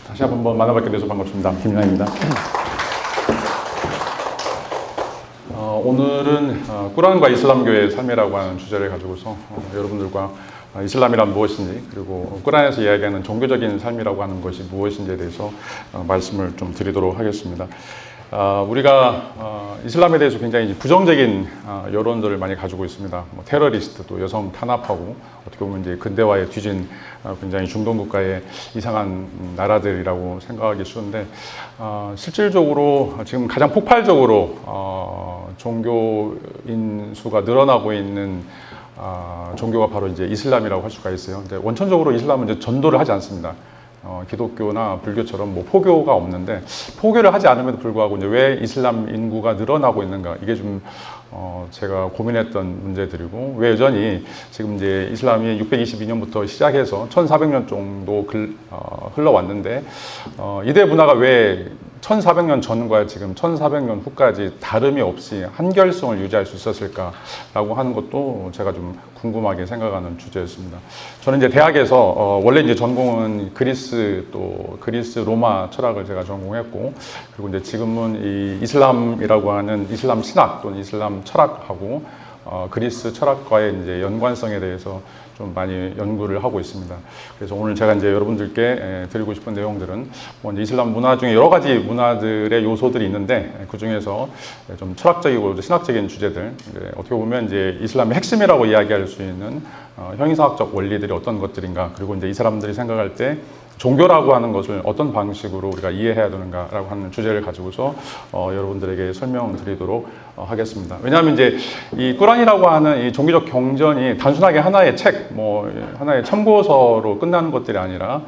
다시 한번 만나뵙게 돼서 반갑습니다. 김윤아입니다. 오늘은 꾸란과 이슬람교의 삶이라고 하는 주제를 가지고서 여러분들과 이슬람이란 무엇인지, 그리고 꾸란에서 이야기하는 종교적인 삶이라고 하는 것이 무엇인지에 대해서 말씀을 좀 드리도록 하겠습니다. 우리가 이슬람에 대해서 굉장히 부정적인 여론들을 많이 가지고 있습니다. 테러리스트, 또 여성 탄압하고, 어떻게 보면 이제 근대화에 뒤진 굉장히 중동 국가의 이상한 나라들이라고 생각하기 쉬운데, 실질적으로 지금 가장 폭발적으로 종교인 수가 늘어나고 있는 종교가 바로 이제 이슬람이라고 할 수가 있어요. 근데 원천적으로 이슬람은 이제 전도를 하지 않습니다. 기독교나 불교처럼 뭐 포교가 없는데, 포교를 하지 않음에도 불구하고 이제 왜 이슬람 인구가 늘어나고 있는가, 이게 좀 제가 고민했던 문제들이고, 왜 여전히 지금 이제 이슬람이 622년부터 시작해서 1400년 정도 흘러왔는데, 이대 문화가 왜 1400년 전과 지금 1400년 후까지 다름이 없이 한결성을 유지할 수 있었을까라고 하는 것도 제가 좀 궁금하게 생각하는 주제였습니다. 저는 이제 대학에서 원래 이제 전공은 그리스 로마 철학을 제가 전공했고, 그리고 이제 지금은 이 이슬람이라고 하는 이슬람 신학 또는 이슬람 철학하고 그리스 철학과의 이제 연관성에 대해서 좀 많이 연구를 하고 있습니다. 그래서 오늘 제가 이제 여러분들께 드리고 싶은 내용들은 이제 이슬람 문화 중에 여러 가지 문화들의 요소들이 있는데, 그 중에서 좀 철학적이고 신학적인 주제들, 어떻게 보면 이제 이슬람의 핵심이라고 이야기할 수 있는 형이상학적 원리들이 어떤 것들인가, 그리고 이제 이 사람들이 생각할 때 종교라고 하는 것을 어떤 방식으로 우리가 이해해야 되는가라고 하는 주제를 가지고서 여러분들에게 설명드리도록 하겠습니다. 왜냐하면 이제 이 꾸란이라고 하는 이 종교적 경전이 단순하게 하나의 책, 하나의 참고서로 끝나는 것들이 아니라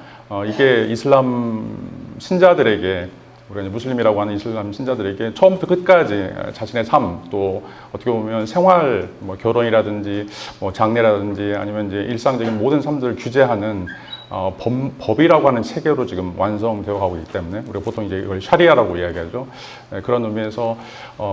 이게 이슬람 신자들에게, 우리가 이제 무슬림이라고 하는 이슬람 신자들에게 처음부터 끝까지 자신의 삶, 또 어떻게 보면 생활, 결혼이라든지 장례라든지 아니면 이제 일상적인 모든 삶들을 규제하는 법이라고 하는 체계로 지금 완성되어 가고 있기 때문에 우리가 보통 이제 이걸 샤리아라고 이야기하죠. 그런 의미에서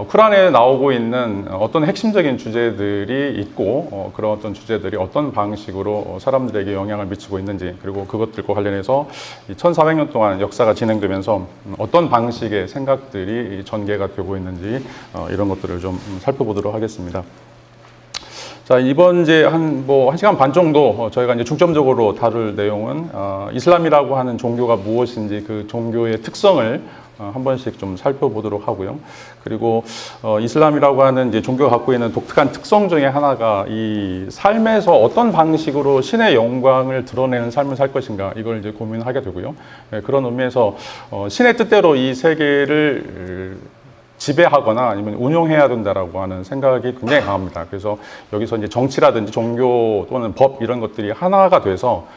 쿠란에 나오고 있는 어떤 핵심적인 주제들이 있고, 그런 어떤 주제들이 어떤 방식으로 사람들에게 영향을 미치고 있는지, 그리고 그것들과 관련해서 1400년 동안 역사가 진행되면서 어떤 방식의 생각들이 전개가 되고 있는지, 이런 것들을 좀 살펴보도록 하겠습니다. 자, 이번 이제 한 시간 반 정도 저희가 이제 중점적으로 다룰 내용은 이슬람이라고 하는 종교가 무엇인지, 그 종교의 특성을 한 번씩 좀 살펴보도록 하고요. 그리고 이슬람이라고 하는 이제 종교가 갖고 있는 독특한 특성 중에 하나가 이 삶에서 어떤 방식으로 신의 영광을 드러내는 삶을 살 것인가, 이걸 이제 고민하게 되고요. 그런 의미에서 신의 뜻대로 이 세계를 지배하거나 아니면 운용해야 된다라고 하는 생각이 굉장히 강합니다. 그래서 여기서 이제 정치라든지 종교 또는 법, 이런 것들이 하나가 돼서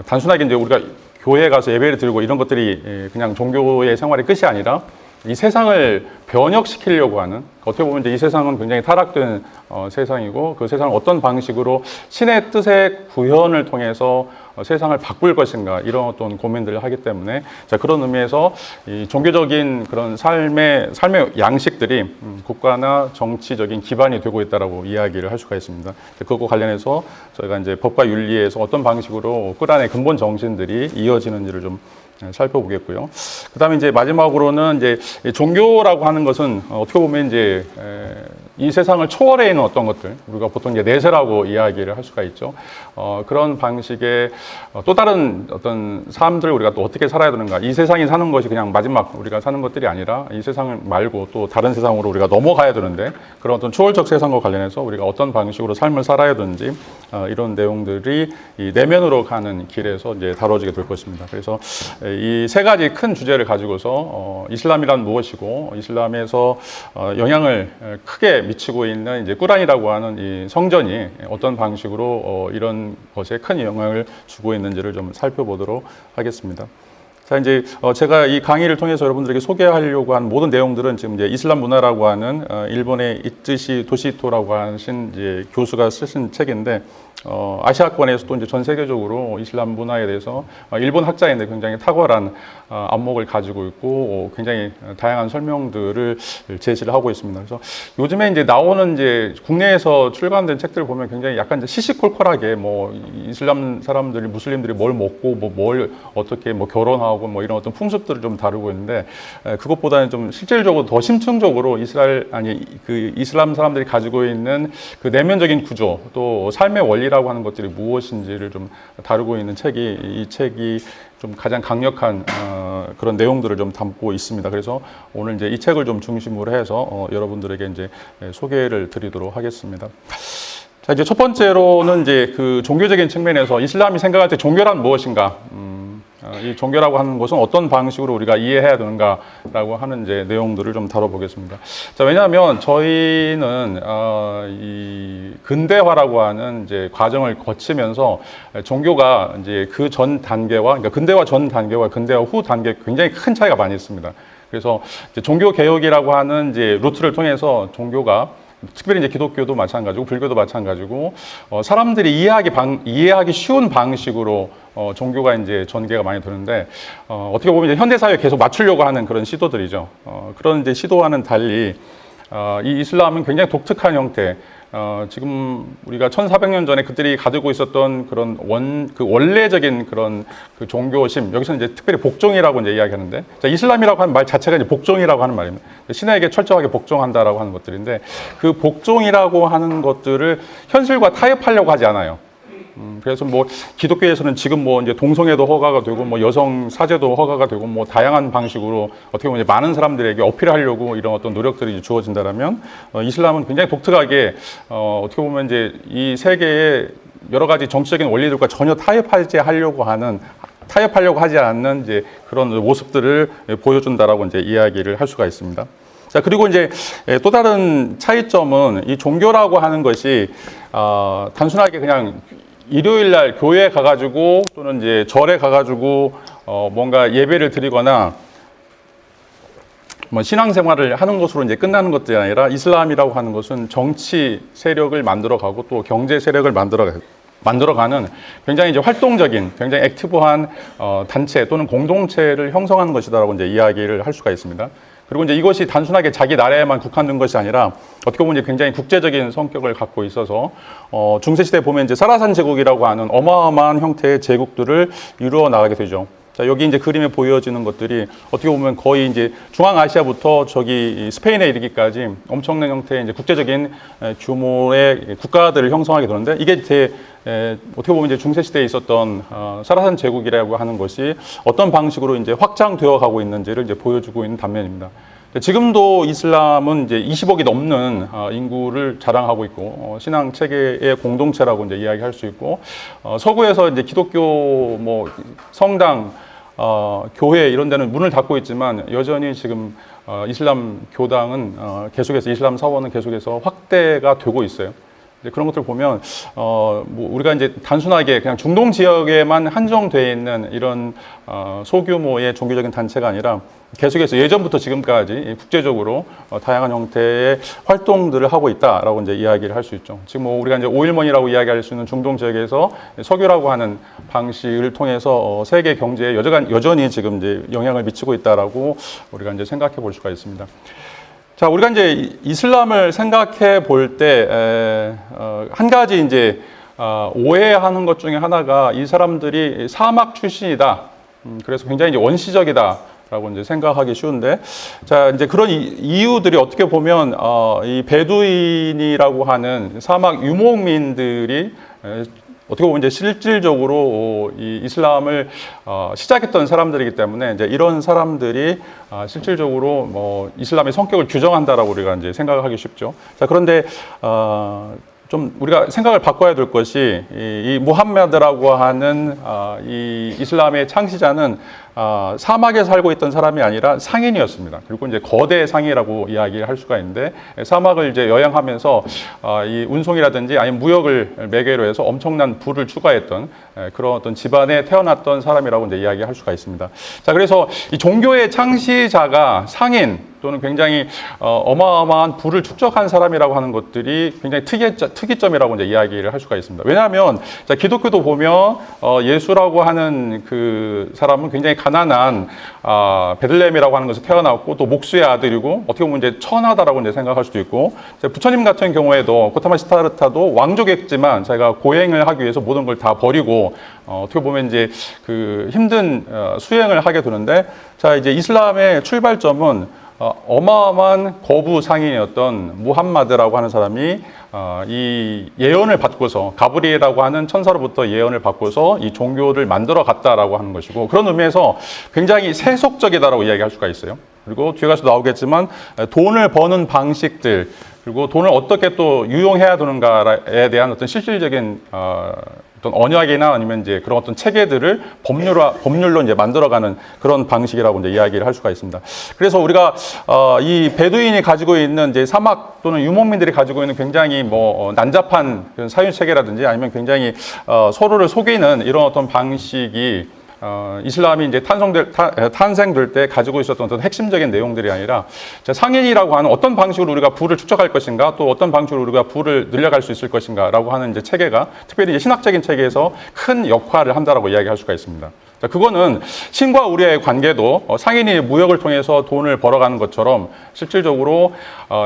단순하게 이제 우리가 교회에 가서 예배를 드리고 이런 것들이 그냥 종교의 생활의 끝이 아니라 이 세상을 변혁시키려고 하는, 어떻게 보면 이제 이 세상은 굉장히 타락된 세상이고, 그 세상을 어떤 방식으로 신의 뜻의 구현을 통해서 세상을 바꿀 것인가, 이런 어떤 고민들을 하기 때문에, 자, 그런 의미에서 이 종교적인 그런 삶의 양식들이 국가나 정치적인 기반이 되고 있다라고 이야기를 할 수가 있습니다. 그것과 관련해서 저희가 이제 법과 윤리에서 어떤 방식으로 꾸란의 근본 정신들이 이어지는지를 좀 살펴보겠고요. 그 다음에 이제 마지막으로는 이제 종교라고 하는 것은 어떻게 보면 이제 이 세상을 초월해 있는 어떤 것들, 우리가 보통 이제 내세라고 이야기를 할 수가 있죠. 그런 방식의 또 다른 어떤 삶들을 우리가 또 어떻게 살아야 되는가, 이 세상이 사는 것이 그냥 마지막 우리가 사는 것들이 아니라 이 세상을 말고 또 다른 세상으로 우리가 넘어가야 되는데, 그런 어떤 초월적 세상과 관련해서 우리가 어떤 방식으로 삶을 살아야 되는지, 이런 내용들이 이 내면으로 가는 길에서 이제 다뤄지게 될 것입니다. 그래서 이 세 가지 큰 주제를 가지고서 이슬람이란 무엇이고, 이슬람에서 영향을 크게 미치고 있는 이제 꾸란이라고 하는 이 성전이 어떤 방식으로 이런 것에 큰 영향을 주고 있는지를 좀 살펴보도록 하겠습니다. 자, 이제 제가 이 강의를 통해서 여러분들에게 소개하려고 한 모든 내용들은 지금 이제 이슬람 문화라고 하는 일본의 이쯔시 도시토라고 하신 이제 교수가 쓰신 책인데, 아시아권에서도 이제 전 세계적으로 이슬람 문화에 대해서 일본 학자인데 굉장히 탁월한 안목을 가지고 있고 굉장히 다양한 설명들을 제시를 하고 있습니다. 그래서 요즘에 이제 나오는 이제 국내에서 출간된 책들을 보면 굉장히 약간 이제 시시콜콜하게 뭐 이슬람 사람들이 무슬림들이 뭘 먹고 뭐 뭘 어떻게 뭐 결혼하고 뭐 이런 어떤 풍습들을 좀 다루고 있는데 그것보다는 좀 실질적으로 더 심층적으로 그 이슬람 사람들이 가지고 있는 그 내면적인 구조 또 삶의 원리라고 하는 것들이 무엇인지를 좀 다루고 있는 책이 이 책이 좀 가장 강력한 그런 내용들을 좀 담고 있습니다. 그래서 오늘 이제 이 책을 좀 중심으로 해서 여러분들에게 이제 소개를 드리도록 하겠습니다. 자, 이제 첫 번째로는 이제 그 종교적인 측면에서 이슬람이 생각할 때 종교란 무엇인가? 이 종교라고 하는 것은 어떤 방식으로 우리가 이해해야 되는가라고 하는 이제 내용들을 좀 다뤄보겠습니다. 자, 왜냐하면 저희는 이 근대화라고 하는 이제 과정을 거치면서 종교가 이제 그 전 단계와 그러니까 근대화 전 단계와 근대화 후 단계 굉장히 큰 차이가 많이 있습니다. 그래서 이제 종교 개혁이라고 하는 이제 루트를 통해서 종교가 특별히 이제 기독교도 마찬가지고 불교도 마찬가지고 사람들이 이해하기 쉬운 방식으로 종교가 이제 전개가 많이 되는데 어떻게 보면 이제 현대 사회에 계속 맞추려고 하는 그런 시도들이죠. 그런 이제 시도와는 달리 이 이슬람은 굉장히 독특한 형태. 지금 우리가 1400년 전에 그들이 가지고 있었던 그런 원래적인 그런 그 종교심, 여기서는 이제 특별히 복종이라고 이제 이야기하는데, 자, 이슬람이라고 하는 말 자체가 이제 복종이라고 하는 말입니다. 신에게 철저하게 복종한다라고 하는 것들인데, 그 복종이라고 하는 것들을 현실과 타협하려고 하지 않아요. 그래서 뭐 기독교에서는 지금 뭐 이제 동성애도 허가가 되고 뭐 여성 사제도 허가가 되고 뭐 다양한 방식으로 어떻게 보면 이제 많은 사람들에게 어필하려고 이런 어떤 노력들이 주어진다라면 이슬람은 굉장히 독특하게 어떻게 보면 이제 이 세계의 여러 가지 정치적인 원리들과 전혀 타협하려고 하지 않는 이제 그런 모습들을 보여준다라고 이제 이야기를 할 수가 있습니다. 자, 그리고 이제 또 다른 차이점은 이 종교라고 하는 것이 단순하게 그냥 일요일 날 교회에 가가지고 또는 이제 절에 가가지고 뭔가 예배를 드리거나 뭐 신앙생활을 하는 것으로 이제 끝나는 것들이 아니라 이슬람이라고 하는 것은 정치 세력을 만들어가고 또 경제 세력을 만들어가는 굉장히 이제 활동적인, 굉장히 액티브한 단체 또는 공동체를 형성하는 것이다라고 이제 이야기를 할 수가 있습니다. 그리고 이제 이것이 단순하게 자기 나라에만 국한된 것이 아니라 어떻게 보면 이제 굉장히 국제적인 성격을 갖고 있어서 중세시대에 보면 이제 사라산 제국이라고 하는 어마어마한 형태의 제국들을 이루어 나가게 되죠. 자, 여기 이제 그림에 보여지는 것들이 어떻게 보면 거의 이제 중앙아시아부터 저기 스페인에 이르기까지 엄청난 형태의 이제 국제적인 규모의 국가들을 형성하게 되는데 이게 어떻게 보면 이제 중세시대에 있었던 사라산 제국이라고 하는 것이 어떤 방식으로 이제 확장되어 가고 있는지를 이제 보여주고 있는 단면입니다. 지금도 이슬람은 이제 20억이 넘는 인구를 자랑하고 있고 신앙 체계의 공동체라고 이제 이야기할 수 있고 서구에서 이제 기독교 뭐 성당 교회 이런 데는 문을 닫고 있지만 여전히 지금 이슬람 교당은 계속해서 이슬람 사원은 계속해서 확대가 되고 있어요. 그런 것들 보면 뭐 우리가 이제 단순하게 그냥 중동 지역에만 한정되어 있는 이런 소규모의 종교적인 단체가 아니라 계속해서 예전부터 지금까지 국제적으로 다양한 형태의 활동들을 하고 있다라고 이제 이야기를 할 수 있죠. 지금 뭐 우리가 이제 오일머니라고 이야기할 수 있는 중동 지역에서 석유라고 하는 방식을 통해서 세계 경제에 여전히 지금 이제 영향을 미치고 있다라고 우리가 이제 생각해 볼 수가 있습니다. 자, 우리가 이제 이슬람을 생각해 볼 때 한 가지 이제 오해하는 것 중에 하나가 이 사람들이 사막 출신이다. 그래서 굉장히 이제 원시적이다라고 이제 생각하기 쉬운데, 자, 이제 그런 이유들이 어떻게 보면 이 베두인이라고 하는 사막 유목민들이 어떻게 보면 이제 실질적으로 이 이슬람을 시작했던 사람들이기 때문에 이제 이런 사람들이 실질적으로 뭐 이슬람의 성격을 규정한다라고 우리가 이제 생각하기 쉽죠. 자, 그런데 좀 우리가 생각을 바꿔야 될 것이 이 무함마드라고 하는 이 이슬람의 창시자는 사막에 살고 있던 사람이 아니라 상인이었습니다. 그리고 이제 거대 상이라고 이야기를 할 수가 있는데 사막을 이제 여행하면서 이 운송이라든지 아니면 무역을 매개로 해서 엄청난 부를 추구했던 그런 어떤 집안에 태어났던 사람이라고 이제 이야기할 수가 있습니다. 자, 그래서 이 종교의 창시자가 상인 또는 굉장히 어마어마한 부를 축적한 사람이라고 하는 것들이 굉장히 특이점이라고 이제 이야기를 할 수가 있습니다. 왜냐하면 자, 기독교도 보면 예수라고 하는 그 사람은 굉장히 가난한 베들레헴이라고 하는 것에 태어났고 또 목수의 아들이고 어떻게 보면 이제 천하다라고 이제 생각할 수도 있고 부처님 같은 경우에도 고타마 시타르타도 왕족이었지만 자기가 고행을 하기 위해서 모든 걸 다 버리고 어떻게 보면 이제 그 힘든 수행을 하게 되는데 자 이제 이슬람의 출발점은 어마어마한 거부 상인이었던 무함마드라고 하는 사람이 이 예언을 받고서 가브리엘이라고 하는 천사로부터 예언을 받고서 이 종교를 만들어 갔다라고 하는 것이고 그런 의미에서 굉장히 세속적이다라고 이야기할 수가 있어요. 그리고 뒤에 가서 나오겠지만 돈을 버는 방식들 그리고 돈을 어떻게 또 유용해야 되는가에 대한 어떤 실질적인 어떤 언약이나 아니면 이제 그런 어떤 체계들을 법률로 이제 만들어가는 그런 방식이라고 이제 이야기를 할 수가 있습니다. 그래서 우리가 이 베두인이 가지고 있는 이제 사막 또는 유목민들이 가지고 있는 굉장히 난잡한 그런 사유 체계라든지 아니면 굉장히 서로를 속이는 이런 어떤 방식이 이슬람이 이제 탄생될 때 가지고 있었던 어떤 핵심적인 내용들이 아니라 상인이라고 하는 어떤 방식으로 우리가 부를 축적할 것인가 또 어떤 방식으로 우리가 부를 늘려갈 수 있을 것인가라고 하는 이제 체계가 특별히 이제 신학적인 체계에서 큰 역할을 한다라고 이야기할 수가 있습니다. 자, 그거는 신과 우리의 관계도 상인이 무역을 통해서 돈을 벌어가는 것처럼 실질적으로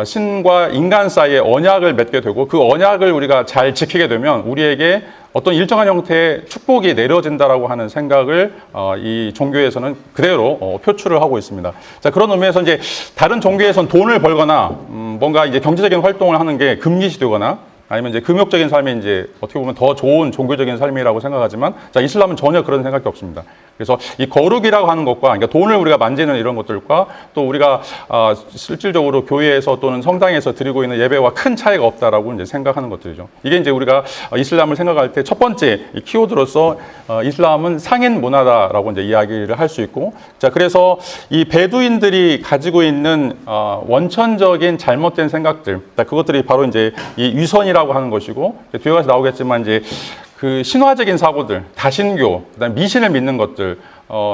신과 인간 사이에 언약을 맺게 되고 그 언약을 우리가 잘 지키게 되면 우리에게 어떤 일정한 형태의 축복이 내려진다라고 하는 생각을 이 종교에서는 그대로 표출을 하고 있습니다. 자, 그런 의미에서 이제 다른 종교에서는 돈을 벌거나 뭔가 이제 경제적인 활동을 하는 게 금기시되거나 아니면 이제 금욕적인 삶이 이제 어떻게 보면 더 좋은 종교적인 삶이라고 생각하지만 자, 이슬람은 전혀 그런 생각이 없습니다. 그래서 이 거룩이라고 하는 것과 그러니까 돈을 우리가 만지는 이런 것들과 또 우리가 실질적으로 교회에서 또는 성당에서 드리고 있는 예배와 큰 차이가 없다라고 이제 생각하는 것들이죠. 이게 이제 우리가 이슬람을 생각할 때 첫 번째 키워드로서 이슬람은 상인 문화다라고 이제 이야기를 할 수 있고 자, 그래서 이 베두인들이 가지고 있는 원천적인 잘못된 생각들 그것들이 바로 이제 이 위선이라고 하는 것이고 뒤에 가서 나오겠지만 이제 그 신화적인 사고들, 다신교, 그다음 미신을 믿는 것들,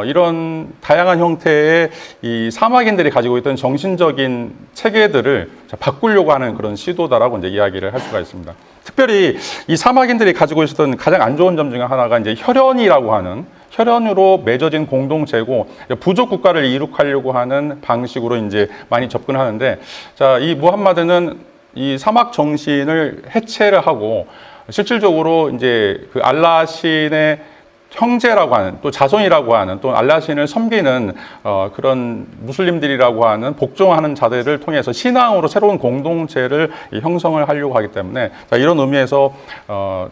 이런 다양한 형태의 이 사막인들이 가지고 있던 정신적인 체계들을 바꾸려고 하는 그런 시도다라고 이제 이야기를 할 수가 있습니다. 특별히 이 사막인들이 가지고 있었던 가장 안 좋은 점 중에 하나가 이제 혈연이라고 하는 혈연으로 맺어진 공동체고 부족 국가를 이룩하려고 하는 방식으로 이제 많이 접근하는데 자, 이 무함마드는 이 사막 정신을 해체를 하고 실질적으로 이제 그 알라 신의 형제라고 하는 또 자손이라고 하는 또 알라 신을 섬기는 그런 무슬림들이라고 하는 복종하는 자들을 통해서 신앙으로 새로운 공동체를 형성을 하려고 하기 때문에 자, 이런 의미에서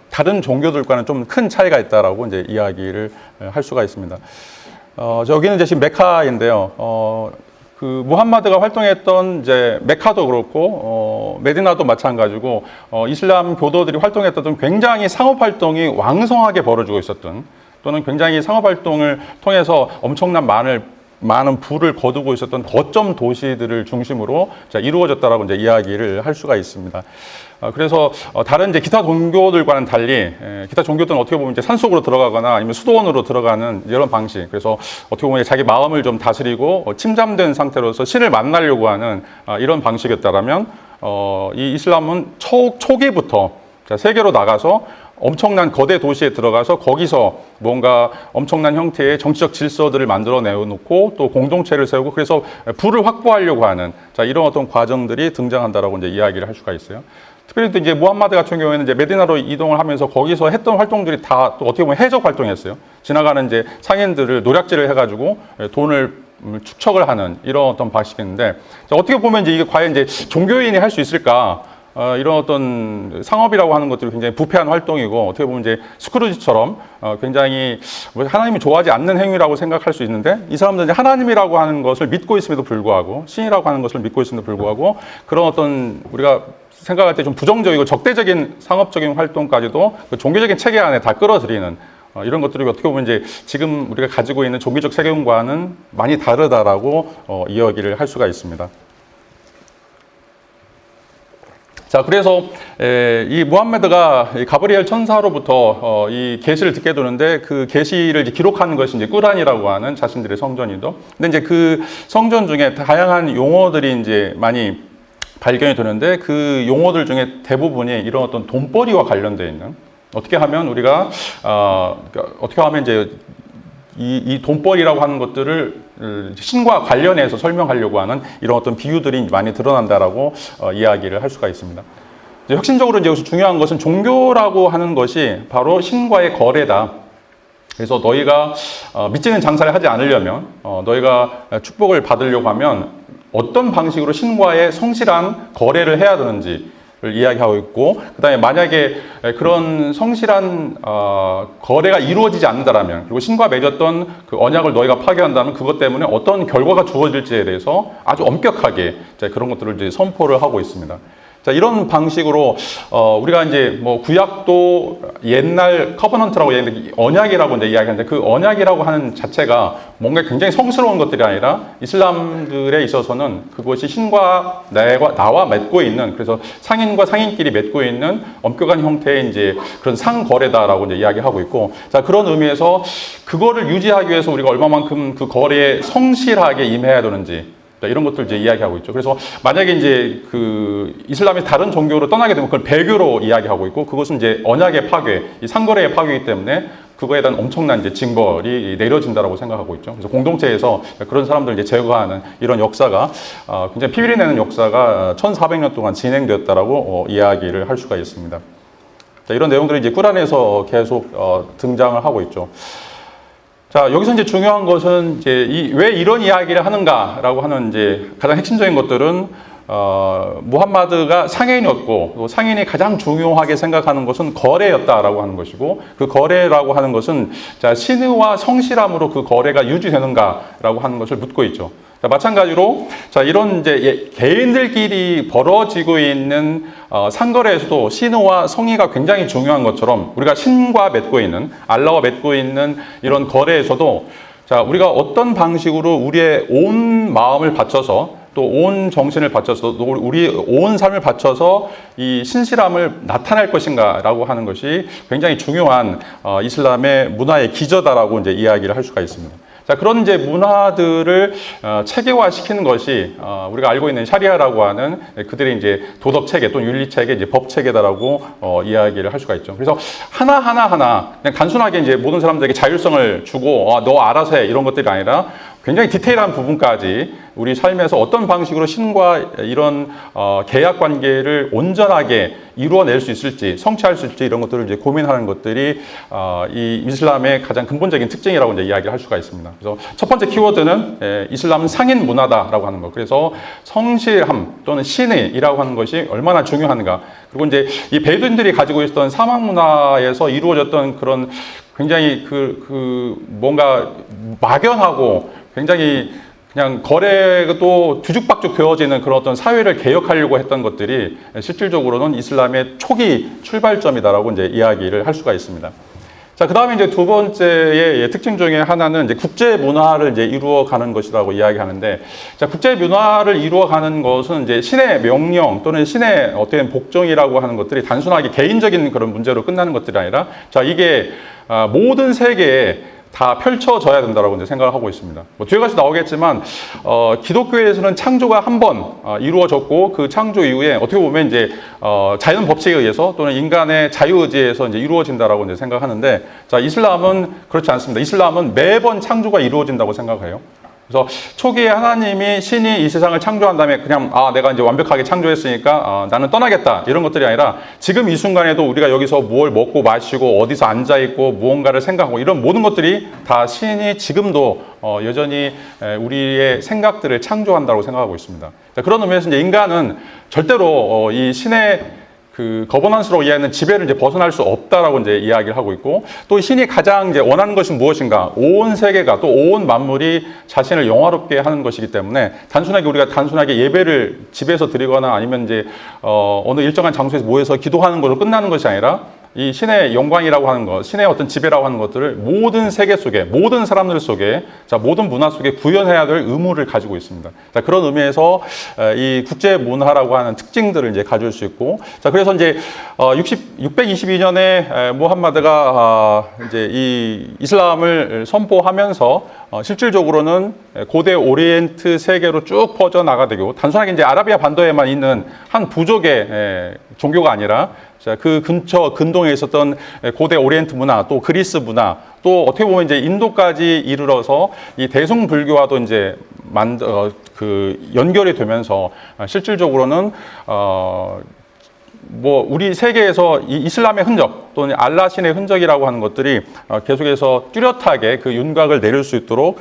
다른 종교들과는 좀 큰 차이가 있다라고 이제 이야기를 할 수가 있습니다. 여기는 이제 지금 메카인데요. 그 무함마드가 활동했던 이제 메카도 그렇고 메디나도 마찬가지고 이슬람 교도들이 활동했던 굉장히 상업 활동이 왕성하게 벌어지고 있었던 또는 굉장히 상업 활동을 통해서 엄청난 많은 부를 거두고 있었던 거점 도시들을 중심으로 이루어졌다라고 이제 이야기를 할 수가 있습니다. 그래서 다른 이제 기타 종교들과는 달리 기타 종교들은 어떻게 보면 이제 산속으로 들어가거나 아니면 수도원으로 들어가는 이런 방식. 그래서 어떻게 보면 자기 마음을 좀 다스리고 침잠된 상태로서 신을 만나려고 하는 이런 방식이었다라면 이 이슬람은 초기부터 세계로 나가서 엄청난 거대 도시에 들어가서 거기서 뭔가 엄청난 형태의 정치적 질서들을 만들어 내놓고 또 공동체를 세우고 그래서 부를 확보하려고 하는 이런 어떤 과정들이 등장한다라고 이제 이야기를 할 수가 있어요. 특별히 또 이제 무함마드 같은 경우에는 이제 메디나로 이동을 하면서 거기서 했던 활동들이 다 또 어떻게 보면 해적 활동이었어요. 지나가는 이제 상인들을 노략질을 해가지고 돈을 축척을 하는 이런 어떤 방식인데 어떻게 보면 이제 이게 과연 이제 종교인이 할 수 있을까? 이런 어떤 상업이라고 하는 것들이 굉장히 부패한 활동이고 어떻게 보면 이제 스크루지처럼 굉장히 하나님이 좋아하지 않는 행위라고 생각할 수 있는데 이 사람들은 하나님이라고 하는 것을 믿고 있음에도 불구하고 신이라고 하는 것을 믿고 있음에도 불구하고 그런 어떤 우리가 생각할 때 좀 부정적이고 적대적인 상업적인 활동까지도 그 종교적인 체계 안에 다 끌어들이는 이런 것들이 어떻게 보면 이제 지금 우리가 가지고 있는 종교적 세계관과는 많이 다르다라고 이야기를 할 수가 있습니다. 자, 그래서 이 무함메드가 가브리엘 천사로부터 이 계시를 듣게 되는데 그 계시를 이제 기록하는 것이 이제 꾸란이라고 하는 자신들의 성전이죠. 근데 이제 그 성전 중에 다양한 용어들이 이제 많이 발견이 되는데 그 용어들 중에 대부분이 이런 어떤 돈벌이와 관련되어 있는, 어떻게 하면 우리가 어떻게 하면 이제 이 돈벌이라고 하는 것들을 신과 관련해서 설명하려고 하는 이런 어떤 비유들이 많이 드러난다라고 이야기를 할 수가 있습니다. 이제 혁신적으로 이제 여기서 중요한 것은 종교라고 하는 것이 바로 신과의 거래다. 그래서 너희가 믿지는 장사를 하지 않으려면, 너희가 축복을 받으려고 하면 어떤 방식으로 신과의 성실한 거래를 해야 되는지 를 이야기하고 있고, 그 다음에 만약에 그런 성실한 거래가 이루어지지 않는다라면, 그리고 신과 맺었던 그 언약을 너희가 파괴한다면 그것 때문에 어떤 결과가 주어질지에 대해서 아주 엄격하게 그런 것들을 이제 선포를 하고 있습니다. 자, 이런 방식으로 우리가 이제 뭐 구약도 옛날 커버넌트라고 얘기하는데 언약이라고 이제 이야기하는데, 그 언약이라고 하는 자체가 뭔가 굉장히 성스러운 것들이 아니라 이슬람들에 있어서는 그것이 신과 나와 맺고 있는, 그래서 상인과 상인끼리 맺고 있는 엄격한 형태의 이제 그런 상거래다라고 이제 이야기하고 있고, 자, 그런 의미에서 그거를 유지하기 위해서 우리가 얼마만큼 그 거래에 성실하게 임해야 되는지, 이런 것들 이제 이야기하고 있죠. 그래서 만약에 이제 그 이슬람이 다른 종교로 떠나게 되면 그걸 배교로 이야기하고 있고, 그것은 이제 언약의 파괴, 이 상거래의 파괴이기 때문에 그거에 대한 엄청난 이제 징벌이 내려진다라고 생각하고 있죠. 그래서 공동체에서 그런 사람들 이제 제거하는 이런 역사가 굉장히 피비리 내는 역사가 1400년 동안 진행되었다라고 이야기를 할 수가 있습니다. 자, 이런 내용들이 이제 꾸란에서 계속 등장을 하고 있죠. 자, 여기서 이제 중요한 것은 이제 왜 이런 이야기를 하는가라고 하는 이제 가장 핵심적인 것들은 무함마드가 상인이었고, 또 상인이 가장 중요하게 생각하는 것은 거래였다라고 하는 것이고, 그 거래라고 하는 것은 자, 신의와 성실함으로 그 거래가 유지되는가라고 하는 것을 묻고 있죠. 자, 마찬가지로 자, 이런 이제 개인들끼리 벌어지고 있는 상거래에서도 신의와 성의가 굉장히 중요한 것처럼, 우리가 신과 맺고 있는, 알라와 맺고 있는 이런 거래에서도 자, 우리가 어떤 방식으로 우리의 온 마음을 바쳐서, 또 온 정신을 바쳐서, 또 우리 온 삶을 바쳐서 이 신실함을 나타낼 것인가라고 하는 것이 굉장히 중요한 이슬람의 문화의 기저다라고 이제 이야기를 할 수가 있습니다. 자, 그런 이제 문화들을 체계화시키는 것이 우리가 알고 있는 샤리아라고 하는 그들의 이제 도덕 체계 또는 윤리 체계, 이제 법 체계다라고 이야기를 할 수가 있죠. 그래서 하나 그냥 단순하게 이제 모든 사람들에게 자율성을 주고 너 알아서 해, 이런 것들이 아니라 굉장히 디테일한 부분까지 우리 삶에서 어떤 방식으로 신과 이런 계약 관계를 온전하게 이루어낼 수 있을지, 성취할 수 있을지, 이런 것들을 이제 고민하는 것들이 이 이슬람의 가장 근본적인 특징이라고 이제 이야기를 할 수가 있습니다. 그래서 첫 번째 키워드는 이슬람은 상인 문화다라고 하는 것. 그래서 성실함 또는 신의이라고 하는 것이 얼마나 중요한가. 그리고 이제 이 베두인들이 가지고 있었던 사막 문화에서 이루어졌던 그런 굉장히 뭔가 막연하고 굉장히 그냥 거래도 뒤죽박죽 되어지는 그런 어떤 사회를 개혁하려고 했던 것들이 실질적으로는 이슬람의 초기 출발점이다라고 이제 이야기를 할 수가 있습니다. 자, 그 다음에 이제 두 번째의 특징 중에 하나는 이제 국제 문화를 이제 이루어가는 것이라고 이야기하는데, 자, 국제 문화를 이루어가는 것은 이제 신의 명령 또는 신의 어떤 복종이라고 하는 것들이 단순하게 개인적인 그런 문제로 끝나는 것들이 아니라, 자, 이게 모든 세계에 다 펼쳐져야 된다라고 이제 생각을 하고 있습니다. 뭐 뒤에 가서 나오겠지만 기독교에서는 창조가 한 번 이루어졌고, 그 창조 이후에 어떻게 보면 이제 자연 법칙에 의해서 또는 인간의 자유의지에서 이제 이루어진다라고 이제 생각하는데, 자, 이슬람은 그렇지 않습니다. 이슬람은 매번 창조가 이루어진다고 생각해요. 그래서 초기에 하나님이 신이 이 세상을 창조한 다음에 그냥 내가 이제 완벽하게 창조했으니까 나는 떠나겠다, 이런 것들이 아니라 지금 이 순간에도 우리가 여기서 뭘 먹고 마시고 어디서 앉아 있고 무언가를 생각하고 이런 모든 것들이 다 신이 지금도 여전히 우리의 생각들을 창조한다고 생각하고 있습니다. 자, 그런 의미에서 이제 인간은 절대로 이 신의 그 거버넌스로 이해하는 지배를 이제 벗어날 수 없다라고 이제 이야기를 하고 있고, 또 신이 가장 이제 원하는 것은 무엇인가? 온 세계가, 또 온 만물이 자신을 영화롭게 하는 것이기 때문에 우리가 단순하게 예배를 집에서 드리거나 아니면 이제 어느 일정한 장소에서 모여서 기도하는 것으로 끝나는 것이 아니라 이 신의 영광이라고 하는 것, 신의 어떤 지배라고 하는 것들을 모든 세계 속에, 모든 사람들 속에, 자, 모든 문화 속에 구현해야 될 의무를 가지고 있습니다. 자, 그런 의미에서 이 국제 문화라고 하는 특징들을 이제 가질 수 있고, 자, 그래서 이제 622년에 무함마드가 이제 이 이슬람을 선포하면서 실질적으로는 고대 오리엔트 세계로 쭉 퍼져 나가되고, 단순하게 이제 아라비아 반도에만 있는 한 부족의 종교가 아니라, 자, 그 근처 근동에 있었던 고대 오리엔트 문화, 또 그리스 문화, 또 어떻게 보면 이제 인도까지 이르러서 이 대승불교와도 이제 연결이 되면서 실질적으로는 우리 세계에서 이 이슬람의 흔적 또는 알라 신의 흔적이라고 하는 것들이 계속해서 뚜렷하게 그 윤곽을 내릴 수 있도록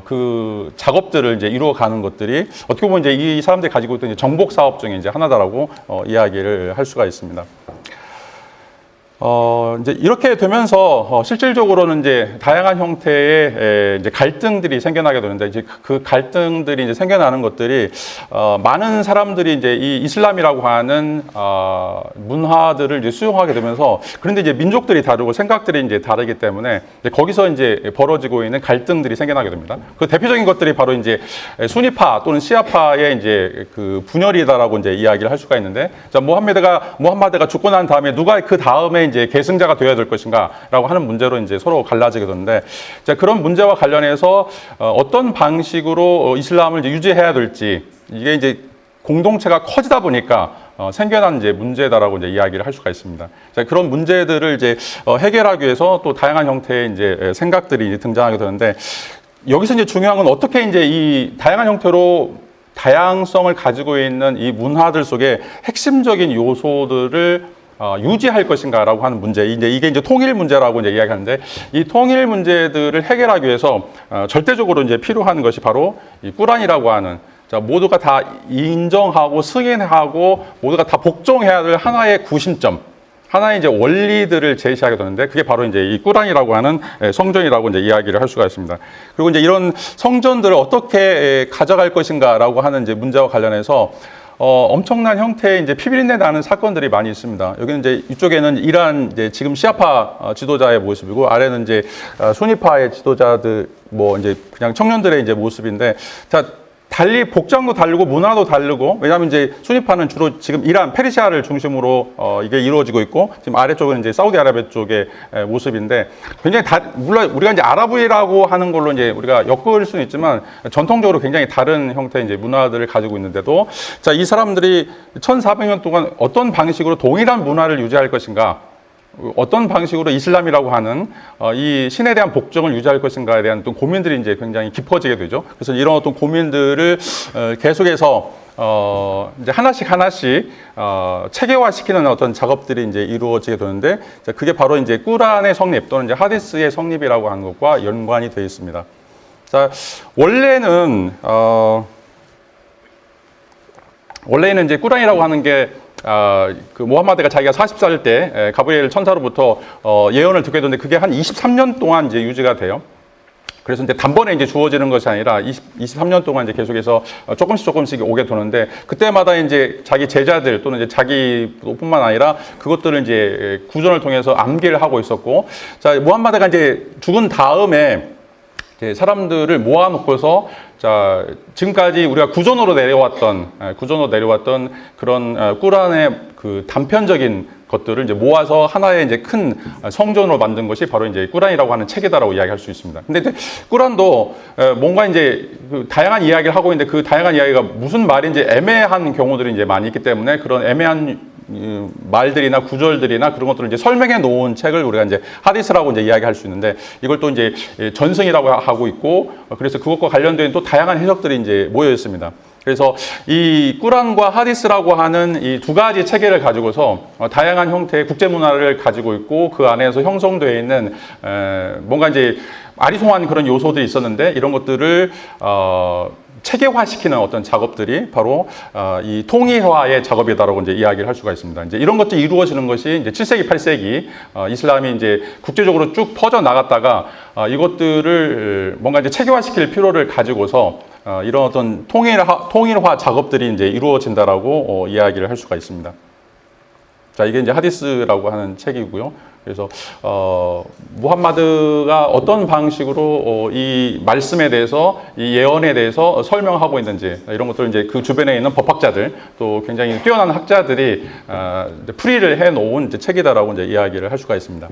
그 작업들을 이제 이루어가는 것들이 어떻게 보면 이제 이 사람들이 가지고 있던 정복 사업 중에 이제 하나다라고 이야기를 할 수가 있습니다. 이제 이렇게 되면서 실질적으로는 이제 다양한 형태의 이제 갈등들이 생겨나게 되는데, 이제 그 갈등들이 이제 생겨나는 것들이 많은 사람들이 이제 이 이슬람이라고 하는 문화들을 이제 수용하게 되면서, 그런데 이제 민족들이 다르고 생각들이 이제 다르기 때문에 이제 거기서 이제 벌어지고 있는 갈등들이 생겨나게 됩니다. 그 대표적인 것들이 바로 이제 수니파 또는 시아파의 이제 그 분열이다라고 이제 이야기를 할 수가 있는데, 자, 무함마드가 죽고 난 다음에 누가 그 다음에 이제 계승자가 되어야 될 것인가라고 하는 문제로 이제 서로 갈라지게 되는데, 자, 그런 문제와 관련해서 어떤 방식으로 이슬람을 이제 유지해야 될지, 이게 이제 공동체가 커지다 보니까 생겨난 이제 문제다라고 이제 이야기를 할 수가 있습니다. 자, 그런 문제들을 이제 해결하기 위해서 또 다양한 형태의 이제 생각들이 이제 등장하게 되는데, 여기서 이제 중요한 건 어떻게 이제 이 다양한 형태로 다양성을 가지고 있는 이 문화들 속에 핵심적인 요소들을 유지할 것인가라고 하는 문제, 이게 이제 통일 문제라고 이제 이야기하는데, 이 통일 문제들을 해결하기 위해서 절대적으로 이제 필요한 것이 바로 이 꾸란이라고 하는, 자, 모두가 다 인정하고 승인하고 모두가 다 복종해야 될 하나의 구심점, 하나의 이제 원리들을 제시하게 되는데, 그게 바로 이제 이 꾸란이라고 하는 성전이라고 이제 이야기를 할 수가 있습니다. 그리고 이제 이런 성전들을 어떻게 가져갈 것인가라고 하는 이제 문제와 관련해서 엄청난 형태의 이제 피비린내 나는 사건들이 많이 있습니다. 여기는 이제 이쪽에는 이란 이제 지금 시아파 지도자의 모습이고, 아래는 이제 수니파의 지도자들, 이제 그냥 청년들의 이제 모습인데, 자, 달리 복장도 다르고 문화도 다르고, 왜냐하면 이제 수니파는 주로 지금 이란 페르시아를 중심으로 이게 이루어지고 있고, 지금 아래쪽은 이제 사우디아라비아 쪽의 모습인데, 굉장히 물론 우리가 이제 아랍이라고 하는 걸로 이제 우리가 엮을 수는 있지만, 전통적으로 굉장히 다른 형태의 이제 문화들을 가지고 있는데도, 자, 이 사람들이 1400년 동안 어떤 방식으로 동일한 문화를 유지할 것인가, 어떤 방식으로 이슬람이라고 하는 이 신에 대한 복종을 유지할 것인가에 대한 어떤 고민들이 이제 굉장히 깊어지게 되죠. 그래서 이런 어떤 고민들을 계속해서 이제 하나씩 체계화시키는 어떤 작업들이 이제 이루어지게 되는데, 그게 바로 이제 꾸란의 성립 또는 이제 하디스의 성립이라고 하는 것과 연관이 되어 있습니다. 자, 원래는 이제 꾸란이라고 하는 게 그 무함마드가 자기가 40살 때 가브리엘 천사로부터 예언을 듣게 되는데, 그게 한 23년 동안 이제 유지가 돼요. 그래서 이제 단번에 이제 주어지는 것이 아니라 23년 동안 이제 계속해서 조금씩 오게 되는데, 그때마다 이제 자기 제자들 또는 이제 자기뿐만 아니라 그것들을 이제 구전을 통해서 암기를 하고 있었고, 자, 무함마드가 이제 죽은 다음에 이제 사람들을 모아놓고서, 자, 지금까지 우리가 구전으로 내려왔던 그런 꾸란의 그 단편적인 것들을 이제 모아서 하나의 이제 큰 성전으로 만든 것이 바로 이제 꾸란이라고 하는 책이다라고 이야기할 수 있습니다. 근데 이제 꾸란도 뭔가 이제 그 다양한 이야기를 하고 있는데, 그 다양한 이야기가 무슨 말인지 애매한 경우들이 이제 많이 있기 때문에, 그런 애매한 말들이나 구절들이나 그런 것들을 이제 설명해 놓은 책을 우리가 이제 하디스라고 이제 이야기할 수 있는데, 이걸 또 이제 전승이라고 하고 있고, 그래서 그것과 관련된 또 다양한 해석들이 이제 모여 있습니다. 그래서 이 꾸란과 하디스라고 하는 이 두 가지 체계를 가지고서 다양한 형태의 국제 문화를 가지고 있고, 그 안에서 형성되어 있는 뭔가 이제 아리송한 그런 요소들이 있었는데, 이런 것들을 체계화시키는 어떤 작업들이 바로 이 통일화의 작업이다라고 이제 이야기를 할 수가 있습니다. 이제 이런 것들이 이루어지는 것이 이제 7세기, 8세기 이슬람이 이제 국제적으로 쭉 퍼져 나갔다가 이것들을 뭔가 이제 체계화시킬 필요를 가지고서 이런 어떤 통일화 작업들이 이제 이루어진다라고 이야기를 할 수가 있습니다. 자, 이게 이제 하디스라고 하는 책이고요. 그래서 무함마드가 어떤 방식으로 이 말씀에 대해서, 이 예언에 대해서 설명하고 있는지, 이런 것들을 이제 그 주변에 있는 법학자들, 또 굉장히 뛰어난 학자들이 풀이를 해놓은 이제 책이다라고 이제 이야기를 할 수가 있습니다.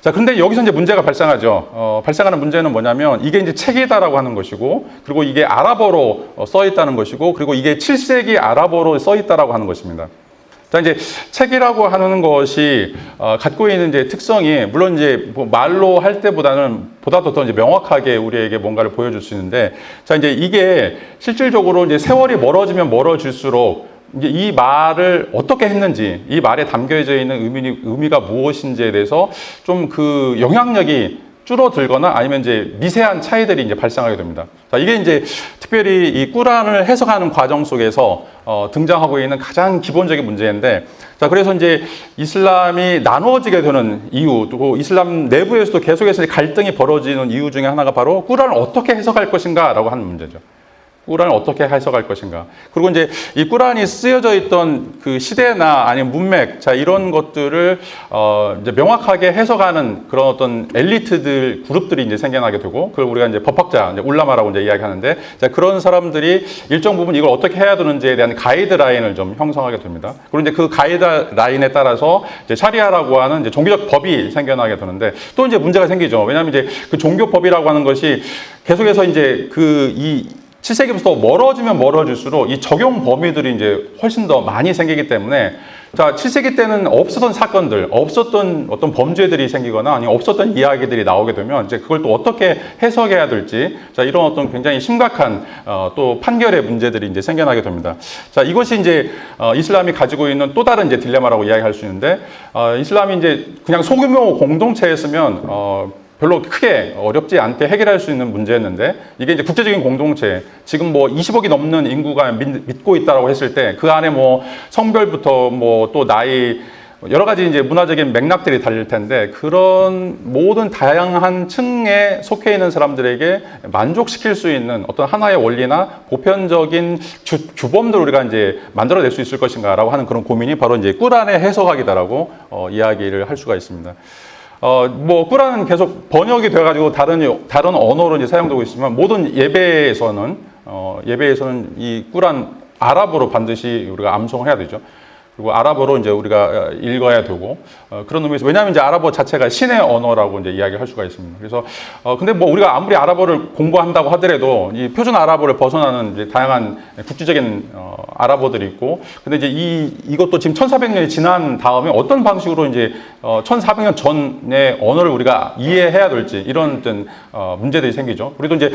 자, 그런데 여기서 이제 문제가 발생하죠. 발생하는 문제는 뭐냐면, 이게 이제 책이다라고 하는 것이고, 그리고 이게 아랍어로 써 있다는 것이고, 그리고 이게 7세기 아랍어로 써 있다라고 하는 것입니다. 자, 이제 책이라고 하는 것이 갖고 있는 이제 특성이, 물론 이제 뭐 말로 할 때보다는 보다 더 이제 명확하게 우리에게 뭔가를 보여줄 수 있는데, 자, 이제 이게 실질적으로 이제 세월이 멀어지면 멀어질수록 이제 이 말을 어떻게 했는지, 이 말에 담겨져 있는 의미가 무엇인지에 대해서 좀 그 영향력이 줄어들거나 아니면 이제 미세한 차이들이 이제 발생하게 됩니다. 자, 이게 이제 특별히 이 꾸란을 해석하는 과정 속에서 등장하고 있는 가장 기본적인 문제인데, 자, 그래서 이제 이슬람이 나누어지게 되는 이유, 또 이슬람 내부에서도 계속해서 갈등이 벌어지는 이유 중에 하나가 바로 꾸란을 어떻게 해석할 것인가라고 하는 문제죠. 꾸란을 어떻게 해석할 것인가. 그리고 이제 이 꾸란이 쓰여져 있던 그 시대나 아니면 문맥, 자, 이런 것들을 이제 명확하게 해석하는 그런 어떤 엘리트들, 그룹들이 이제 생겨나게 되고, 그걸 우리가 이제 법학자, 이제 울라마라고 이제 이야기하는데, 자, 그런 사람들이 일정 부분 이걸 어떻게 해야 되는지에 대한 가이드라인을 좀 형성하게 됩니다. 그리고 이제 그 가이드라인에 따라서 이제 샤리아라고 하는 이제 종교적 법이 생겨나게 되는데, 또 이제 문제가 생기죠. 왜냐하면 이제 그 종교법이라고 하는 것이 계속해서 이제 이 7세기부터 멀어지면 멀어질수록 이 적용 범위들이 이제 훨씬 더 많이 생기기 때문에, 자, 7세기 때는 없었던 사건들, 없었던 어떤 범죄들이 생기거나 아니면 없었던 이야기들이 나오게 되면 이제 그걸 또 어떻게 해석해야 될지, 자, 이런 어떤 굉장히 심각한 또 판결의 문제들이 이제 생겨나게 됩니다. 자, 이것이 이제 이슬람이 가지고 있는 또 다른 이제 딜레마라고 이야기할 수 있는데, 이슬람이 이제 그냥 소규모 공동체였으면 별로 크게 어렵지 않게 해결할 수 있는 문제였는데, 이게 이제 국제적인 공동체, 지금 뭐 20억이 넘는 인구가 믿고 있다라고 했을 때, 그 안에 뭐 성별부터 뭐 또 나이, 여러 가지 이제 문화적인 맥락들이 달릴 텐데, 그런 모든 다양한 층에 속해 있는 사람들에게 만족시킬 수 있는 어떤 하나의 원리나 보편적인 규범들을 우리가 이제 만들어낼 수 있을 것인가라고 하는 그런 고민이 바로 이제 꾸란의 해석학이다라고 이야기를 할 수가 있습니다. 뭐 꾸란은 계속 번역이 돼가지고 다른 언어로 이제 사용되고 있지만, 모든 예배에서는 이 꾸란 아랍어로 반드시 우리가 암송해야 되죠. 그리고 아랍어로 이제 우리가 읽어야 되고, 그런 의미에서, 왜냐하면 이제 아랍어 자체가 신의 언어라고 이제 이야기를 할 수가 있습니다. 그래서, 근데 뭐 우리가 아무리 아랍어를 공부한다고 하더라도 이 표준 아랍어를 벗어나는 이제 다양한 국지적인 아랍어들이 있고, 근데 이제 이것도 지금 1400년이 지난 다음에 어떤 방식으로 이제 1400년 전의 언어를 우리가 이해해야 될지, 이런 어떤 문제들이 생기죠. 우리도 이제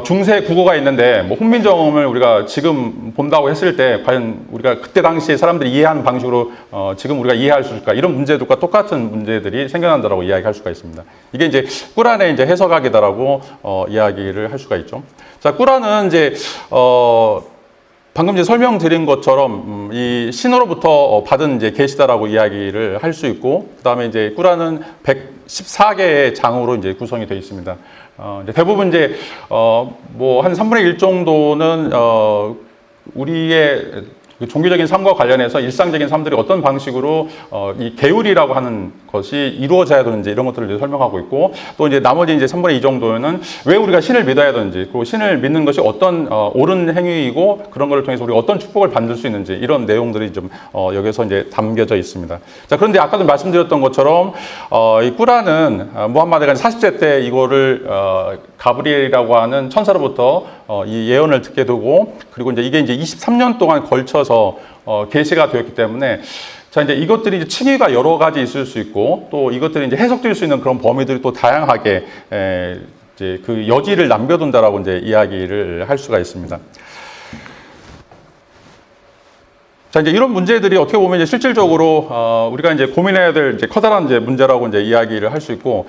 중세 국어가 있는데, 뭐 훈민정음을 우리가 지금 본다고 했을 때 과연 우리가 그때 당시에 사람들이 이해하는 방식으로 지금 우리가 이해할 수 있을까? 이런 문제들과 똑같은 문제들이 생겨난다라고 이야기할 수가 있습니다. 이게 이제 꾸란의 이제 해석학이다라고 이야기를 할 수가 있죠. 자, 꾸란은 이제 방금 이제 설명드린 것처럼 이 신으로부터 받은 이제 계시다라고 이야기를 할 수 있고, 그다음에 이제 꾸란은 114개의 장으로 이제 구성이 되어 있습니다. 이제 대부분 이제 뭐 한 3분의 1 정도는 우리의 종교적인 삶과 관련해서 일상적인 삶들이 어떤 방식으로 이 계율이라고 하는 것이 이루어져야 되는지, 이런 것들을 이제 설명하고 있고, 또 이제 나머지 이제 3분의 2 정도는 왜 우리가 신을 믿어야 되는지, 그리고 신을 믿는 것이 어떤 옳은 행위이고, 그런 것을 통해서 우리가 어떤 축복을 받을 수 있는지, 이런 내용들이 좀 여기서 이제 담겨져 있습니다. 자, 그런데 아까도 말씀드렸던 것처럼 이 꾸란은 무함마드가 40세 때 이거를 가브리엘이라고 하는 천사로부터 이 예언을 듣게 되고, 그리고 이제 이게 이제 23년 동안 걸쳐서 계시가 되었기 때문에, 자, 이제 이것들이 이제 층위가 여러 가지 있을 수 있고, 또 이것들이 이제 해석될 수 있는 그런 범위들이 또 다양하게 이제 그 여지를 남겨둔다라고 이제 이야기를 할 수가 있습니다. 자, 이제 이런 문제들이 어떻게 보면 이제 실질적으로 우리가 이제 고민해야 될 이제 커다란 이제 문제라고 이제 이야기를 할 수 있고,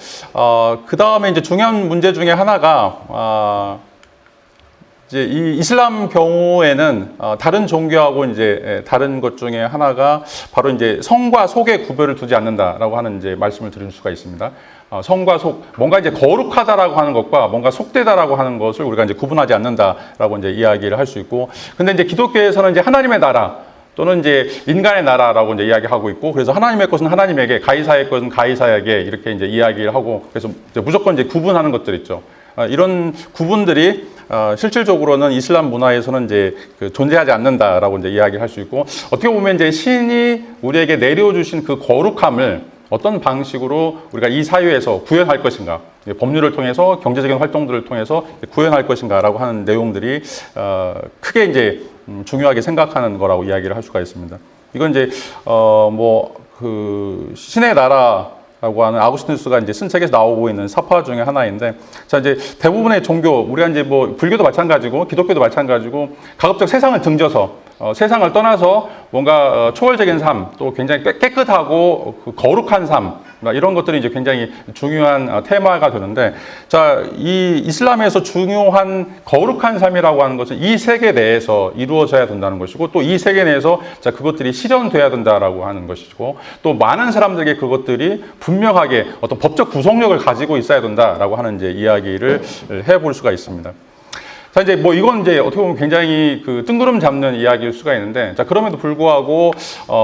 그 다음에 이제 중요한 문제 중에 하나가 이제 이 이슬람 경우에는 다른 종교하고 이제 다른 것 중에 하나가 바로 이제 성과 속의 구별을 두지 않는다라고 하는 이제 말씀을 드릴 수가 있습니다. 성과 속, 뭔가 이제 거룩하다라고 하는 것과 뭔가 속되다라고 하는 것을 우리가 이제 구분하지 않는다라고 이제 이야기를 할 수 있고, 근데 이제 기독교에서는 이제 하나님의 나라, 또는 이제 인간의 나라라고 이제 이야기하고 있고, 그래서 하나님의 것은 하나님에게, 가이사의 것은 가이사에게 이렇게 이제 이야기를 하고, 그래서 이제 무조건 이제 구분하는 것들 있죠. 이런 구분들이 실질적으로는 이슬람 문화에서는 이제 존재하지 않는다라고 이제 이야기할 수 있고, 어떻게 보면 이제 신이 우리에게 내려주신 그 거룩함을 어떤 방식으로 우리가 이 사회에서 구현할 것인가, 법률을 통해서 경제적인 활동들을 통해서 구현할 것인가라고 하는 내용들이 크게 이제 중요하게 생각하는 거라고 이야기를 할 수가 있습니다. 이건 이제 신의 나라라고 하는 아구스티누스가 이제 쓴 책에서 나오고 있는 사파 중에 하나인데, 자 이제 대부분의 종교, 우리가 이제 뭐 불교도 마찬가지고 기독교도 마찬가지고 가급적 세상을 등져서 세상을 떠나서 뭔가 초월적인 삶, 또 굉장히 깨끗하고 거룩한 삶, 이런 것들이 이제 굉장히 중요한 테마가 되는데, 자, 이 이슬람에서 중요한 거룩한 삶이라고 하는 것은 이 세계 내에서 이루어져야 된다는 것이고, 또 이 세계 내에서 자, 그것들이 실현돼야 된다라고 하는 것이고, 또 많은 사람들에게 그것들이 분명하게 어떤 법적 구속력을 가지고 있어야 된다라고 하는 이제 이야기를 해볼 수가 있습니다. 자, 이제 뭐 이건 이제 어떻게 보면 굉장히 뜬구름 잡는 이야기일 수가 있는데, 자, 그럼에도 불구하고,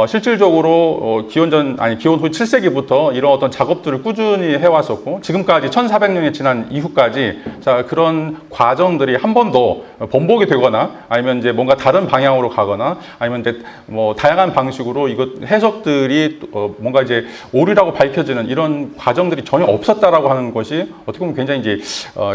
실질적으로, 기원 후 7세기부터 이런 어떤 작업들을 꾸준히 해왔었고, 지금까지 1400년이 지난 이후까지, 자, 그런 과정들이 한 번도 번복이 되거나, 아니면 이제 뭔가 다른 방향으로 가거나, 아니면 이제 뭐 다양한 방식으로 이것 해석들이 뭔가 이제 오류라고 밝혀지는 이런 과정들이 전혀 없었다라고 하는 것이 어떻게 보면 굉장히 이제,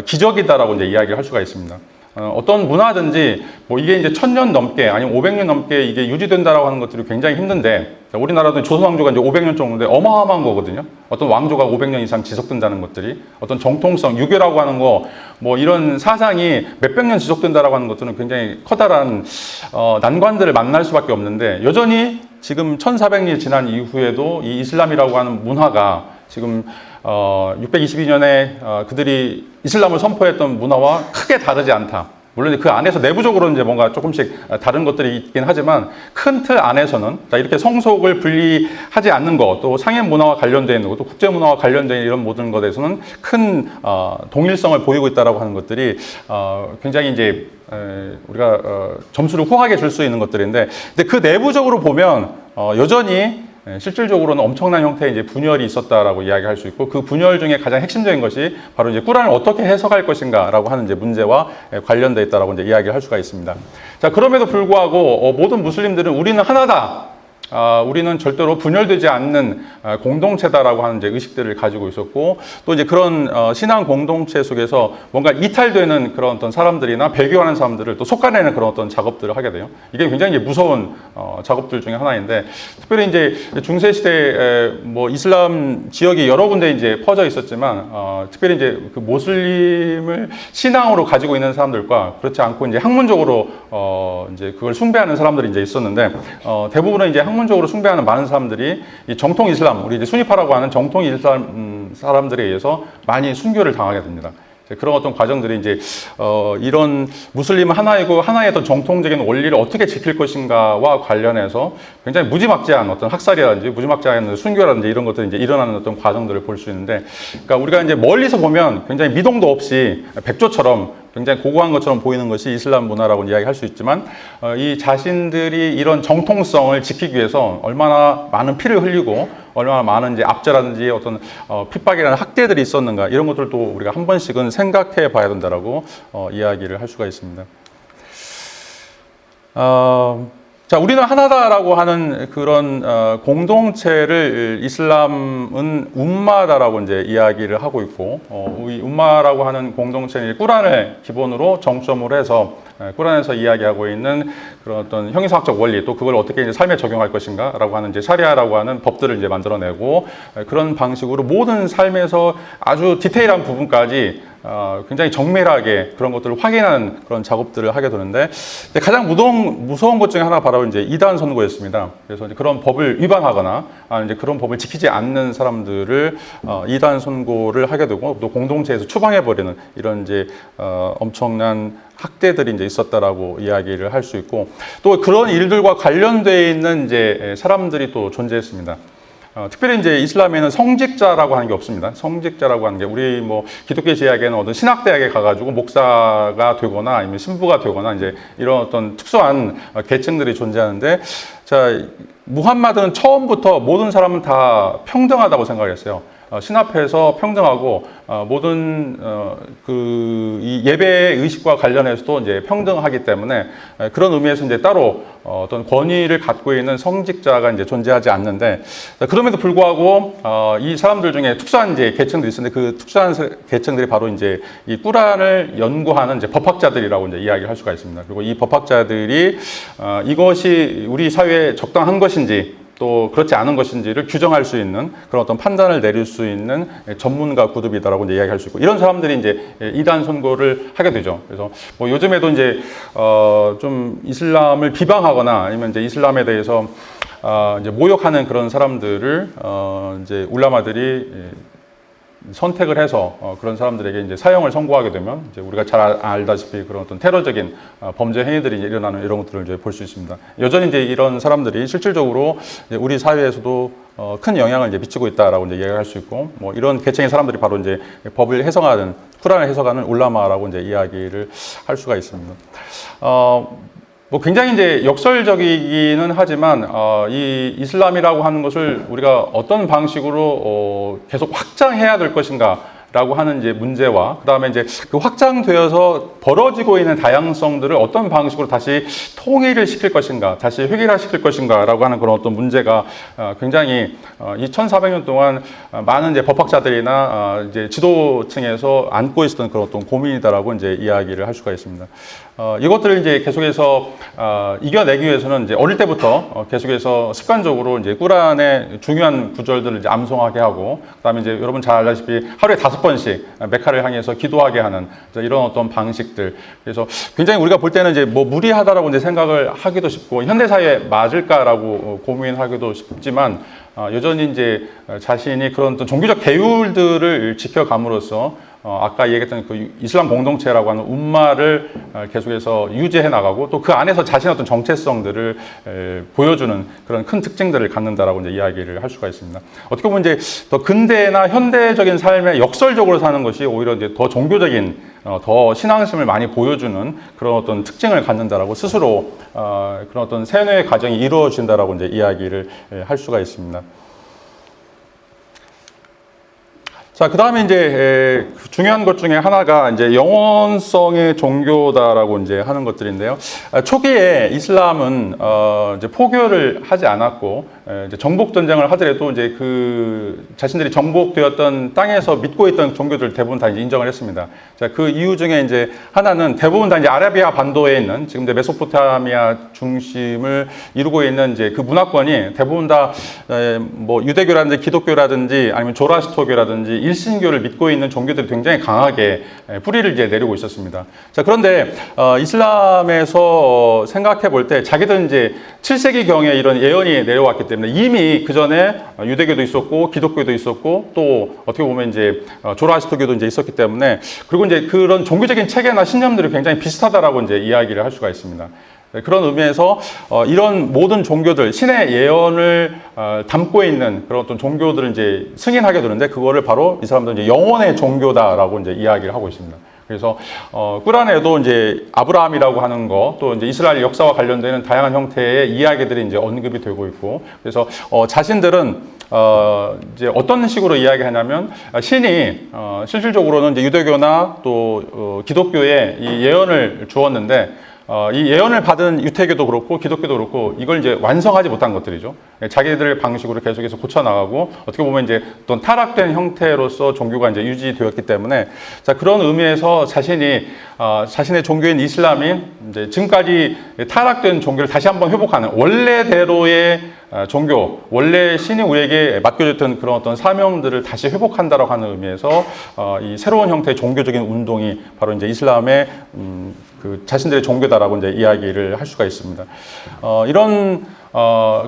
기적이다라고 이제 이야기를 할 수가 있습니다. 어떤 문화든지 뭐 이게 이제 1000년 넘게 아니면 500년 넘게 이게 유지된다라고 하는 것들이 굉장히 힘든데, 우리나라도 조선 왕조가 이제 500년 정도인데 어마어마한 거거든요. 어떤 왕조가 500년 이상 지속된다는 것들이, 어떤 정통성, 유교라고 하는 거, 뭐 이런 사상이 몇백 년 지속된다라고 하는 것들은 굉장히 커다란 난관들을 만날 수밖에 없는데, 여전히 지금 1400년이 지난 이후에도 이 이슬람이라고 하는 문화가 지금 622년에 그들이 이슬람을 선포했던 문화와 크게 다르지 않다. 물론 그 안에서 내부적으로 이제 뭔가 조금씩 다른 것들이 있긴 하지만, 큰 틀 안에서는 이렇게 성속을 분리하지 않는 것, 또 상해 문화와 관련되어 있는 것, 또 국제 문화와 관련된 이런 모든 것에서는 큰 동일성을 보이고 있다라고 하는 것들이 굉장히 이제 우리가 점수를 후하게 줄 수 있는 것들인데, 근데 그 내부적으로 보면 여전히 실질적으로는 엄청난 형태의 이제 분열이 있었다라고 이야기할 수 있고, 그 분열 중에 가장 핵심적인 것이 바로 이제 꾸란을 어떻게 해석할 것인가라고 하는 이제 문제와 관련되어 있다라고 이제 이야기를 할 수가 있습니다. 자, 그럼에도 불구하고 모든 무슬림들은 우리는 하나다. 우리는 절대로 분열되지 않는 공동체다라고 하는 이제 의식들을 가지고 있었고, 또 이제 그런 신앙 공동체 속에서 뭔가 이탈되는 그런 어떤 사람들이나 배교하는 사람들을 또 속아내는 그런 어떤 작업들을 하게 돼요. 이게 굉장히 무서운 작업들 중에 하나인데, 특별히 이제 중세 시대에 뭐 이슬람 지역이 여러 군데 이제 퍼져 있었지만, 특별히 이제 그 모슬림을 신앙으로 가지고 있는 사람들과 그렇지 않고 이제 학문적으로 이제 그걸 숭배하는 사람들이 이제 있었는데, 대부분은 이제 학문적으로 숭배하는 많은 사람들이 이 정통 이슬람, 우리 이제 수니파라고 하는 정통 이슬람 사람들에 의해서 많이 순교를 당하게 됩니다. 그런 어떤 과정들이 이제 이런 무슬림은 하나이고 하나의 어떤 정통적인 원리를 어떻게 지킬 것인가와 관련해서 굉장히 무지막지한 어떤 학살이라든지 무지막지한 순교라든지 이런 것들이 이제 일어나는 어떤 과정들을 볼 수 있는데, 그러니까 우리가 이제 멀리서 보면 굉장히 미동도 없이 백조처럼 굉장히 고고한 것처럼 보이는 것이 이슬람 문화라고 이야기할 수 있지만, 이 자신들이 이런 정통성을 지키기 위해서 얼마나 많은 피를 흘리고 얼마나 많은 이제 압제라든지 어떤 핍박이라는 학대들이 있었는가, 이런 것들도 우리가 한 번씩은 생각해 봐야 된다라고 이야기를 할 수가 있습니다. 자, 우리는 하나다라고 하는 그런 공동체를 이슬람은 umma다라고 이제 이야기를 하고 있고, 이 umma라고 하는 공동체는 꾸란을 기본으로 정점으로 해서 꾸란에서 이야기하고 있는 그런 어떤 형이상학적 원리, 또 그걸 어떻게 이제 삶에 적용할 것인가라고 하는 이제 샤리아라고 하는 법들을 이제 만들어내고, 그런 방식으로 모든 삶에서 아주 디테일한 부분까지 굉장히 정밀하게 그런 것들을 확인하는 그런 작업들을 하게 되는데, 가장 무서운 것 중에 하나 바로 이제 이단 선고였습니다. 그래서 이제 그런 법을 위반하거나 이제 그런 법을 지키지 않는 사람들을 이단 선고를 하게 되고, 또 공동체에서 추방해버리는 이런 이제 엄청난 학대들이 이제 있었다라고 이야기를 할 수 있고, 또 그런 일들과 관련되어 있는 이제 사람들이 또 존재했습니다. 특별히 이제 이슬람에는 성직자라고 하는 게 없습니다. 성직자라고 하는 게 우리 뭐 기독교 제약에는 어떤 신학대학에 가가지고 목사가 되거나 아니면 신부가 되거나 이제 이런 어떤 특수한 계층들이 존재하는데, 자, 무함마드는 처음부터 모든 사람은 다 평등하다고 생각했어요. 신 앞에서 평등하고 모든 이 예배의 의식과 관련해서도 이제 평등하기 때문에 그런 의미에서 이제 따로 어떤 권위를 갖고 있는 성직자가 이제 존재하지 않는데, 그럼에도 불구하고 이 사람들 중에 특수한 이제 계층들이 있었는데 그 특수한 계층들이 바로 이제 이 꾸란을 연구하는 이제 법학자들이라고 이제 이야기를 할 수가 있습니다. 그리고 이 법학자들이 이것이 우리 사회에 적당한 것인지 또 그렇지 않은 것인지를 규정할 수 있는 그런 어떤 판단을 내릴 수 있는 전문가 그룹이다라고 이제 이야기할 수 있고, 이런 사람들이 이제 이단 선고를 하게 되죠. 그래서 뭐 요즘에도 이제 좀 이슬람을 비방하거나 아니면 이제 이슬람에 대해서 이제 모욕하는 그런 사람들을 이제 울라마들이 선택을 해서 그런 사람들에게 이제 사형을 선고하게 되면 이제 우리가 잘 알다시피 그런 어떤 테러적인 범죄 행위들이 이제 일어나는 이런 것들을 이제 볼 수 있습니다. 여전히 이제 이런 사람들이 실질적으로 이제 우리 사회에서도 큰 영향을 이제 미치고 있다라고 이제 이야기할 수 있고, 뭐 이런 계층의 사람들이 바로 이제 법을 해석하는, 쿠란을 해석하는 울라마라고 이제 이야기를 할 수가 있습니다. 뭐 굉장히 이제 역설적이기는 하지만 이 이슬람이라고 하는 것을 우리가 어떤 방식으로 계속 확장해야 될 것인가 라고 하는 이제 문제와, 그 다음에 이제 그 확장되어서 벌어지고 있는 다양성들을 어떤 방식으로 다시 통일을 시킬 것인가, 다시 획일화시킬 것인가 라고 하는 그런 어떤 문제가 굉장히 이 1400년 동안 많은 이제 법학자들이나 이제 지도층에서 안고 있었던 그런 어떤 고민이다라고 이제 이야기를 할 수가 있습니다. 이것들을 이제 계속해서 이겨내기 위해서는 이제 어릴 때부터 계속해서 습관적으로 이제 꾸란의 중요한 구절들을 이제 암송하게 하고, 그다음에 이제 여러분 잘 알다시피 하루에 5번씩 메카를 향해서 기도하게 하는 이런 어떤 방식들. 그래서 굉장히 우리가 볼 때는 이제 뭐 무리하다라고 이제 생각을 하기도 쉽고 현대 사회에 맞을까라고 고민하기도 쉽지만, 여전히 이제 자신이 그런 어떤 종교적 계율들을 지켜감으로써 아까 얘기했던 그 이슬람 공동체라고 하는 움마를 계속해서 유지해 나가고, 또 그 안에서 자신의 어떤 정체성들을 보여주는 그런 큰 특징들을 갖는다라고 이제 이야기를 할 수가 있습니다. 어떻게 보면 이제 더 근대나 현대적인 삶에 역설적으로 사는 것이 오히려 이제 더 종교적인, 더 신앙심을 많이 보여주는 그런 어떤 특징을 갖는다라고 스스로 그런 어떤 세뇌의 과정이 이루어진다라고 이제 이야기를 할 수가 있습니다. 자, 그 다음에 이제 중요한 것 중에 하나가 이제 영원성의 종교다라고 이제 하는 것들인데요. 초기에 이슬람은 이제 포교를 하지 않았고, 이제 정복 전쟁을 하더라도 이제 그 자신들이 정복되었던 땅에서 믿고 있던 종교들 대부분 다 이제 인정을 했습니다. 자, 그 이유 중에 이제 하나는 대부분 다 이제 아라비아 반도에 있는 지금 이제 메소포타미아 중심을 이루고 있는 이제 그 문화권이 대부분 다 뭐 유대교라든지 기독교라든지 아니면 조라스토교라든지 일신교를 믿고 있는 종교들이 굉장히 강하게 뿌리를 이제 내리고 있었습니다. 자, 그런데 이슬람에서 생각해 볼 때 자기들은 이제 7세기경에 이런 예언이 내려왔기 때문에 이미 그 전에 유대교도 있었고 기독교도 있었고 또 어떻게 보면 이제 조라스토교도 이제 있었기 때문에, 그리고 이제 그런 종교적인 체계나 신념들이 굉장히 비슷하다라고 이제 이야기를 할 수가 있습니다. 그런 의미에서 이런 모든 종교들, 신의 예언을 담고 있는 그런 어떤 종교들을 이제 승인하게 되는데, 그거를 바로 이 사람들은 이제 영원의 종교다라고 이제 이야기를 하고 있습니다. 그래서 꾸란에도 이제 아브라함이라고 하는 거, 또 이제 이스라엘 역사와 관련되는 다양한 형태의 이야기들이 이제 언급이 되고 있고, 그래서 자신들은 이제 어떤 식으로 이야기하냐면 신이 실질적으로는 이제 유대교나 또 기독교에 이 예언을 주었는데, 이 예언을 받은 유태교도 그렇고 기독교도 그렇고 이걸 이제 완성하지 못한 것들이죠. 자기들 방식으로 계속해서 고쳐나가고, 어떻게 보면 이제 어떤 타락된 형태로서 종교가 이제 유지되었기 때문에, 자, 그런 의미에서 자신이 자신의 종교인 이슬람이 이제 지금까지 타락된 종교를 다시 한번 회복하는 원래대로의 종교, 원래 신이 우리에게 맡겨졌던 그런 어떤 사명들을 다시 회복한다라고 하는 의미에서 이 새로운 형태의 종교적인 운동이 바로 이제 이슬람의 그 자신들의 종교다라고 이제 이야기를 할 수가 있습니다. 이런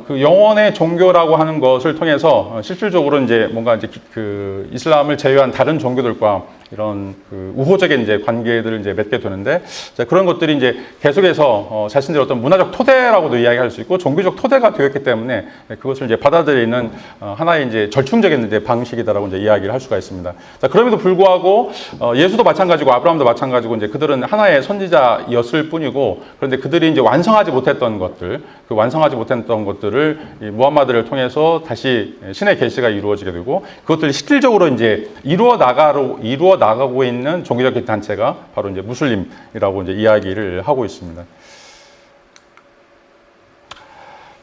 그 영원의 종교라고 하는 것을 통해서 실질적으로 이제 뭔가 이제 그 이슬람을 제외한 다른 종교들과 이런 그 우호적인 이제 관계들을 이제 맺게 되는데, 자, 그런 것들이 이제 계속해서 자신들의 어떤 문화적 토대라고도 이야기할 수 있고 종교적 토대가 되었기 때문에 그것을 이제 받아들이는 하나의 이제 절충적인 이제 방식이다라고 이제 이야기를 할 수가 있습니다. 자, 그럼에도 불구하고 예수도 마찬가지고 아브라함도 마찬가지고 이제 그들은 하나의 선지자였을 뿐이고, 그런데 그들이 이제 완성하지 못했던 것들, 그 완성하지 못했던 것들을 이 무함마드를 통해서 다시 신의 계시가 이루어지게 되고, 그것들이 실질적으로 이제 이루어 나가고 있는 종교적 단체가 바로 이제 무슬림이라고 이제 이야기를 하고 있습니다.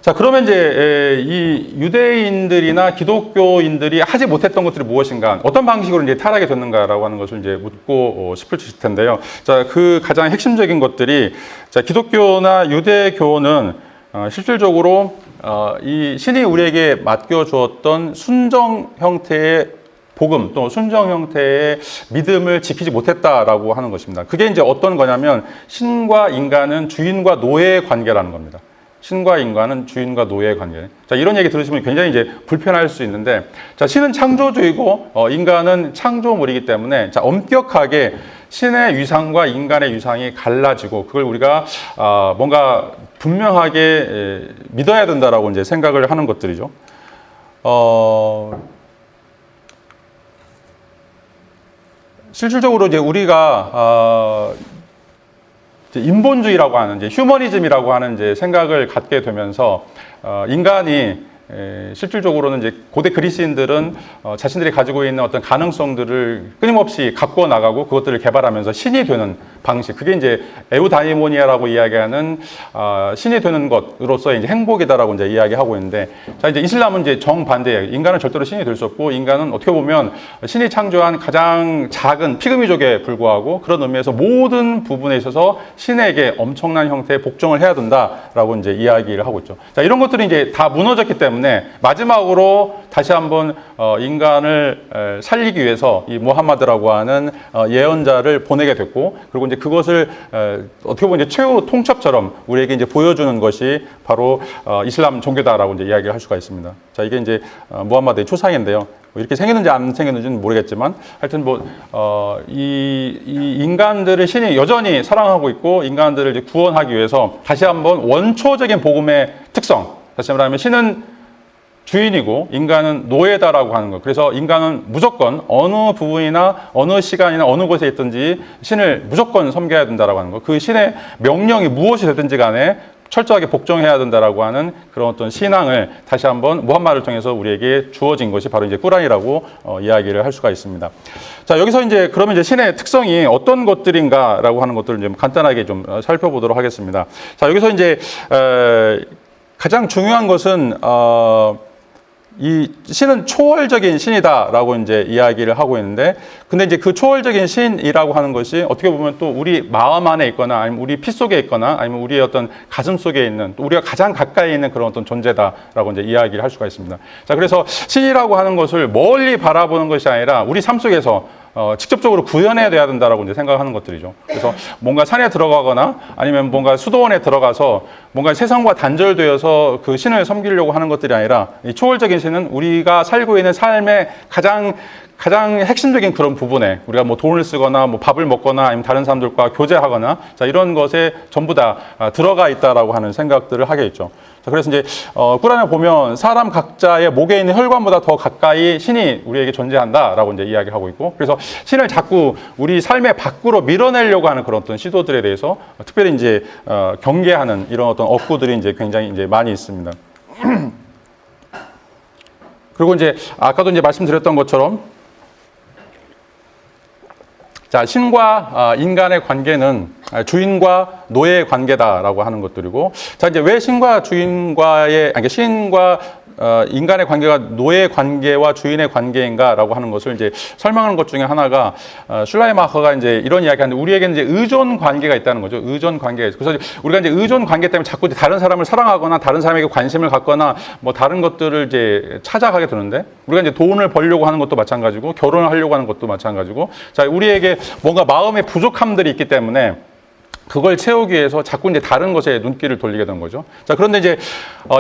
자, 그러면 이제 이 유대인들이나 기독교인들이 하지 못했던 것들이 무엇인가, 어떤 방식으로 이제 타락이 됐는가라고 하는 것을 이제 묻고 싶을 텐데요. 자, 그 가장 핵심적인 것들이, 자, 기독교나 유대교는 실질적으로 이 신이 우리에게 맡겨주었던 순정 형태의 복음, 또 순정 형태의 믿음을 지키지 못했다라고 하는 것입니다. 그게 이제 어떤 거냐면, 신과 인간은 주인과 노예의 관계라는 겁니다. 신과 인간은 주인과 노예의 관계. 자, 이런 얘기 들으시면 굉장히 이제 불편할 수 있는데, 자, 신은 창조주이고 인간은 창조물이기 때문에, 자, 엄격하게 신의 위상과 인간의 위상이 갈라지고, 그걸 우리가 뭔가 분명하게 믿어야 된다라고 이제 생각을 하는 것들이죠. 실질적으로 이제 우리가 인본주의라고 하는 이제 휴머니즘이라고 하는 이제 생각을 갖게 되면서 인간이 실질적으로는 이제 고대 그리스인들은 자신들이 가지고 있는 어떤 가능성들을 끊임없이 갖고 나가고 그것들을 개발하면서 신이 되는 방식, 그게 이제 에우다이모니아라고 이야기하는 신이 되는 것으로서의 이제 행복이다라고 이제 이야기하고 있는데, 자, 이제 이슬람은 이제 정반대예요. 인간은 절대로 신이 될 수 없고, 인간은 어떻게 보면 신이 창조한 가장 작은 피그미족에 불과하고, 그런 의미에서 모든 부분에 있어서 신에게 엄청난 형태의 복종을 해야 된다라고 이제 이야기를 하고 있죠. 자, 이런 것들이 이제 다 무너졌기 때문에 마지막으로 다시 한번 인간을 살리기 위해서 이 무함마드라고 하는 예언자를 보내게 됐고, 그리고 이제 그것을 어떻게 보면 이제 최후 통첩처럼 우리에게 이제 보여주는 것이 바로 이슬람 종교다라고 이제 이야기를 할 수가 있습니다. 자, 이게 이제 무함마드의 초상인데요. 이렇게 생겼는지 안 생겼는지는 모르겠지만, 하여튼 이 인간들을 신이 여전히 사랑하고 있고, 인간들을 이제 구원하기 위해서 다시 한번 원초적인 복음의 특성, 다시 말하면 신은 주인이고 인간은 노예다라고 하는 것. 그래서 인간은 무조건 어느 부분이나 어느 시간이나 어느 곳에 있든지 신을 무조건 섬겨야 된다라고 하는 것. 그 신의 명령이 무엇이 되든지 간에 철저하게 복종해야 된다라고 하는 그런 어떤 신앙을 다시 한번 무함마드를 통해서 우리에게 주어진 것이 바로 이제 꾸란이라고 이야기를 할 수가 있습니다. 자, 여기서 이제 그러면 이제 신의 특성이 어떤 것들인가라고 하는 것들을 좀 간단하게 좀 살펴보도록 하겠습니다. 자, 여기서 이제 가장 중요한 것은 이 신은 초월적인 신이다라고 이제 이야기를 하고 있는데, 근데 이제 그 초월적인 신이라고 하는 것이 어떻게 보면 또 우리 마음 안에 있거나 아니면 우리 피 속에 있거나 아니면 우리의 어떤 가슴 속에 있는, 또 우리가 가장 가까이 있는 그런 어떤 존재다라고 이제 이야기를 할 수가 있습니다. 자, 그래서 신이라고 하는 것을 멀리 바라보는 것이 아니라 우리 삶 속에서 직접적으로 구현해야 돼야 된다라고 이제 생각하는 것들이죠. 그래서 뭔가 산에 들어가거나 아니면 뭔가 수도원에 들어가서 뭔가 세상과 단절되어서 그 신을 섬기려고 하는 것들이 아니라, 이 초월적인 신은 우리가 살고 있는 삶의 가장 핵심적인 그런 부분에 우리가 뭐 돈을 쓰거나 뭐 밥을 먹거나 아니면 다른 사람들과 교제하거나, 자, 이런 것에 전부 다 들어가 있다라고 하는 생각들을 하게 있죠. 자, 그래서 이제 꾸란에 보면 사람 각자의 목에 있는 혈관보다 더 가까이 신이 우리에게 존재한다라고 이제 이야기하고 있고, 그래서 신을 자꾸 우리 삶의 밖으로 밀어내려고 하는 그런 어떤 시도들에 대해서 특별히 이제 경계하는 이런 어떤 억구들이 이제 굉장히 이제 많이 있습니다. 그리고 이제 아까도 이제 말씀드렸던 것처럼, 자, 신과 인간의 관계는 주인과 노예의 관계다라고 하는 것들이고, 자, 이제 왜 신과 주인과의, 아니, 신과 인간의 관계가 노예의 관계와 주인의 관계인가라고 하는 것을 이제 설명하는 것 중에 하나가, 슐라이마커가 이제 이런 이야기하는데, 우리에게는 이제 의존 관계가 있다는 거죠. 의존 관계가 있어요. 그래서 우리가 이제 의존 관계 때문에 자꾸 다른 사람을 사랑하거나 다른 사람에게 관심을 갖거나 뭐 다른 것들을 이제 찾아가게 되는데, 우리가 이제 돈을 벌려고 하는 것도 마찬가지고 결혼을 하려고 하는 것도 마찬가지고, 자, 우리에게 뭔가 마음의 부족함들이 있기 때문에 그걸 채우기 위해서 자꾸 이제 다른 것에 눈길을 돌리게 되는 거죠. 자, 그런데 이제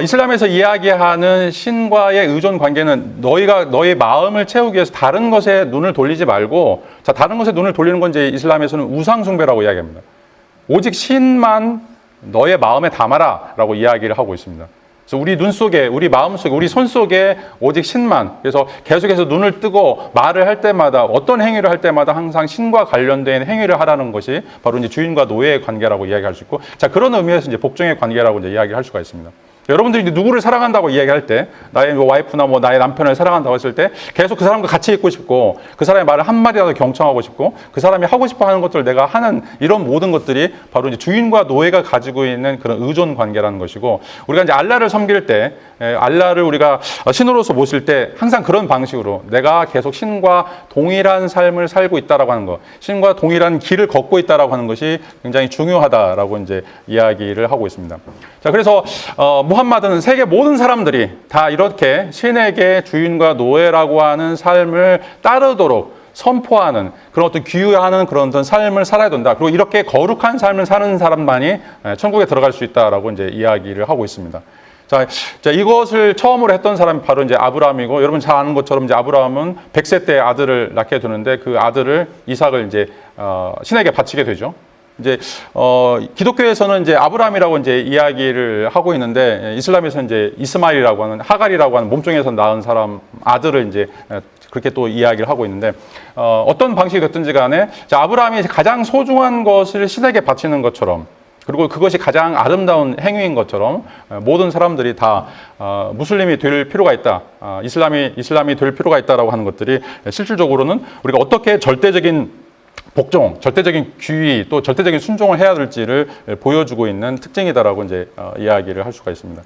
이슬람에서 이야기하는 신과의 의존 관계는 너의 마음을 채우기 위해서 다른 것에 눈을 돌리지 말고, 자, 다른 것에 눈을 돌리는 건 이제 이슬람에서는 우상 숭배라고 이야기합니다. 오직 신만 너의 마음에 담아라라고 이야기를 하고 있습니다. 그래서 우리 눈 속에, 우리 마음 속에, 우리 손 속에 오직 신만. 그래서 계속해서 눈을 뜨고 말을 할 때마다, 어떤 행위를 할 때마다 항상 신과 관련된 행위를 하라는 것이 바로 이제 주인과 노예의 관계라고 이야기할 수 있고, 자, 그런 의미에서 이제 복종의 관계라고 이제 이야기를 할 수가 있습니다. 여러분들이 이제 누구를 사랑한다고 이야기할 때, 나의 와이프나 나의 남편을 사랑한다고 했을 때, 계속 그 사람과 같이 있고 싶고, 그 사람의 말을 한마디라도 경청하고 싶고, 그 사람이 하고 싶어 하는 것들을 내가 하는 이런 모든 것들이 바로 이제 주인과 노예가 가지고 있는 그런 의존 관계라는 것이고, 우리가 이제 알라를 섬길 때, 알라를 우리가 신으로서 모실 때 항상 그런 방식으로 내가 계속 신과 동일한 삶을 살고 있다라고 하는 것, 신과 동일한 길을 걷고 있다라고 하는 것이 굉장히 중요하다라고 이제 이야기를 하고 있습니다. 자, 그래서 무함마드는 세계 모든 사람들이 다 이렇게 신에게 주인과 노예라고 하는 삶을 따르도록 선포하는 그런 어떤 귀유하는 그런 어떤 삶을 살아야 된다. 그리고 이렇게 거룩한 삶을 사는 사람만이 천국에 들어갈 수 있다라고 이제 이야기를 하고 있습니다. 자, 이것을 처음으로 했던 사람이 바로 이제 아브라함이고, 여러분 잘 아는 것처럼 이제 아브라함은 100세 때 아들을 낳게 되는데 그 아들을 이삭을 이제 신에게 바치게 되죠. 이제 기독교에서는 이제 아브라함이라고 이제 이야기를 하고 있는데, 이슬람에서는 이제 이스마일이라고 하는, 하갈이라고 하는 몸종에서 낳은 사람 아들을 이제 그렇게 또 이야기를 하고 있는데, 어떤 방식이 됐든지 간에 아브라함이 가장 소중한 것을 신에게 바치는 것처럼, 그리고 그것이 가장 아름다운 행위인 것처럼 모든 사람들이 다 무슬림이 될 필요가 있다, 이슬람이 될 필요가 있다라고 하는 것들이 실질적으로는 우리가 어떻게 절대적인 복종, 절대적인 귀의, 또 절대적인 순종을 해야 될지를 보여주고 있는 특징이다라고 이제 이야기를 할 수가 있습니다.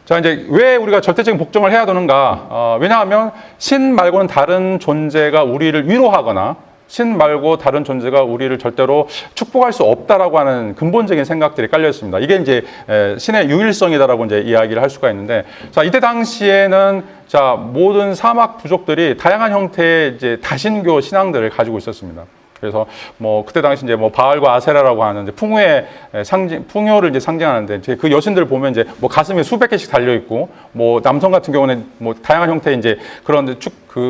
자, 이제 왜 우리가 절대적인 복종을 해야 되는가? 왜냐하면 신 말고는 다른 존재가 우리를 위로하거나, 신 말고 다른 존재가 우리를 절대로 축복할 수 없다라고 하는 근본적인 생각들이 깔려 있습니다. 이게 이제 신의 유일성이다라고 이제 이야기를 할 수가 있는데, 자, 이때 당시에는 자, 모든 사막 부족들이 다양한 형태의 이제 다신교 신앙들을 가지고 있었습니다. 그래서 뭐 그때 당시 이제 뭐 바알과 아세라라고 하는 이제 풍요의 상징, 풍요를 이제 상징하는데, 이제 그 여신들 보면 이제 뭐 가슴에 수백 개씩 달려 있고, 뭐 남성 같은 경우는 뭐 다양한 형태의 이제 그런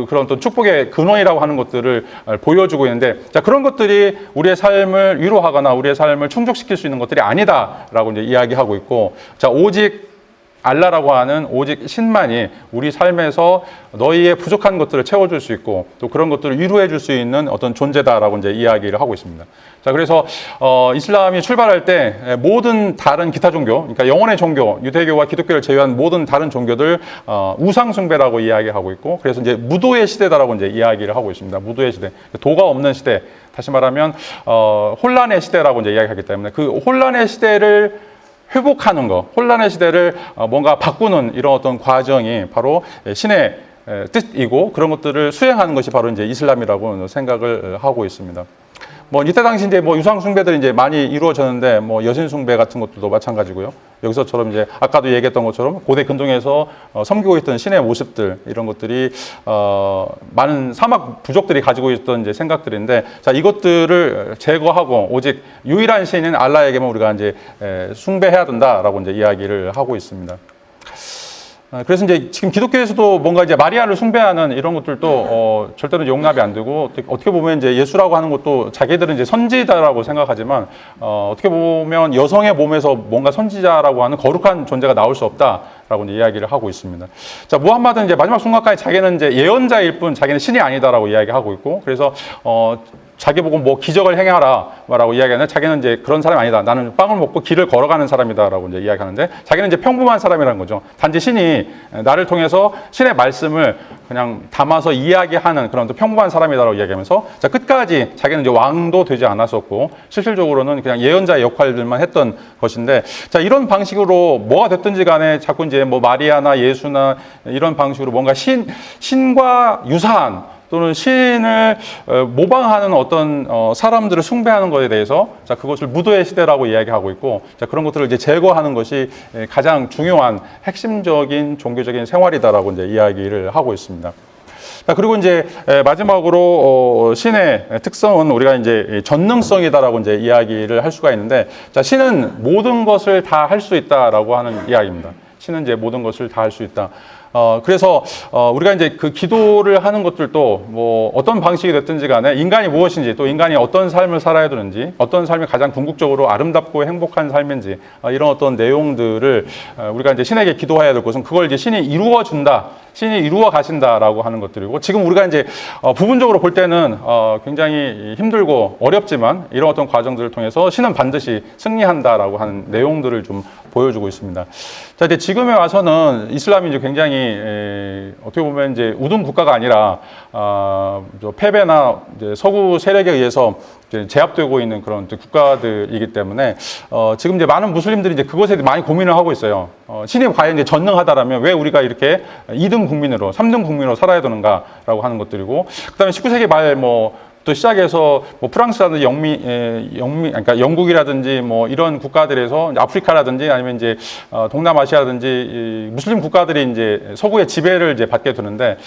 그런 또 축복의 근원이라고 하는 것들을 보여주고 있는데, 자, 그런 것들이 우리의 삶을 위로하거나 우리의 삶을 충족시킬 수 있는 것들이 아니다라고 이제 이야기하고 있고, 자, 오직 알라라고 하는 오직 신만이 우리 삶에서 너희의 부족한 것들을 채워줄 수 있고, 또 그런 것들을 위로해 줄 수 있는 어떤 존재다라고 이제 이야기를 하고 있습니다. 자, 그래서 이슬람이 출발할 때 모든 다른 기타 종교, 그러니까 영혼의 종교, 유대교와 기독교를 제외한 모든 다른 종교들 우상 숭배라고 이야기하고 있고, 그래서 이제 무도의 시대다라고 이제 이야기를 하고 있습니다. 무도의 시대, 도가 없는 시대, 다시 말하면 혼란의 시대라고 이제 이야기하기 때문에 그 혼란의 시대를 회복하는 것, 혼란의 시대를 뭔가 바꾸는 이런 어떤 과정이 바로 신의 뜻이고, 그런 것들을 수행하는 것이 바로 이제 이슬람이라고 생각을 하고 있습니다. 뭐 이때 당시 이제 뭐 유상 숭배들이 이제 많이 이루어졌는데, 뭐 여신 숭배 같은 것들도 마찬가지고요. 여기서처럼 이제 아까도 얘기했던 것처럼 고대 근동에서 섬기고 있던 신의 모습들, 이런 것들이 많은 사막 부족들이 가지고 있던 이제 생각들인데, 자, 이것들을 제거하고 오직 유일한 신인 알라에게만 우리가 이제 숭배해야 된다라고 이제 이야기를 하고 있습니다. 그래서 이제 지금 기독교에서도 뭔가 이제 마리아를 숭배하는 이런 것들도 절대로 용납이 안 되고, 어떻게 보면 이제 예수라고 하는 것도 자기들은 이제 선지자라고 생각하지만, 어떻게 보면 여성의 몸에서 뭔가 선지자라고 하는 거룩한 존재가 나올 수 없다라고 이제 이야기를 하고 있습니다. 자, 무함마드는 이제 마지막 순간까지 자기는 이제 예언자일 뿐 자기는 신이 아니다라고 이야기하고 있고, 그래서 자기 보고 뭐 기적을 행하라 라고 이야기하는데, 자기는 이제 그런 사람이 아니다. 나는 빵을 먹고 길을 걸어가는 사람이다 라고 이제 이야기하는데, 자기는 이제 평범한 사람이라는 거죠. 단지 신이 나를 통해서 신의 말씀을 그냥 담아서 이야기하는 그런 또 평범한 사람이다라고 이야기하면서, 자, 끝까지 자기는 이제 왕도 되지 않았었고, 실질적으로는 그냥 예언자의 역할들만 했던 것인데, 자, 이런 방식으로 뭐가 됐든지 간에 자꾸 이제 뭐 마리아나 예수나 이런 방식으로 뭔가 신과 유사한 또는 신을 모방하는 어떤 사람들을 숭배하는 것에 대해서, 자, 그것을 무도의 시대라고 이야기하고 있고, 자, 그런 것들을 이제 제거하는 것이 가장 중요한 핵심적인 종교적인 생활이다라고 이제 이야기를 하고 있습니다. 자, 그리고 이제 마지막으로 신의 특성은 우리가 이제 전능성이다라고 이제 이야기를 할 수가 있는데, 자, 신은 모든 것을 다 할 수 있다라고 하는 이야기입니다. 신은 이제 모든 것을 다 할 수 있다. 그래서 우리가 이제 그 기도를 하는 것들도 뭐 어떤 방식이 됐든지 간에 인간이 무엇인지, 또 인간이 어떤 삶을 살아야 되는지, 어떤 삶이 가장 궁극적으로 아름답고 행복한 삶인지, 이런 어떤 내용들을 우리가 이제 신에게 기도해야 될 것은 그걸 이제 신이 이루어 준다, 신이 이루어 가신다라고 하는 것들이고, 지금 우리가 이제 부분적으로 볼 때는 굉장히 힘들고 어렵지만 이런 어떤 과정들을 통해서 신은 반드시 승리한다라고 하는 내용들을 좀 보여주고 있습니다. 자, 이제 지금에 와서는 이슬람이 이제 굉장히 어떻게 보면 이제 우둔 국가가 아니라 패배나 이제 서구 세력에 의해서 이제 제압되고 있는 그런 국가들이기 때문에 지금 이제 많은 무슬림들이 이제 그것에 많이 고민을 하고 있어요. 신이 과연 이제 전능하다라면 왜 우리가 이렇게 2등 국민으로, 3등 국민으로 살아야 되는가라고 하는 것들이고, 그다음에 19세기 말 또 시작해서 뭐 프랑스라든지 그러니까 영국이라든지 뭐 이런 국가들에서 아프리카라든지 아니면 이제 동남아시아라든지 무슬림 국가들이 이제 서구의 지배를 이제 받게 되는데,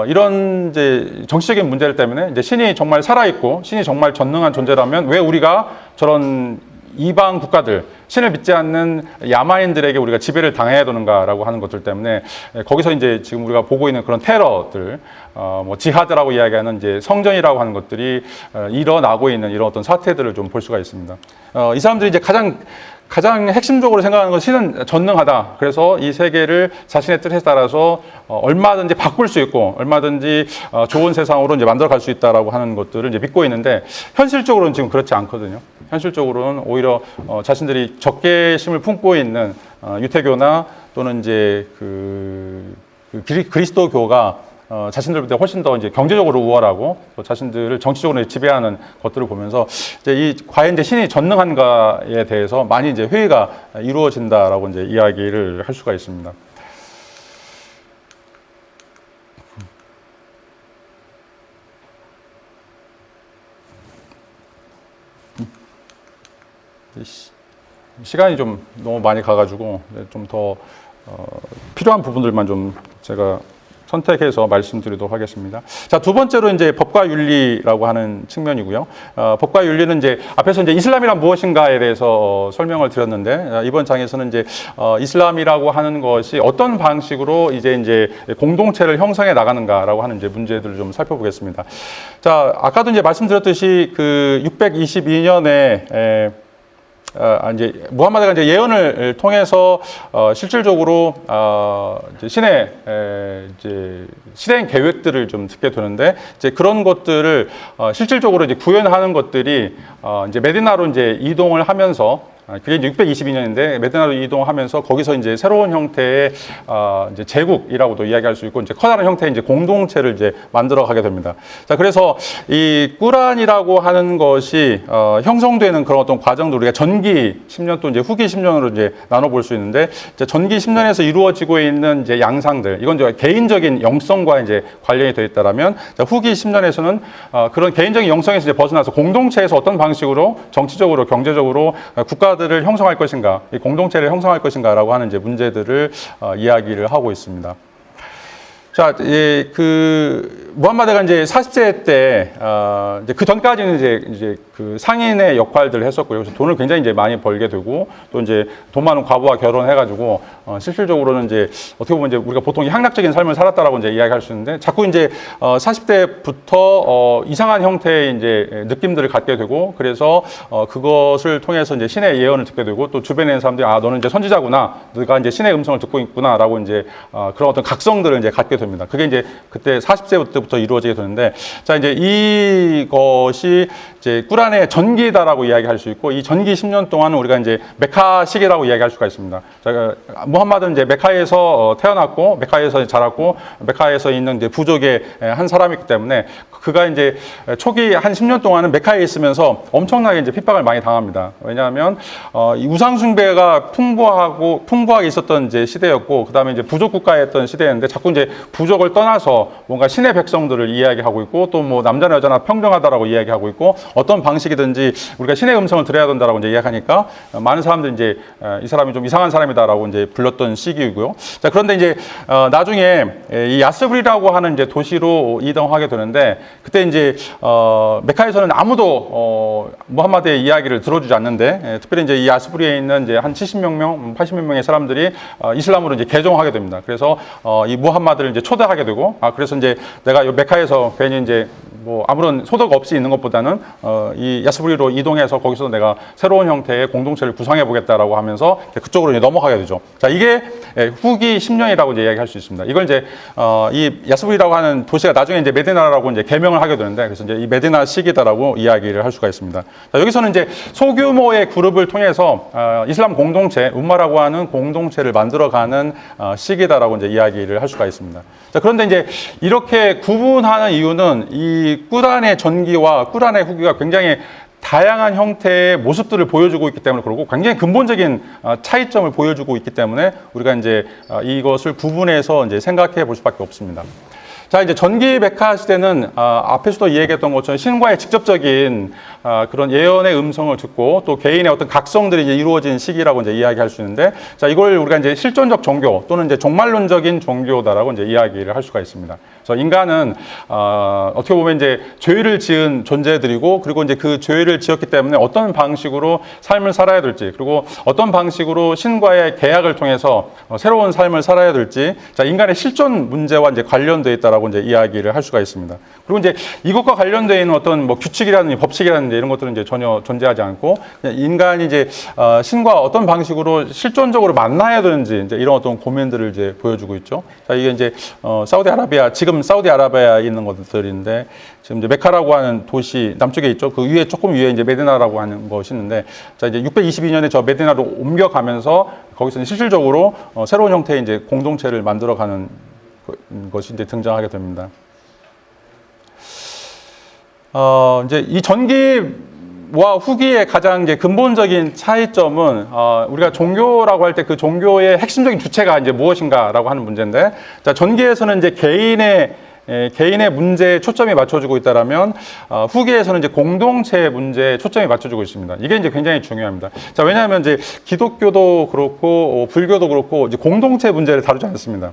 이런 이제 정치적인 문제들 때문에 이제 신이 정말 살아있고 신이 정말 전능한 존재라면 왜 우리가 저런 이방 국가들, 신을 믿지 않는 야만인들에게 우리가 지배를 당해야 되는가라고 하는 것들 때문에 거기서 이제 지금 우리가 보고 있는 그런 테러들, 뭐 지하드라고 이야기하는 이제 성전이라고 하는 것들이 일어나고 있는 이런 어떤 사태들을 좀 볼 수가 있습니다. 이 사람들이 이제 가장 핵심적으로 생각하는 것은 신은 전능하다. 그래서 이 세계를 자신의 뜻에 따라서 얼마든지 바꿀 수 있고 얼마든지 좋은 세상으로 이제 만들어갈 수 있다라고 하는 것들을 이제 믿고 있는데, 현실적으로는 지금 그렇지 않거든요. 현실적으로는 오히려 자신들이 적개심을 품고 있는 유태교나 또는 이제 그리스도교가 자신들보다 훨씬 더 이제 경제적으로 우월하고 또 자신들을 정치적으로 지배하는 것들을 보면서 이제 과연 이제 신이 전능한가에 대해서 많이 이제 회의가 이루어진다라고 이제 이야기를 할 수가 있습니다. 시간이 좀 너무 많이 가가지고 좀 더 필요한 부분들만 좀 제가 선택해서 말씀드리도록 하겠습니다. 자, 두 번째로 이제 법과 윤리라고 하는 측면이고요. 법과 윤리는 이제 앞에서 이제 이슬람이란 무엇인가에 대해서 설명을 드렸는데, 이번 장에서는 이제 이슬람이라고 하는 것이 어떤 방식으로 이제 공동체를 형성해 나가는가라고 하는 이제 문제들을 좀 살펴보겠습니다. 자, 아까도 이제 말씀드렸듯이 그 622년에 이제 무함마드가 이제 예언을 통해서 실질적으로 이제 신의 이제 실행 계획들을 좀 듣게 되는데, 이제 그런 것들을 실질적으로 이제 구현하는 것들이 이제 메디나로 이제 이동을 하면서, 그게 이제 622년인데 메디나로 이동하면서 거기서 이제 새로운 형태의 이제 제국이라고도 이야기할 수 있고, 이제 커다란 형태의 이제 공동체를 이제 만들어 가게 됩니다. 자, 그래서 이 꾸란이라고 하는 것이 형성되는 그런 어떤 과정도 우리가 전기 10년 또 이제 후기 10년으로 이제 나눠볼 수 있는데, 이제 전기 10년에서 이루어지고 있는 이제 양상들, 이건 이제 개인적인 영성과 이제 관련이 되어 있다라면, 자, 후기 10년에서는 그런 개인적인 영성에서 이제 벗어나서 공동체에서 어떤 방식으로 정치적으로, 경제적으로 국가들을 형성할 것인가, 이 공동체를 형성할 것인가라고 하는 이제 문제들을 이야기를 하고 있습니다. 자, 무함마드가 이제 40세 때, 이제 그 전까지는 이제 그 상인의 역할들을 했었고요. 그래서 돈을 굉장히 이제 많이 벌게 되고, 또 이제 돈 많은 과부와 결혼해가지고, 실질적으로는 이제 어떻게 보면 이제 우리가 보통 향락적인 삶을 살았다라고 이제 이야기할 수 있는데, 자꾸 이제 40대부터 이상한 형태의 이제 느낌들을 갖게 되고, 그래서 그것을 통해서 이제 신의 예언을 듣게 되고, 또 주변에 있는 사람들이 너는 이제 선지자구나, 너가 이제 신의 음성을 듣고 있구나라고 이제 그런 어떤 각성들을 이제 갖게 됩니다. 그게 이제 그때 40세부터 이루어지게 되는데, 자, 이제 이것이 이제 꾸란의 전기다라고 이야기할 수 있고, 이 전기 10년 동안은 우리가 이제 메카 시기라고 이야기할 수가 있습니다. 자, 무함마드는 이제 메카에서 태어났고, 메카에서 자랐고, 메카에서 있는 이제 부족의 한 사람이기 때문에, 그가 이제 초기 한 10년 동안은 메카에 있으면서 엄청나게 이제 핍박을 많이 당합니다. 왜냐하면 이 우상 숭배가 풍부하게 있었던 이제 시대였고, 그 다음에 이제 부족 국가였던 시대였는데, 자꾸 이제 부족을 떠나서 뭔가 신의 백성들을 이야기하고 있고, 또 뭐 남자나 여자나 평등하다라고 이야기하고 있고, 어떤 방식이든지 우리가 신의 음성을 들어야 된다라고 이제 이야기하니까 많은 사람들이 이제 이 사람이 좀 이상한 사람이다라고 이제 불렀던 시기이고요. 자, 그런데 이제 나중에 이 야스불이라고 하는 이제 도시로 이동하게 되는데 그때 이제 메카에서는 아무도 무함마드의 이야기를 들어주지 않는데 특별히 이제 이 야스불이에 있는 이제 한 70명 명, 80몇 명의 사람들이 이슬람으로 이제 개종하게 됩니다. 그래서 이 무함마드를 이제 초대하게 되고 그래서 이제 내가 이 메카에서 괜히 이제 뭐 아무런 소득 없이 있는 것보다는 이 야스부리로 이동해서 거기서 내가 새로운 형태의 공동체를 구성해 보겠다라고 하면서 그쪽으로 이제 넘어가게 되죠. 자, 이게 후기 10년이라고 이제 이야기할 수 있습니다. 이걸 이제 이 야스부리라고 하는 도시가 나중에 이제 메디나라고 이제 개명을 하게 되는데 그래서 이제 이 메디나 시기다라고 이야기를 할 수가 있습니다. 자, 여기서는 이제 소규모의 그룹을 통해서 이슬람 공동체, um마라고 하는 공동체를 만들어가는 시기다라고 이제 이야기를 할 수가 있습니다. 자, 그런데 이제 이렇게 구분하는 이유는 이 꾸란의 전기와 꾸란의 후기가 굉장히 다양한 형태의 모습들을 보여주고 있기 때문에 그렇고 굉장히 근본적인 차이점을 보여주고 있기 때문에 우리가 이제 이것을 구분해서 이제 생각해 볼 수밖에 없습니다. 자, 이제 전기 메카 시대는 앞에서도 이야기했던 것처럼 신과의 직접적인 그런 예언의 음성을 듣고 또 개인의 어떤 각성들이 이제 이루어진 시기라고 이제 이야기할 수 있는데, 자, 이걸 우리가 이제 실존적 종교 또는 이제 종말론적인 종교다라고 이제 이야기를 할 수가 있습니다. 그래서 인간은 어떻게 보면 이제 죄를 지은 존재들이고, 그리고 이제 그 죄를 지었기 때문에 어떤 방식으로 삶을 살아야 될지, 그리고 어떤 방식으로 신과의 계약을 통해서 새로운 삶을 살아야 될지, 자, 인간의 실존 문제와 이제 관련되어 있다라고 이제 이야기를 할 수가 있습니다. 그리고 이제 이것과 관련되어 있는 어떤 뭐 규칙이라든지 법칙이라든지 이런 것들은 이제 전혀 존재하지 않고, 그냥 인간이 이제 신과 어떤 방식으로 실존적으로 만나야 되는지 이제 이런 어떤 고민들을 이제 보여주고 있죠. 자, 이게 이제 사우디아라비아, 지금 사우디아라비아에 있는 것들인데, 지금 이제 메카라고 하는 도시 남쪽에 있죠. 그 위에 조금 위에 이제 메디나라고 하는 것이 있는데, 자, 이제 622년에 저 메디나로 옮겨가면서 거기서 실질적으로 새로운 형태의 이제 공동체를 만들어가는 것이 이제 등장하게 됩니다. 이제 이 전기와 후기의 가장 이제 근본적인 차이점은 우리가 종교라고 할 때 그 종교의 핵심적인 주체가 이제 무엇인가라고 하는 문제인데, 자, 전기에서는 이제 개인의 문제에 초점이 맞춰지고 있다라면 후기에서는 이제 공동체의 문제에 초점이 맞춰지고 있습니다. 이게 이제 굉장히 중요합니다. 자, 왜냐하면 이제 기독교도 그렇고 불교도 그렇고 이제 공동체 문제를 다루지 않습니다.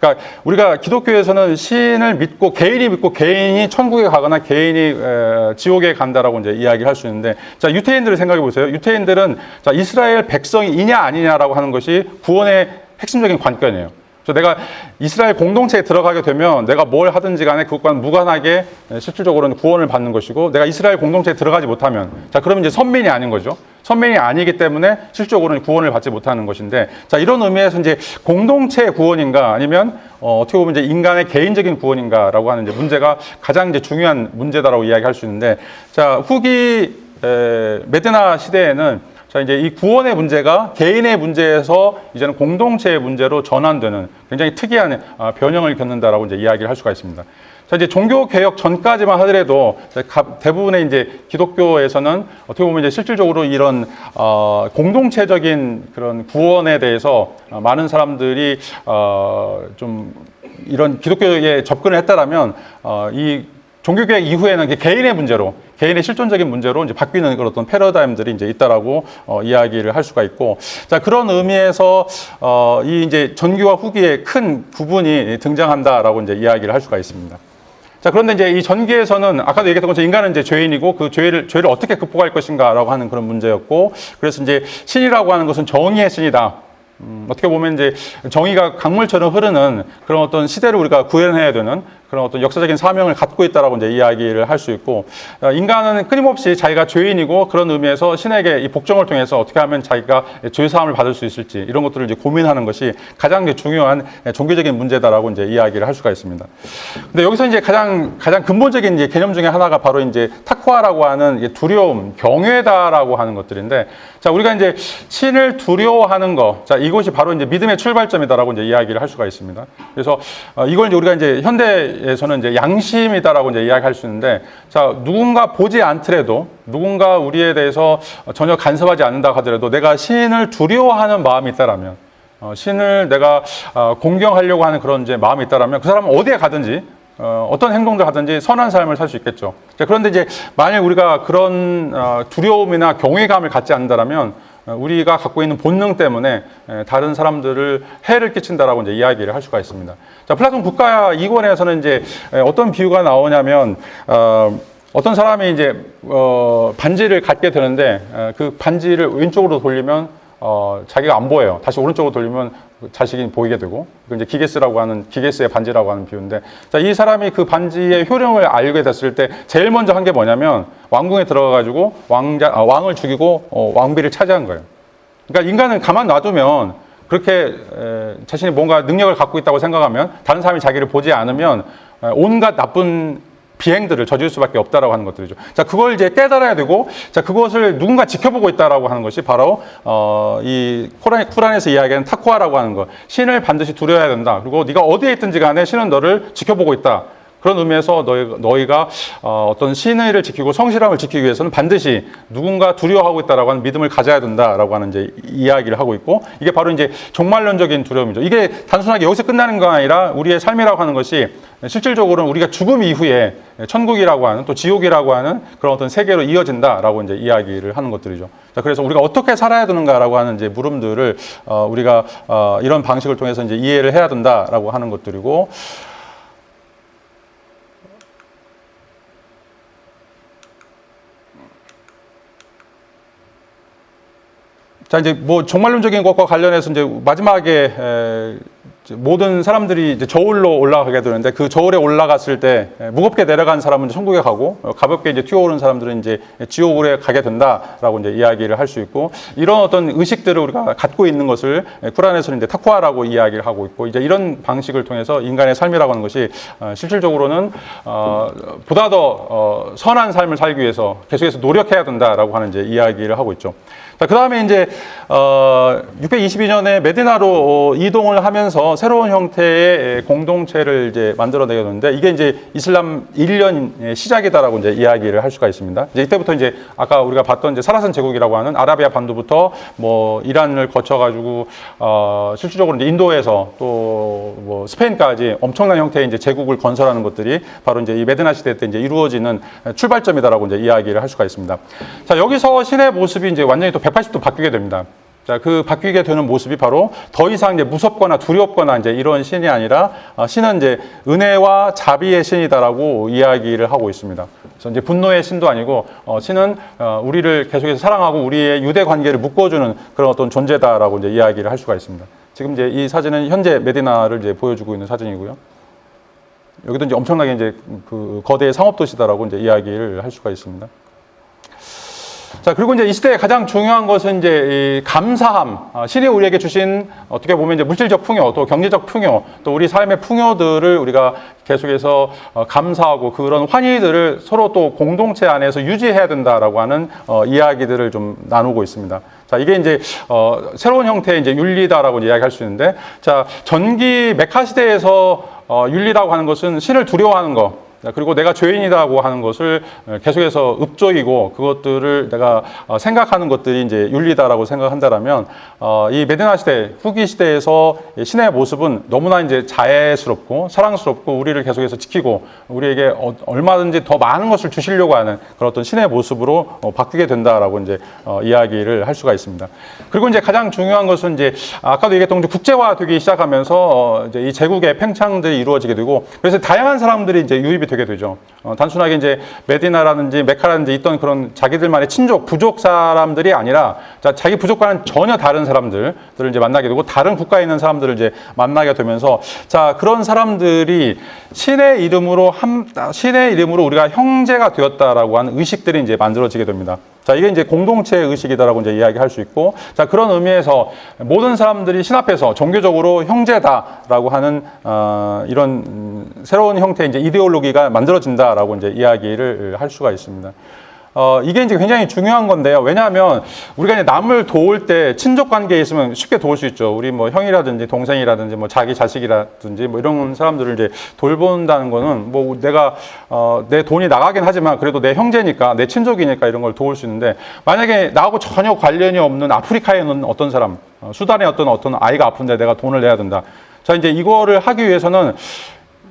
그러니까 우리가 기독교에서는 신을 믿고 개인이 천국에 가거나 개인이 지옥에 간다라고 이제 이야기를 할 수 있는데, 자, 유태인들을 생각해 보세요. 유태인들은 자, 이스라엘 백성이냐 아니냐라고 하는 것이 구원의 핵심적인 관건이에요. 그래서 내가 이스라엘 공동체에 들어가게 되면 내가 뭘 하든지 간에 그것과는 무관하게 실질적으로는 구원을 받는 것이고, 내가 이스라엘 공동체에 들어가지 못하면, 자, 그러면 이제 선민이 아닌 거죠. 선민이 아니기 때문에 실질적으로는 구원을 받지 못하는 것인데, 자, 이런 의미에서 이제 공동체의 구원인가 아니면 어떻게 보면 이제 인간의 개인적인 구원인가라고 하는 이제 문제가 가장 이제 중요한 문제다라고 이야기할 수 있는데, 자, 후기 메디나 시대에는 자, 이제 이 구원의 문제가 개인의 문제에서 이제는 공동체의 문제로 전환되는 굉장히 특이한 변형을 겪는다라고 이제 이야기를 할 수가 있습니다. 자, 이제 종교 개혁 전까지만 하더라도 대부분의 이제 기독교에서는 어떻게 보면 이제 실질적으로 이런 공동체적인 그런 구원에 대해서 많은 사람들이 좀 이런 기독교에 접근을 했다라면 이 종교개혁 이후에는 개인의 문제로, 개인의 실존적인 문제로 이제 바뀌는 그런 어떤 패러다임들이 이제 있다라고 이야기를 할 수가 있고, 자, 그런 의미에서 이 이제 전기와 후기의 큰 구분이 등장한다라고 이제 이야기를 할 수가 있습니다. 자, 그런데 이제 이 전기에서는 아까도 얘기했던 것처럼 인간은 이제 죄인이고 그 죄를 어떻게 극복할 것인가라고 하는 그런 문제였고, 그래서 이제 신이라고 하는 것은 정의의 신이다. 어떻게 보면 이제 정의가 강물처럼 흐르는 그런 어떤 시대를 우리가 구현해야 되는 그런 어떤 역사적인 사명을 갖고 있다라고 이제 이야기를 할 수 있고, 인간은 끊임없이 자기가 죄인이고 그런 의미에서 신에게 이 복종을 통해서 어떻게 하면 자기가 죄 사함을 받을 수 있을지 이런 것들을 이제 고민하는 것이 가장 중요한 종교적인 문제다라고 이제 이야기를 할 수가 있습니다. 근데 여기서 이제 가장 근본적인 이제 개념 중에 하나가 바로 이제 타쿠아라고 하는 두려움, 경외다라고 하는 것들인데, 자, 우리가 이제 신을 두려워하는 거, 자, 이것이 바로 이제 믿음의 출발점이다라고 이제 이야기를 할 수가 있습니다. 그래서 이걸 이제 우리가 이제 현대에서는 이제 양심이다라고 이제 이야기할 수 있는데, 자, 누군가 보지 않더라도, 누군가 우리에 대해서 전혀 간섭하지 않는다 하더라도 내가 신을 두려워하는 마음이 있다라면, 신을 내가 공경하려고 하는 그런 이제 마음이 있다라면 그 사람은 어디에 가든지 어떤 행동들 하든지 선한 삶을 살 수 있겠죠. 자, 그런데 이제 만약 우리가 그런 두려움이나 경외감을 갖지 않는다면 우리가 갖고 있는 본능 때문에 다른 사람들을 해를 끼친다라고 이제 이야기를 할 수가 있습니다. 자, 플라톤 국가 2권에서는 이제 어떤 비유가 나오냐면 어떤 사람이 이제 반지를 갖게 되는데 그 반지를 왼쪽으로 돌리면 자기가 안 보여요. 다시 오른쪽으로 돌리면 자식이 보이게 되고, 이제 기게스의 반지라고 하는 비유인데, 자, 이 사람이 그 반지의 효령을 알게 됐을 때 제일 먼저 한 게 뭐냐면 왕궁에 들어가가지고 왕을 죽이고 왕비를 차지한 거예요. 그러니까 인간은 가만 놔두면 그렇게 자신이 뭔가 능력을 갖고 있다고 생각하면 다른 사람이 자기를 보지 않으면 온갖 나쁜 비행들을 저질 수밖에 없다라고 하는 것들이죠. 자, 그걸 이제 깨달아야 되고, 자, 그것을 누군가 지켜보고 있다라고 하는 것이 바로 이 쿠란에서 이야기하는 타쿠아라고 하는 것. 신을 반드시 두려워야 된다. 그리고 네가 어디에 있든지 간에 신은 너를 지켜보고 있다. 그런 의미에서 너희가 어떤 신의를 지키고 성실함을 지키기 위해서는 반드시 누군가 두려워하고 있다라고 하는 믿음을 가져야 된다라고 하는 이제 이야기를 하고 있고, 이게 바로 이제 종말론적인 두려움이죠. 이게 단순하게 여기서 끝나는 거 아니라 우리의 삶이라고 하는 것이 실질적으로는 우리가 죽음 이후에 천국이라고 하는 또 지옥이라고 하는 그런 어떤 세계로 이어진다라고 이제 이야기를 하는 것들이죠. 자, 그래서 우리가 어떻게 살아야 되는가라고 하는 이제 물음들을 우리가 이런 방식을 통해서 이제 이해를 해야 된다라고 하는 것들이고, 자, 이제 뭐 종말론적인 것과 관련해서 이제 마지막에 모든 사람들이 이제 저울로 올라가게 되는데, 그 저울에 올라갔을 때 무겁게 내려간 사람은 천국에 가고 가볍게 이제 튀어오른 사람들은 이제 지옥으로 가게 된다라고 이제 이야기를 할 수 있고, 이런 어떤 의식들을 우리가 갖고 있는 것을 쿠란에서는 이제 타쿠아라고 이야기를 하고 있고, 이제 이런 방식을 통해서 인간의 삶이라고 하는 것이 실질적으로는 보다 더 선한 삶을 살기 위해서 계속해서 노력해야 된다라고 하는 이제 이야기를 하고 있죠. 자, 그 다음에 이제 622년에 메디나로 이동을 하면서 새로운 형태의 공동체를 이제 만들어내게 되는데, 이게 이제 이슬람 1년의 시작이다라고 이제 이야기를 할 수가 있습니다. 이제 이때부터 이제 아까 우리가 봤던 이제 사라산 제국이라고 하는 아라비아 반도부터 뭐 이란을 거쳐가지고 실질적으로 이제 인도에서 또 뭐 스페인까지 엄청난 형태의 이제 제국을 건설하는 것들이 바로 이제 이 메디나 시대 때 이제 이루어지는 출발점이다라고 이제 이야기를 할 수가 있습니다. 자, 여기서 신의 모습이 이제 완전히 또 180도 바뀌게 됩니다. 자, 그 바뀌게 되는 모습이 바로 더 이상 이제 무섭거나 두렵거나 이제 이런 신이 아니라 신은 이제 은혜와 자비의 신이다라고 이야기를 하고 있습니다. 그래서 이제 분노의 신도 아니고 신은 우리를 계속해서 사랑하고 우리의 유대 관계를 묶어주는 그런 어떤 존재다라고 이제 이야기를 할 수가 있습니다. 지금 이제 이 사진은 현재 메디나를 이제 보여주고 있는 사진이고요. 여기도 이제 엄청나게 이제 그 거대 상업 도시다라고 이제 이야기를 할 수가 있습니다. 자, 그리고 이제 이 시대에 가장 중요한 것은 이제 이 감사함, 신이 우리에게 주신 어떻게 보면 이제 물질적 풍요, 또 경제적 풍요, 또 우리 삶의 풍요들을 우리가 계속해서 감사하고 그런 환희들을 서로 또 공동체 안에서 유지해야 된다라고 하는 이야기들을 좀 나누고 있습니다. 자, 이게 이제 새로운 형태의 이제 윤리다라고 이야기할 수 있는데, 자, 전기 메카 시대에서 윤리라고 하는 것은 신을 두려워하는 것, 그리고 내가 죄인이라고 하는 것을 계속해서 읍조이고 그것들을 내가 생각하는 것들이 이제 윤리다라고 생각한다라면, 이 메디나 시대, 후기 시대에서 신의 모습은 너무나 이제 자애스럽고 사랑스럽고 우리를 계속해서 지키고 우리에게 얼마든지 더 많은 것을 주시려고 하는 그런 어떤 신의 모습으로 바뀌게 된다라고 이제 이야기를 할 수가 있습니다. 그리고 이제 가장 중요한 것은 이제 아까도 얘기했던 국제화되기 시작하면서 이제 이 제국의 팽창들이 이루어지게 되고, 그래서 다양한 사람들이 이제 유입이 되게 되죠. 단순하게 이제 메디나라든지 메카라든지 있던 그런 자기들만의 친족, 부족 사람들이 아니라 자기 부족과는 전혀 다른 사람들을 이제 만나게 되고, 다른 국가에 있는 사람들을 이제 만나게 되면서, 자, 그런 사람들이 신의 이름으로 우리가 형제가 되었다라고 하는 의식들이 이제 만들어지게 됩니다. 자, 이게 이제 공동체 의식이다라고 이제 이야기할 수 있고, 자, 그런 의미에서 모든 사람들이 신 앞에서 종교적으로 형제다라고 하는 이런 새로운 형태의 이제 이데올로기가 만들어진다라고 이제 이야기를 할 수가 있습니다. 이게 이제 굉장히 중요한 건데요. 왜냐하면 우리가 이제 남을 도울 때 친족 관계에 있으면 쉽게 도울 수 있죠. 우리 뭐 형이라든지 동생이라든지 뭐 자기 자식이라든지 뭐 이런 사람들을 이제 돌본다는 거는 뭐 내가 내 돈이 나가긴 하지만 그래도 내 형제니까 내 친족이니까 이런 걸 도울 수 있는데, 만약에 나하고 전혀 관련이 없는 아프리카에 있는 어떤 사람, 수단에 어떤 아이가 아픈데 내가 돈을 내야 된다. 자, 이제 이거를 하기 위해서는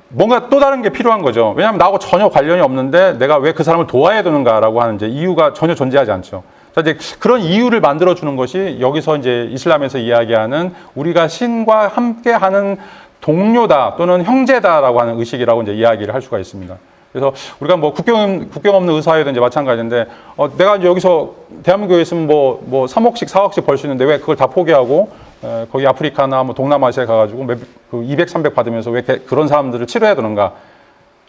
뭔가 또 다른 게 필요한 거죠. 왜냐하면 나하고 전혀 관련이 없는데 내가 왜 그 사람을 도와야 되는가라고 하는 이제 이유가 전혀 존재하지 않죠. 자, 이제 그런 이유를 만들어주는 것이 여기서 이제 이슬람에서 이야기하는 우리가 신과 함께하는 동료다 또는 형제다라고 하는 의식이라고 이제 이야기를 할 수가 있습니다. 그래서 우리가 뭐 국경 없는 의사회도 이제 마찬가지인데, 내가 이제 여기서 대한민국에 있으면 뭐 3억씩, 4억씩 벌 수 있는데 왜 그걸 다 포기하고, 거기 아프리카나 뭐 동남아시아에 가가지고 그 200, 300 받으면서 왜 그런 사람들을 치료해야 되는가.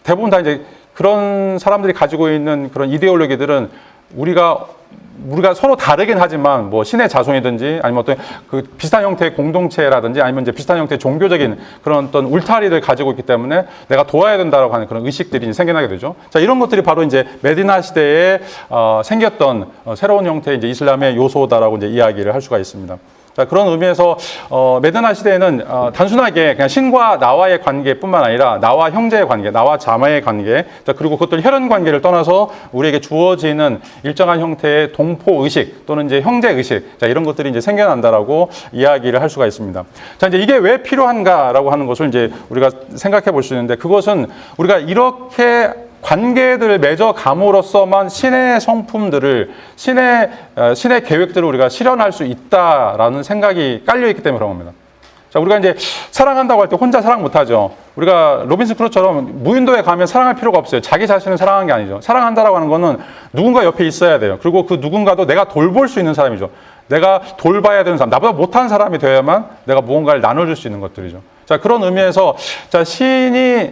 대부분 다 이제 그런 사람들이 가지고 있는 그런 이데올로기들은 우리가 서로 다르긴 하지만 뭐 신의 자손이든지 아니면 어떤 그 비슷한 형태의 공동체라든지 아니면 이제 비슷한 형태의 종교적인 그런 어떤 울타리를 가지고 있기 때문에 내가 도와야 된다라고 하는 그런 의식들이 생겨나게 되죠. 자, 이런 것들이 바로 이제 메디나 시대에 생겼던 새로운 형태의 이제 이슬람의 요소다라고 이제 이야기를 할 수가 있습니다. 자, 그런 의미에서 메디나 시대에는 단순하게 그냥 신과 나와의 관계뿐만 아니라 나와 형제의 관계, 나와 자매의 관계, 자, 그리고 그것들 혈연 관계를 떠나서 우리에게 주어지는 일정한 형태의 동포 의식 또는 이제 형제 의식, 자, 이런 것들이 이제 생겨난다라고 이야기를 할 수가 있습니다. 자, 이제 이게 왜 필요한가라고 하는 것을 이제 우리가 생각해 볼 수 있는데, 그것은 우리가 이렇게 관계들을 맺어 감으로써만 신의 성품들을, 신의 계획들을 우리가 실현할 수 있다라는 생각이 깔려있기 때문에 그런 겁니다. 자, 우리가 이제 사랑한다고 할 때 혼자 사랑 못하죠. 우리가 로빈슨 크루처럼 무인도에 가면 사랑할 필요가 없어요. 자기 자신을 사랑하는 게 아니죠. 사랑한다라고 하는 거는 누군가 옆에 있어야 돼요. 그리고 그 누군가도 내가 돌볼 수 있는 사람이죠. 내가 돌봐야 되는 사람, 나보다 못한 사람이 되어야만 내가 무언가를 나눠줄 수 있는 것들이죠. 자, 그런 의미에서 자, 신이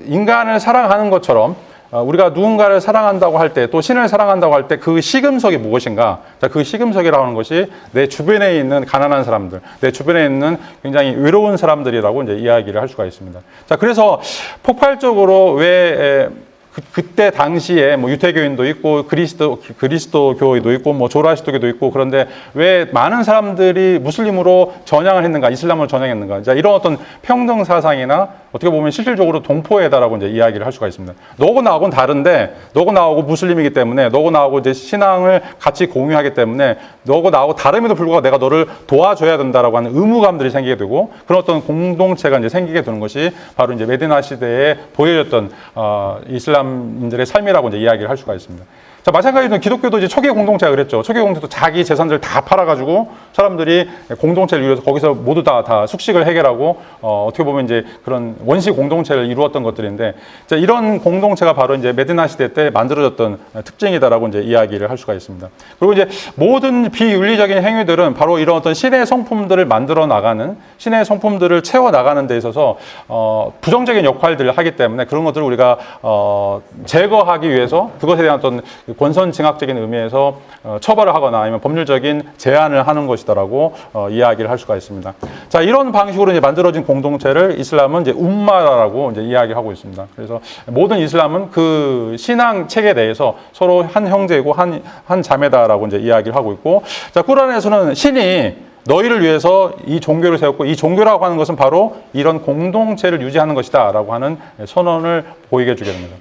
인간을 사랑하는 것처럼 우리가 누군가를 사랑한다고 할 때, 또 신을 사랑한다고 할 때 그 시금석이 무엇인가? 자, 그 시금석이라고 하는 것이 내 주변에 있는 가난한 사람들, 내 주변에 있는 굉장히 외로운 사람들이라고 이제 이야기를 할 수가 있습니다. 자, 그래서 폭발적으로 왜 그때 당시에 뭐 유태교인도 있고 그리스도교도 있고 뭐 조라시도교도 있고, 그런데 왜 많은 사람들이 무슬림으로 전향을 했는가, 이슬람으로 전향했는가? 자, 이런 어떤 평등 사상이나 어떻게 보면 실질적으로 동포애다라고 이제 이야기를 할 수가 있습니다. 너고 나하고는 다른데, 너고 나하고 무슬림이기 때문에, 너고 나하고 이제 신앙을 같이 공유하기 때문에, 너고 나하고 다름에도 불구하고 내가 너를 도와줘야 된다라고 하는 의무감들이 생기게 되고, 그런 어떤 공동체가 이제 생기게 되는 것이 바로 이제 메디나 시대에 보여졌던 이슬람인들의 삶이라고 이제 이야기를 할 수가 있습니다. 자, 마찬가지로 기독교도 이제 초기 공동체가 그랬죠. 초기 공동체도 자기 재산들 다 팔아가지고 사람들이 공동체를 이루어서 거기서 모두 다 숙식을 해결하고, 어떻게 보면 이제 그런 원시 공동체를 이루었던 것들인데, 자, 이런 공동체가 바로 이제 메디나 시대 때 만들어졌던 특징이다라고 이제 이야기를 할 수가 있습니다. 그리고 이제 모든 비윤리적인 행위들은 바로 이런 어떤 신의 성품들을 만들어 나가는, 신의 성품들을 채워 나가는 데 있어서 부정적인 역할들을 하기 때문에 그런 것들을 우리가 제거하기 위해서 그것에 대한 어떤 권선징악적인 의미에서 처벌을 하거나 아니면 법률적인 제한을 하는 것이다라고 이야기를 할 수가 있습니다. 자, 이런 방식으로 이제 만들어진 공동체를 이슬람은 이제 um마라고 이제 이야기하고 있습니다. 그래서 모든 이슬람은 그 신앙 체계 내에서 서로 한 형제이고 한 자매다라고 이제 이야기를 하고 있고, 자, 꾸란에서는 신이 너희를 위해서 이 종교를 세웠고, 이 종교라고 하는 것은 바로 이런 공동체를 유지하는 것이다라고 하는 선언을 보이게 해주게 됩니다.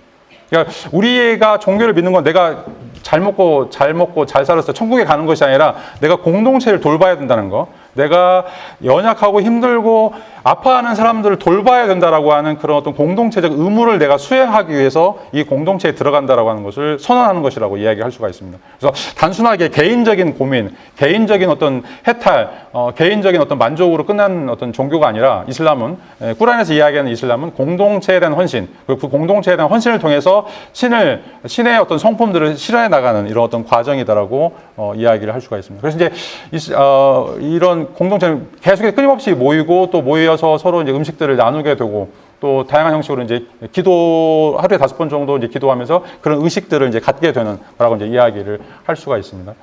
그러니까 우리가 종교를 믿는 건 내가 잘 먹고 잘 살았어, 천국에 가는 것이 아니라 내가 공동체를 돌봐야 된다는 거, 내가 연약하고 힘들고 아파하는 사람들을 돌봐야 된다라고 하는 그런 어떤 공동체적 의무를 내가 수행하기 위해서 이 공동체에 들어간다라고 하는 것을 선언하는 것이라고 이야기할 수가 있습니다. 그래서 단순하게 개인적인 고민, 개인적인 어떤 해탈, 개인적인 어떤 만족으로 끝난 어떤 종교가 아니라 이슬람은, 꾸란에서 이야기하는 이슬람은 공동체에 대한 헌신, 그리고 그 공동체에 대한 헌신을 통해서 신의 어떤 성품들을 실현해 나가는 이런 어떤 과정이다라고 이야기를 할 수가 있습니다. 그래서 이제 이런 공동체는 계속 끊임없이 모이고 또 모여서 서로 이제 음식들을 나누게 되고, 또 다양한 형식으로 이제 하루에 5번 정도 이제 기도하면서 그런 의식들을 이제 갖게 되는 거라고 이제 이야기를 할 수가 있습니다.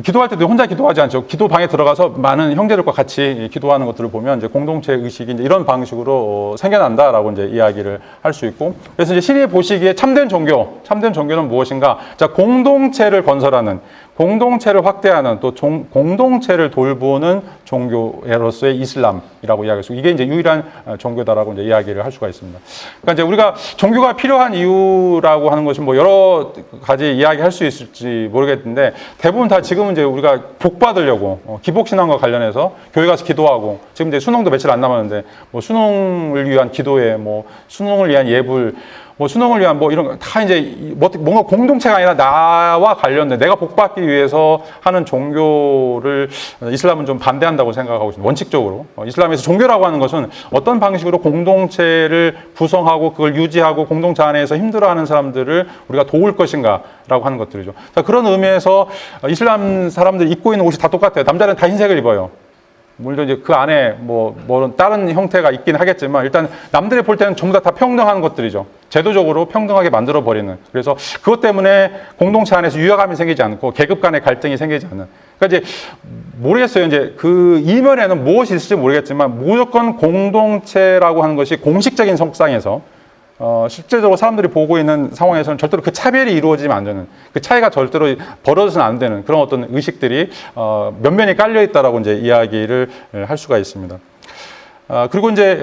기도할 때도 혼자 기도하지 않죠. 기도방에 들어가서 많은 형제들과 같이 기도하는 것들을 보면 이제 공동체 의식이 이제 이런 방식으로 생겨난다라고 이제 이야기를 할 수 있고, 그래서 이제 신이 보시기에 참된 종교는 무엇인가? 자, 공동체를 건설하는, 공동체를 확대하는 또 공동체를 돌보는 종교로서의 이슬람이라고 이야기할 수, 이게 이제 유일한 종교다라고 이제 이야기를 할 수가 있습니다. 그러니까 이제 우리가 종교가 필요한 이유라고 하는 것이 뭐 여러 가지 이야기할 수 있을지 모르겠는데, 대부분 다 지금은 이제 우리가 복 받으려고 기복신앙과 관련해서 교회 가서 기도하고, 지금 이제 수능도 며칠 안 남았는데 뭐 수능을 위한 기도회, 뭐 수능을 위한 예불, 뭐 수능을 위한 뭐 이런 거 다 이제 뭔가 공동체가 아니라 나와 관련된, 내가 복받기 위해서 하는 종교를 이슬람은 좀 반대한다고 생각하고 있습니다. 원칙적으로. 이슬람에서 종교라고 하는 것은 어떤 방식으로 공동체를 구성하고 그걸 유지하고 공동체 안에서 힘들어하는 사람들을 우리가 도울 것인가라고 하는 것들이죠. 자, 그런 의미에서 이슬람 사람들이 입고 있는 옷이 다 똑같아요. 남자는 다 흰색을 입어요. 물론 이제 그 안에 뭐 다른 형태가 있긴 하겠지만, 일단 남들이 볼 때는 전부 다 평등한 것들이죠. 제도적으로 평등하게 만들어 버리는. 그래서 그것 때문에 공동체 안에서 유화감이 생기지 않고 계급 간의 갈등이 생기지 않는. 그러니까 이제 모르겠어요. 이제 그 이면에는 무엇이 있을지 모르겠지만, 무조건 공동체라고 하는 것이 공식적인 속상에서 실제적으로 사람들이 보고 있는 상황에서는 절대로 그 차별이 이루어지면 안 되는, 그 차이가 절대로 벌어져서는 안 되는 그런 어떤 의식들이 면면이 깔려 있다라고 이제 이야기를 할 수가 있습니다. 그리고 이제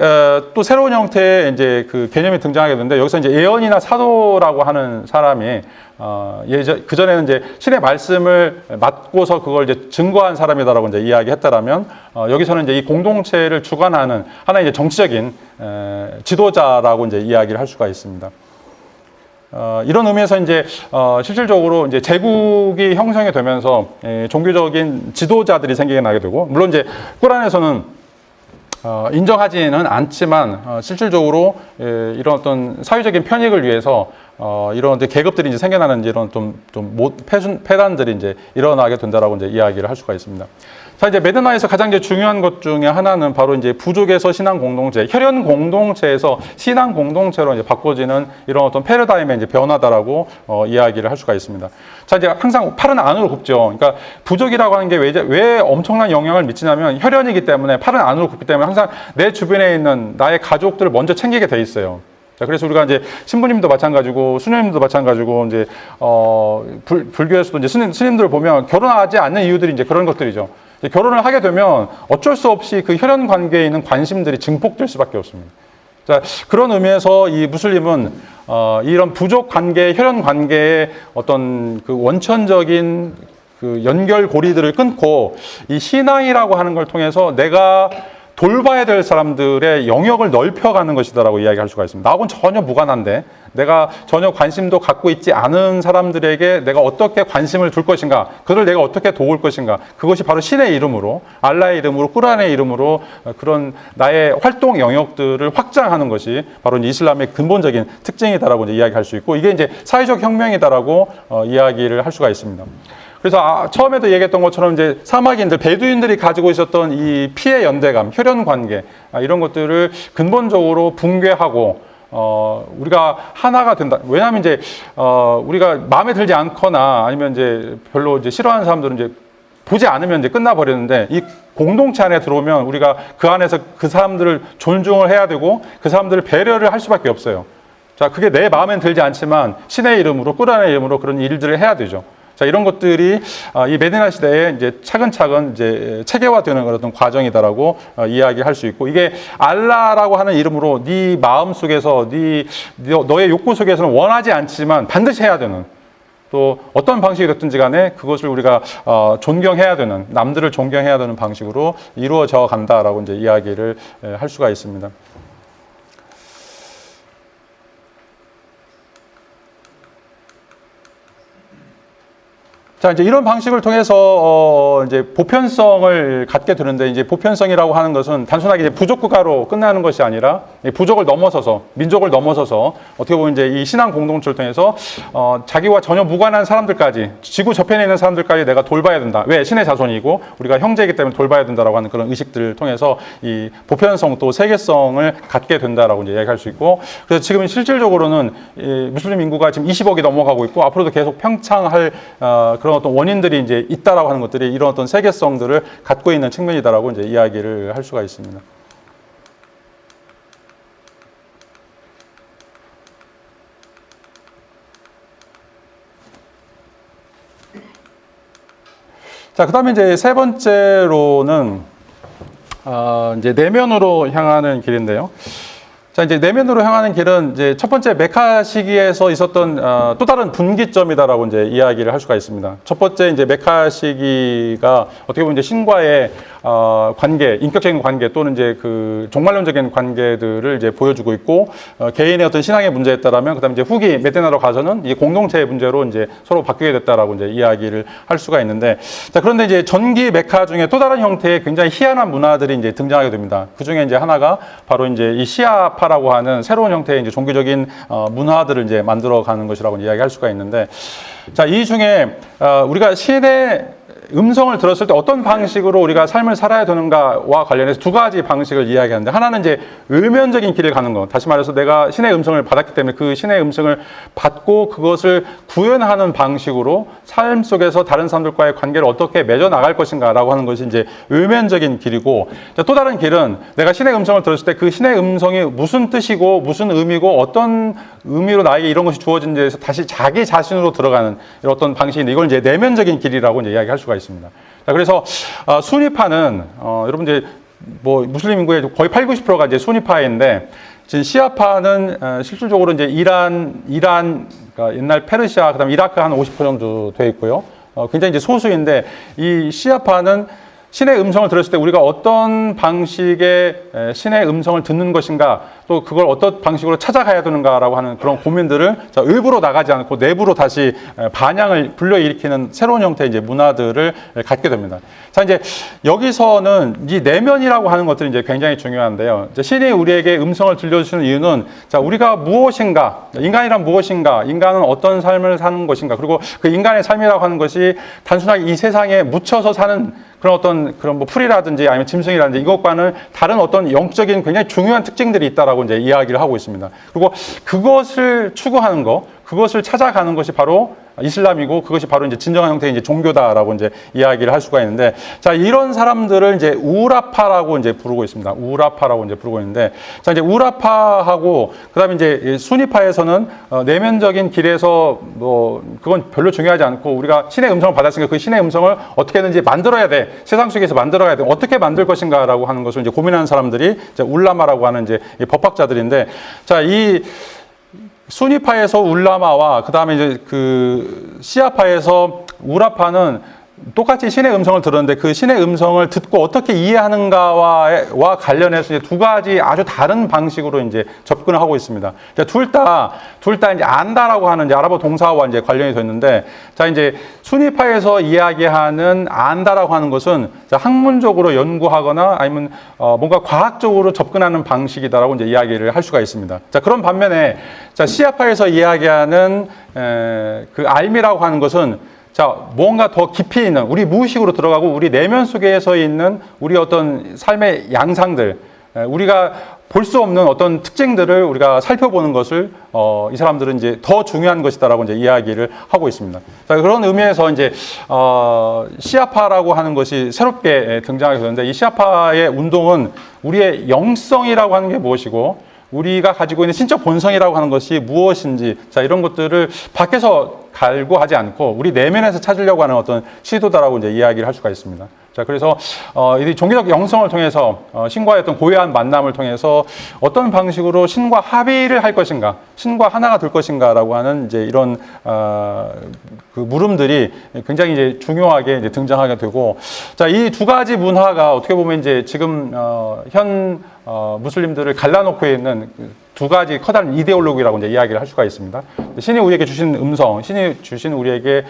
또 새로운 형태의 이제 그 개념이 등장하게 되는데, 여기서 이제 예언이나 사도라고 하는 사람이 그 전에는 이제 신의 말씀을 맡고서 그걸 이제 증거한 사람이다라고 이제 이야기했다라면, 여기서는 이제 이 공동체를 주관하는 하나의 이제 정치적인 지도자라고 이제 이야기를 할 수가 있습니다. 이런 의미에서 이제 실질적으로 이제 제국이 형성이 되면서 종교적인 지도자들이 생기게 나게 되고, 물론 이제 꾸란에서는 인정하지는 않지만 실질적으로 이런 어떤 사회적인 편익을 위해서 이런 계급들이 이제 생겨나는 이런 폐단들이 이제 일어나게 된다라고 이제 이야기를 할 수가 있습니다. 자, 이제 메드나에서 가장 이제 중요한 것 중에 하나는 바로 이제 부족에서 신앙 공동체, 혈연 공동체에서 신앙 공동체로 이제 바꿔지는 이런 어떤 패러다임의 이제 변화다라고 이야기를 할 수가 있습니다. 자, 이제 항상 팔은 안으로 굽죠. 그러니까 부족이라고 하는 게 왜 엄청난 영향을 미치냐면, 혈연이기 때문에, 팔은 안으로 굽기 때문에 항상 내 주변에 있는 나의 가족들을 먼저 챙기게 돼 있어요. 자, 그래서 우리가 이제 신부님도 마찬가지고 수녀님도 마찬가지고, 이제 불교에서도 이제 스님들을 보면 결혼하지 않는 이유들이 이제 그런 것들이죠. 결혼을 하게 되면 어쩔 수 없이 그 혈연 관계에 있는 관심들이 증폭될 수밖에 없습니다. 자, 그런 의미에서 이 무슬림은 이런 부족 관계, 혈연 관계의 어떤 그 원천적인 그 연결고리들을 끊고, 이 신앙이라고 하는 걸 통해서 내가 돌봐야 될 사람들의 영역을 넓혀가는 것이다라고 이야기할 수가 있습니다. 나하고는 전혀 무관한데, 내가 전혀 관심도 갖고 있지 않은 사람들에게 내가 어떻게 관심을 둘 것인가, 그들을 내가 어떻게 도울 것인가, 그것이 바로 신의 이름으로, 알라의 이름으로, 꾸란의 이름으로 그런 나의 활동 영역들을 확장하는 것이 바로 이슬람의 근본적인 특징이다라고 이제 이야기할 수 있고, 이게 이제 사회적 혁명이다라고 이야기를 할 수가 있습니다. 그래서 처음에도 얘기했던 것처럼 이제 사마귀인들, 베두인들이 가지고 있었던 이 피해 연대감, 혈연 관계, 이런 것들을 근본적으로 붕괴하고 우리가 하나가 된다. 왜냐하면 이제 우리가 마음에 들지 않거나 아니면 이제 별로 이제 싫어하는 사람들은 이제 보지 않으면 이제 끝나버리는데, 이 공동체 안에 들어오면 우리가 그 안에서 그 사람들을 존중을 해야 되고 그 사람들을 배려를 할 수밖에 없어요. 자, 그게 내 마음엔 들지 않지만 신의 이름으로, 꾸란의 이름으로 그런 일들을 해야 되죠. 자, 이런 것들이 이 메디나 시대에 이제 차근차근 이제 체계화되는 그런 과정이다라고 이야기할 수 있고, 이게 알라라고 하는 이름으로 네 마음 속에서, 너의 욕구 속에서는 원하지 않지만 반드시 해야 되는, 또 어떤 방식이 됐든지 간에 그것을 우리가 존경해야 되는, 남들을 존경해야 되는 방식으로 이루어져 간다라고 이제 이야기를 할 수가 있습니다. 자, 이제 이런 방식을 통해서 이제 보편성을 갖게 되는데, 이제 보편성이라고 하는 것은 단순하게 이제 부족 국가로 끝나는 것이 아니라 부족을 넘어서서, 민족을 넘어서서 어떻게 보면 이제 이 신앙 공동체를 통해서 자기와 전혀 무관한 사람들까지, 지구 저편에 있는 사람들까지 내가 돌봐야 된다. 왜? 신의 자손이고 우리가 형제이기 때문에 돌봐야 된다라고 하는 그런 의식들을 통해서 이 보편성, 또 세계성을 갖게 된다라고 이제 이야기할 수 있고, 그래서 지금 실질적으로는 이 무슬림 인구가 지금 20억이 넘어가고 있고, 앞으로도 계속 평창할 그런 어떤 원인들이 이제 있다라고 하는 것들이 이런 어떤 세계성들을 갖고 있는 측면이다라고 이제 이야기를 할 수가 있습니다. 자, 그다음에 이제 세 번째로는 이제 내면으로 향하는 길인데요. 자, 이제 내면으로 향하는 길은 이제 첫 번째 메카 시기에서 있었던 또 다른 분기점이다라고 이제 이야기를 할 수가 있습니다. 첫 번째 이제 메카 시기가 어떻게 보면 이제 신과의 관계, 인격적인 관계 또는 이제 그 종말론적인 관계들을 이제 보여주고 있고 개인의 어떤 신앙의 문제에 따르면 그다음에 이제 후기 메테나로 가서는 이 공동체의 문제로 이제 서로 바뀌게 됐다라고 이제 이야기를 할 수가 있는데, 자, 그런데 이제 전기 메카 중에 또 다른 형태의 굉장히 희한한 문화들이 이제 등장하게 됩니다. 그 중에 이제 하나가 바로 이제 이 시아파라고 하는 새로운 형태의 이제 종교적인 문화들을 이제 만들어가는 것이라고 이야기할 수가 있는데, 자, 이 중에 우리가 신의 음성을 들었을 때 어떤 방식으로 우리가 삶을 살아야 되는가와 관련해서 두 가지 방식을 이야기하는데, 하나는 이제 외면적인 길을 가는 것. 다시 말해서 내가 신의 음성을 받았기 때문에 그 신의 음성을 받고 그것을 구현하는 방식으로 삶 속에서 다른 사람들과의 관계를 어떻게 맺어 나갈 것인가라고 하는 것이 이제 외면적인 길이고, 또 다른 길은 내가 신의 음성을 들었을 때 그 신의 음성이 무슨 뜻이고 무슨 의미고 어떤 의미로 나에게 이런 것이 주어진지에 대해서 다시 자기 자신으로 들어가는 이런 어떤 방식인데, 이걸 이제 내면적인 길이라고 이제 이야기할 수가 있습니다. 자, 그래서 수니파는 여러분 이제 뭐 무슬림 인구의 거의 80~90%가 이제 수니파인데, 지금 시아파는 실질적으로 이제 이란 그러니까 옛날 페르시아 그다음에 이라크 한 50% 정도 돼 있고요. 굉장히 이제 소수인데, 이 시아파는 신의 음성을 들었을 때 우리가 어떤 방식의 신의 음성을 듣는 것인가, 또 그걸 어떤 방식으로 찾아가야 되는가라고 하는 그런 고민들을 외부로 나가지 않고 내부로 다시 반향을 불러일으키는 새로운 형태의 이제 문화들을 갖게 됩니다. 자, 이제 여기서는 이 내면이라고 하는 것들이 이제 굉장히 중요한데요. 이제 신이 우리에게 음성을 들려주시는 이유는, 자, 우리가 무엇인가, 인간이란 무엇인가, 인간은 어떤 삶을 사는 것인가, 그리고 그 인간의 삶이라고 하는 것이 단순하게 이 세상에 묻혀서 사는 그런 뭐 풀이라든지 아니면 짐승이라든지 이것과는 다른 어떤 영적인 굉장히 중요한 특징들이 있다라고 이제 이야기를 하고 있습니다. 그리고 그것을 추구하는 것, 그것을 찾아가는 것이 바로 이슬람이고, 그것이 바로 이제 진정한 형태의 이제 종교다라고 이제 이야기를 할 수가 있는데, 자, 이런 사람들을 이제 우라파라고 이제 부르고 있습니다. 우라파라고 이제 부르고 있는데, 자, 이제 우라파하고 그다음에 이제 수니파에서는 내면적인 길에서 뭐 그건 별로 중요하지 않고, 우리가 신의 음성을 받았으니까 그 신의 음성을 어떻게든지 만들어야 돼, 세상 속에서 만들어야 돼, 어떻게 만들 것인가라고 하는 것을 이제 고민하는 사람들이 이제 울라마라고 하는 이제 법학자들인데, 자, 이 수니파에서 울라마와 그다음에 이제 그 시아파에서 우라파는 똑같이 신의 음성을 들었는데, 그 신의 음성을 듣고 어떻게 이해하는가와 관련해서 이제 두 가지 아주 다른 방식으로 이제 접근을 하고 있습니다. 둘 다 이제 안다라고 하는 이제 아랍어 동사와 이제 관련이 됐는데, 자, 이제 수니파에서 이야기하는 안다라고 하는 것은 학문적으로 연구하거나 아니면 뭔가 과학적으로 접근하는 방식이다라고 이제 이야기를 할 수가 있습니다. 자, 그런 반면에 자, 시아파에서 이야기하는 그 알미라고 하는 것은, 자, 뭔가 더 깊이 있는 우리 무의식으로 들어가고 우리 내면 속에서 있는 우리 어떤 삶의 양상들, 우리가 볼 수 없는 어떤 특징들을 우리가 살펴보는 것을 이 사람들은 이제 더 중요한 것이다라고 이제 이야기를 하고 있습니다. 자, 그런 의미에서 이제 시아파라고 하는 것이 새롭게 등장하게 되는데, 이 시아파의 운동은 우리의 영성이라고 하는 게 무엇이고 우리가 가지고 있는 신적 본성이라고 하는 것이 무엇인지, 자, 이런 것들을 밖에서 갈구하지 않고 우리 내면에서 찾으려고 하는 어떤 시도다라고 이제 이야기를 할 수가 있습니다. 자, 그래서 이 종교적 영성을 통해서 신과의 어떤 고유한 만남을 통해서 어떤 방식으로 신과 합의를 할 것인가, 신과 하나가 될 것인가라고 하는 이제 이런 그 물음들이 굉장히 이제 중요하게 이제 등장하게 되고, 자, 이 두 가지 문화가 어떻게 보면 이제 지금 현 무슬림들을 갈라놓고 있는 두 가지 커다란 이데올로기라고 이제 이야기를 할 수가 있습니다. 신이 우리에게 주신 음성, 신이 주신 우리에게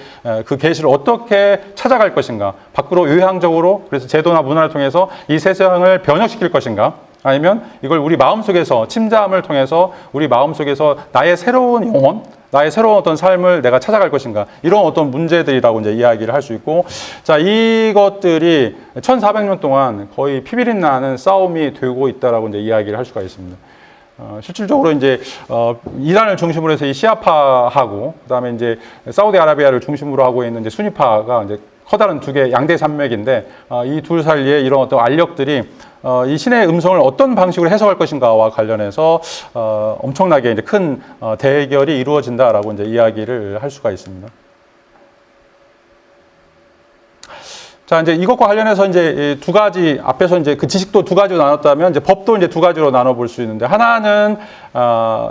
그 계시를 어떻게 찾아갈 것인가, 밖으로 외향적으로 그래서 제도나 문화를 통해서 이 세상을 변혁시킬 것인가, 아니면 이걸 우리 마음속에서 침잠을 통해서 우리 마음속에서 나의 새로운 영혼, 나의 새로운 어떤 삶을 내가 찾아갈 것인가, 이런 어떤 문제들이라고 이제 이야기를 할 수 있고, 자, 이것들이 1400년 동안 거의 피비린 나는 싸움이 되고 있다라고 이제 이야기를 할 수가 있습니다. 실질적으로 이제 이란을 중심으로 해서 이 시아파하고 그다음에 이제 사우디아라비아를 중심으로 하고 있는 이제 수니파가 이제 커다란 두 개 양대 산맥인데, 이 둘 사이에 이런 어떤 알력들이 이 신의 음성을 어떤 방식으로 해석할 것인가와 관련해서 엄청나게 이제 큰 대결이 이루어진다라고 이제 이야기를 할 수가 있습니다. 자, 이제 이것과 관련해서 이제 두 가지, 앞에서 이제 그 지식도 두 가지로 나눴다면, 이제 법도 이제 두 가지로 나눠볼 수 있는데, 하나는,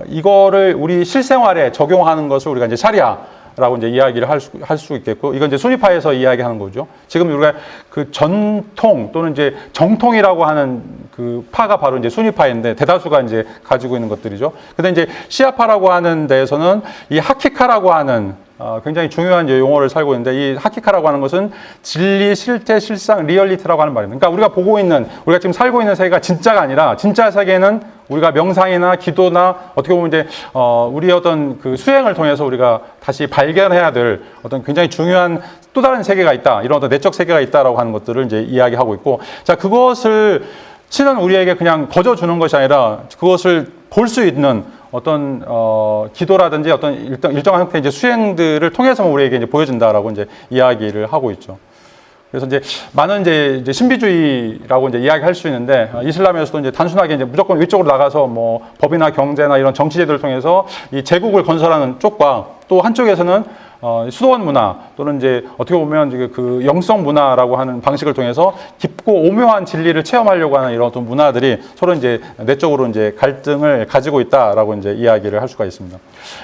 이거를 우리 실생활에 적용하는 것을 우리가 이제 샤리아라고 이제 이야기를 할 수 있겠고, 이건 이제 수니파에서 이야기하는 거죠. 지금 우리가 그 전통 또는 이제 정통이라고 하는 그 파가 바로 이제 수니파인데, 대다수가 이제 가지고 있는 것들이죠. 근데 이제 시아파라고 하는 데에서는 이 하키카라고 하는 굉장히 중요한 용어를 살고 있는데, 이 하키카라고 하는 것은 진리, 실태, 실상, 리얼리티라고 하는 말입니다. 그러니까 우리가 보고 있는, 우리가 지금 살고 있는 세계가 진짜가 아니라, 진짜 세계는 우리가 명상이나 기도나 어떻게 보면 이제 우리의 어떤 그 수행을 통해서 우리가 다시 발견해야 될 어떤 굉장히 중요한 또 다른 세계가 있다, 이런 어떤 내적 세계가 있다라고 하는 것들을 이제 이야기하고 있고, 자, 그것을 신은 우리에게 그냥 거저주는 것이 아니라 그것을 볼 수 있는 어떤 기도라든지 어떤 일정한 형태의 이제 수행들을 통해서 우리에게 이제 보여준다라고 이제 이야기를 하고 있죠. 그래서 이제 많은 이제 신비주의라고 이제 이야기할 수 있는데, 이슬람에서도 이제 단순하게 이제 무조건 위쪽으로 나가서 뭐 법이나 경제나 이런 정치제도를 통해서 이 제국을 건설하는 쪽과, 또 한쪽에서는 수도원 문화 또는 이제 어떻게 보면 그 영성 문화라고 하는 방식을 통해서 깊고 오묘한 진리를 체험하려고 하는 이런 어떤 문화들이 서로 이제 내적으로 이제 갈등을 가지고 있다라고 이제 이야기를 할 수가 있습니다.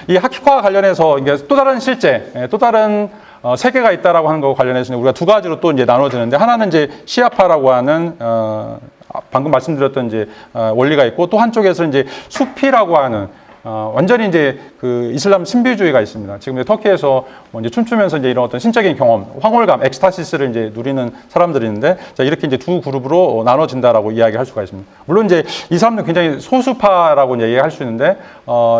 이 하키과와 관련해서 이게 또 다른 실제, 또 다른 세계가 있다라고 하는 것과 관련해서 우리가 두 가지로 또 이제 나눠지는데, 하나는 이제 시아파라고 하는 방금 말씀드렸던 이제 원리가 있고, 또 한쪽에서 이제 수피라고 하는 완전히 이제 그 이슬람 신비주의가 있습니다. 지금 이제 터키에서 뭐 이제 춤추면서 이제 이런 어떤 신적인 경험, 황홀감, 엑스타시스를 이제 누리는 사람들이 있는데, 자, 이렇게 이제 두 그룹으로 나눠진다라고 이야기할 수가 있습니다. 물론 이제 이 사람들은 굉장히 소수파라고 이제 얘기할 수 있는데,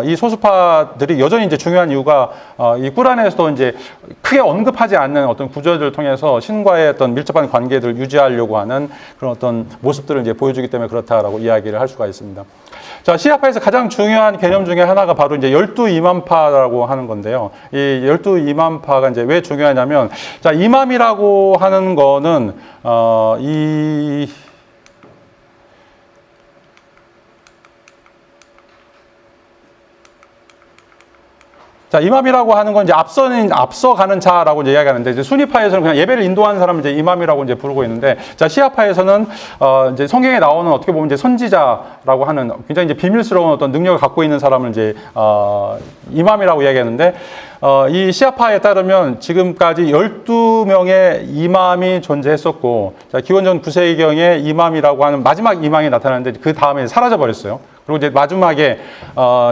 이 소수파들이 여전히 이제 중요한 이유가 이 꾸란에서도 이제 크게 언급하지 않는 어떤 구절들을 통해서 신과의 어떤 밀접한 관계들을 유지하려고 하는 그런 어떤 모습들을 이제 보여주기 때문에 그렇다라고 이야기를 할 수가 있습니다. 자, 시아파에서 가장 중요한 개념 중에 하나가 바로 이제 12이맘파라고 하는 건데요. 이 12이맘파가 이제 왜 중요하냐면, 자, 이맘이라고 하는 거는, 자, 이맘이라고 하는 건 이제 앞서가는 자라고 이제 이야기하는데, 이제 수니파에서는 그냥 예배를 인도하는 사람을 이제 이맘이라고 이제 부르고 있는데, 자, 시아파에서는 이제 성경에 나오는 어떻게 보면 이제 선지자라고 하는 굉장히 이제 비밀스러운 어떤 능력을 갖고 있는 사람을 이제 이맘이라고 이야기하는데, 이 시아파에 따르면 지금까지 12명의 이맘이 존재했었고, 자, 기원전 9세기경에 이맘이라고 하는 마지막 이맘이 나타나는데, 그 다음에 사라져 버렸어요. 그리고 이제 마지막에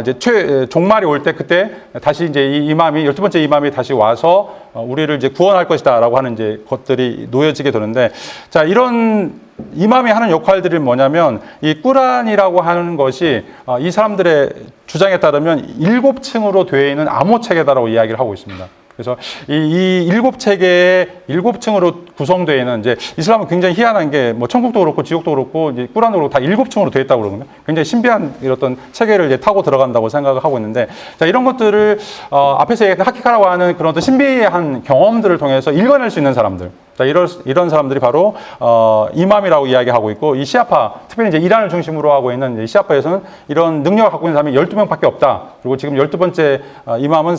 이제 종말이 올 때, 그때 다시 이제 이 이맘이 12번째 이맘이 다시 와서 우리를 이제 구원할 것이다라고 하는 이제 것들이 놓여지게 되는데, 자, 이런 이맘이 하는 역할들이 뭐냐면, 이 꾸란이라고 하는 것이 이 사람들의 주장에 따르면 7층으로 되어 있는 암호 체계다라고 이야기를 하고 있습니다. 그래서 이 7체계의 7층으로 구성되어 있는, 이제 이슬람은 굉장히 희한한 게 뭐 천국도 그렇고 지옥도 그렇고 이제 꾸란도 그렇고 다 7층으로 되어 있다고 그러거든요. 굉장히 신비한 어떤 체계를 이제 타고 들어간다고 생각을 하고 있는데, 자, 이런 것들을 앞에서 얘기했던 하키카라고 하는 그런 어떤 신비한 경험들을 통해서 읽어낼 수 있는 사람들, 자, 이런 사람들이 바로 이맘이라고 이야기하고 있고, 이 시아파, 특별히 이제 이란을 중심으로 하고 있는 시아파에서는 이런 능력을 갖고 있는 사람이 12명밖에 없다. 그리고 지금 12번째 이맘은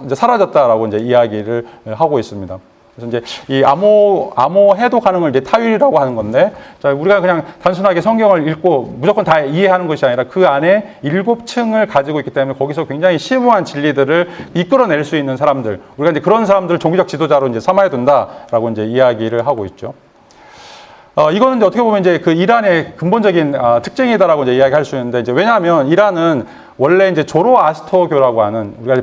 이제 사라졌다라고 이제 이야기를 하고 있습니다. 그래서 이제 이 암호 해독 하는 걸 이제 타윌이라고 하는 건데, 자, 우리가 그냥 단순하게 성경을 읽고 무조건 다 이해하는 것이 아니라 그 안에 7층을 가지고 있기 때문에 거기서 굉장히 심오한 진리들을 이끌어낼 수 있는 사람들, 우리가 이제 그런 사람들을 종교적 지도자로 이제 삼아야 된다라고 이제 이야기를 하고 있죠. 이거는 이제 어떻게 보면 이제 그 이란의 근본적인 특징이다라고 이제 이야기할 수 있는데, 이제 왜냐하면 이란은 원래 이제 조로아스터교라고 하는, 우리가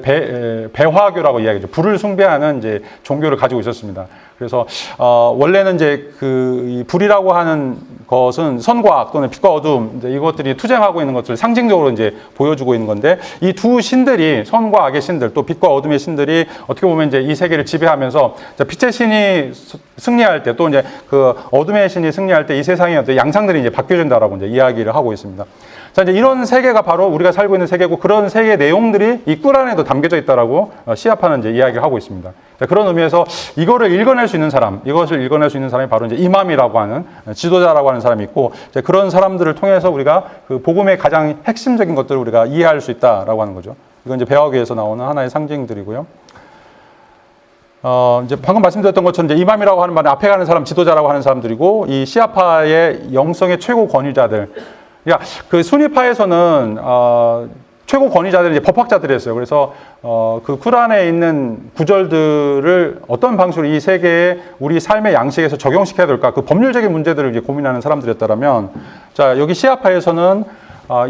배화교라고 이야기하죠. 불을 숭배하는 이제 종교를 가지고 있었습니다. 그래서 원래는 이제 이 불이라고 하는 것은 선과 악 또는 빛과 어둠, 이제 이것들이 투쟁하고 있는 것들을 상징적으로 이제 보여주고 있는 건데, 이 두 신들이, 선과 악의 신들 또 빛과 어둠의 신들이 어떻게 보면 이제 이 세계를 지배하면서, 빛의 신이 승리할 때 또 이제 그 어둠의 신이 승리할 때 이 세상의 어떤 양상들이 이제 바뀌어진다라고 이제 이야기를 하고 있습니다. 자, 이제 이런 세계가 바로 우리가 살고 있는 세계고, 그런 세계 내용들이 이 꾸란에도 담겨져 있다라고 시아파는 이제 이야기를 하고 있습니다. 자, 그런 의미에서 이것을 읽어낼 수 있는 사람이 바로 이제 이맘이라고 하는 지도자라고 하는 사람이 있고, 이제 그런 사람들을 통해서 우리가 그 복음의 가장 핵심적인 것들을 우리가 이해할 수 있다라고 하는 거죠. 이건 이제 배화교에서 나오는 하나의 상징들이고요. 이제 방금 말씀드렸던 것처럼 이제 이맘이라고 하는 말은 앞에 가는 사람, 지도자라고 하는 사람들이고, 이 시아파의 영성의 최고 권위자들. 그러니까 그 수니파에서는 최고 권위자들이 이제 법학자들이었어요. 그래서 그 쿠란에 있는 구절들을 어떤 방식으로 이 세계에 우리 삶의 양식에서 적용시켜야 될까? 그 법률적인 문제들을 이제 고민하는 사람들이었다면, 자 여기 시아파에서는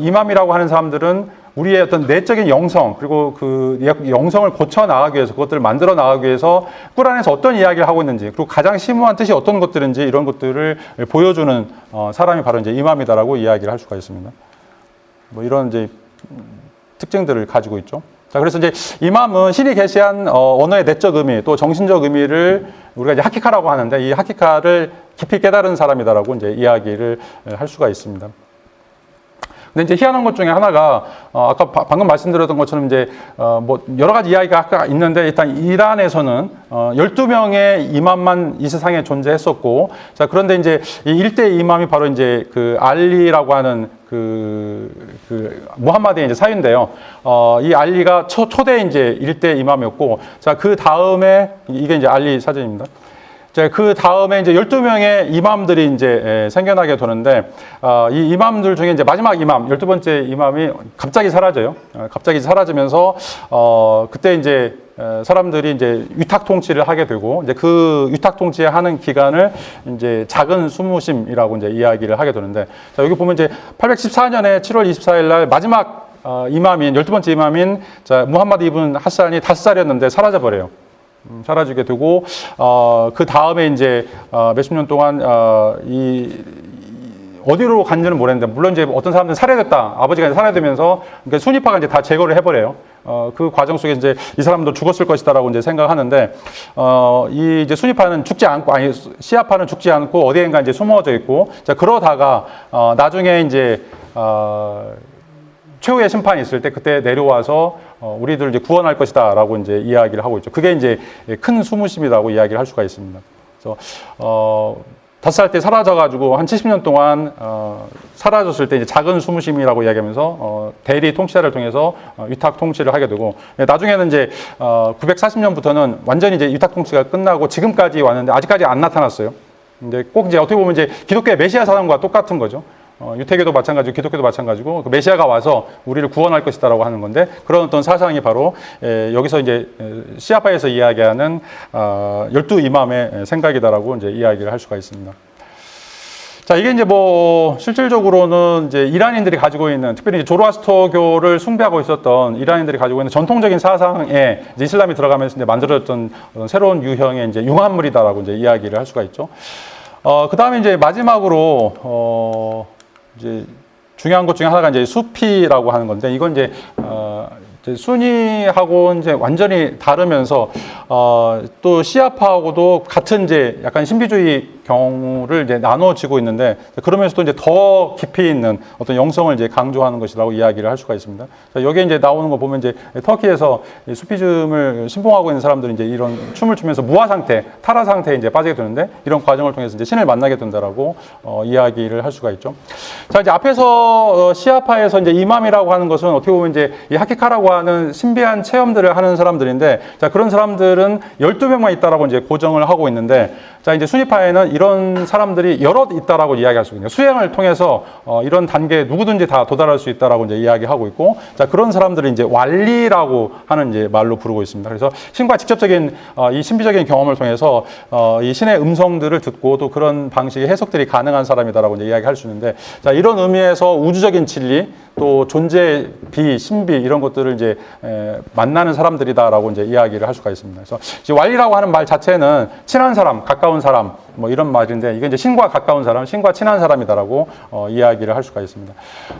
이맘이라고 하는 사람들은 우리의 어떤 내적인 영성, 그리고 그 영성을 고쳐 나가기 위해서, 그것들을 만들어 나가기 위해서 꾸란에서 어떤 이야기를 하고 있는지, 그리고 가장 심오한 뜻이 어떤 것들인지 이런 것들을 보여주는 사람이 바로 이제 이맘이다라고 이야기를 할 수가 있습니다. 뭐 이런 이제 특징들을 가지고 있죠. 자, 그래서 이제 이맘은 신이 계시한 언어의 내적 의미, 또 정신적 의미를 우리가 이제 하키카라고 하는데, 이 하키카를 깊이 깨달은 사람이다라고 이제 이야기를 할 수가 있습니다. 근데 이제 희한한 것 중에 하나가 아까 방금 말씀드렸던 것처럼 이제 뭐 여러 가지 이야기가 아까 있는데, 일단 이란에서는 12명의 이맘만 이 세상에 존재했었고, 자 그런데 이제 이 일대 이맘이 바로 이제 그 알리라고 하는 그 무함마드의 이제 사유인데요. 이 알리가 초대 이제 일대 이맘이었고, 자 그 다음에 이게 이제 알리 사진입니다. 그 다음에 이제 12명의 이맘들이 이제 생겨나게 되는데, 이 이맘들 중에 이제 마지막 이맘, 12번째 이맘이 갑자기 사라져요. 갑자기 사라지면서, 그때 이제 사람들이 이제 위탁 통치를 하게 되고, 이제 그 위탁 통치하는 기간을 이제 작은 수무심이라고 이제 이야기를 하게 되는데, 자, 여기 보면 이제 814년에 7월 24일 날 마지막 이맘인, 12번째 이맘인 무함마드 이븐 하산이 5살이었는데 사라져버려요. 사라지게 되고, 그 다음에 이제 몇십 년 동안 어디로 간지는 모르겠는데, 물론 이제 어떤 사람들은 살해됐다, 아버지가 살해되면서 그러니까 순위파가 이제 다 제거를 해버려요. 그 과정 속에 이제 이 사람도 죽었을 것이다라고 이제 생각하는데, 이 이제 순위파는 죽지 않고, 아니 시아파는 죽지 않고 어디엔가 이제 숨어져 있고, 자 그러다가 나중에 이제 최후의 심판이 있을 때 그때 내려와서 우리들 이제 구원할 것이다라고 이제 이야기를 하고 있죠. 그게 이제 큰 수무심이라고 이야기를 할 수가 있습니다. 그래서 5살 때 사라져가지고 한 70년 동안 사라졌을 때 이제 작은 수무심이라고 이야기하면서 대리 통치자를 통해서 위탁 통치를 하게 되고, 나중에는 이제 940년부터는 완전히 이제 위탁 통치가 끝나고 지금까지 왔는데 아직까지 안 나타났어요. 근데 꼭 이제 어떻게 보면 이제 기독교의 메시아 사상과 똑같은 거죠. 유태교도 마찬가지고 기독교도 마찬가지고 그 메시아가 와서 우리를 구원할 것이다라고 하는 건데, 그런 어떤 사상이 바로 여기서 이제 시아파에서 이야기하는 12이맘의 생각이다라고 이제 이야기를 할 수가 있습니다. 자, 이게 이제 뭐 실질적으로는 이제 이란인들이 가지고 있는, 특별히 이제 조로아스터교를 숭배하고 있었던 이란인들이 가지고 있는 전통적인 사상에 이제 이슬람이 들어가면서 이제 만들어졌던 새로운 유형의 이제 융합물이다라고 이제 이야기를 할 수가 있죠. 그 다음에 이제 마지막으로 이제 중요한 것 중에 하나가 이제 수피라고 하는 건데, 이건 이제 순위하고 이제 완전히 다르면서 또 시아파하고도 같은 이제 약간 신비주의 경우를 이제 나눠지고 있는데, 그러면서도 이제 더 깊이 있는 어떤 영성을 이제 강조하는 것이라고 이야기를 할 수가 있습니다. 자, 여기에 이제 나오는 거 보면 이제 터키에서 수피즘을 신봉하고 있는 사람들이 이제 이런 춤을 추면서 무아 상태, 타라 상태에 이제 빠지게 되는데, 이런 과정을 통해서 이제 신을 만나게 된다라고 이야기를 할 수가 있죠. 자, 이제 앞에서 시아파에서 이제 이맘이라고 하는 것은 어떻게 보면 이제 이 하키카라고 하는 신비한 체험들을 하는 사람들인데, 자, 그런 사람들은 12명만 있다라고 이제 고정을 하고 있는데, 자, 이제 순위파에는 이런 사람들이 여럿 있다라고 이야기할 수 있거든요. 수행을 통해서 이런 단계에 누구든지 다 도달할 수 있다라고 이제 이야기하고 있고, 자, 그런 사람들을 이제 왈리라고 하는 이제 말로 부르고 있습니다. 그래서 신과 직접적인 이 신비적인 경험을 통해서 이 신의 음성들을 듣고 또 그런 방식의 해석들이 가능한 사람이다라고 이제 이야기할 수 있는데, 자, 이런 의미에서 우주적인 진리, 또 존재, 비, 신비 이런 것들을 이제 만나는 사람들이다라고 이제 이야기를 할 수가 있습니다. 그래서 이제 왈리라고 하는 말 자체는 친한 사람, 가까운 사람 뭐 이런 말인데, 이게 이제 신과 가까운 사람, 신과 친한 사람이다라고 이야기를 할 수가 있습니다.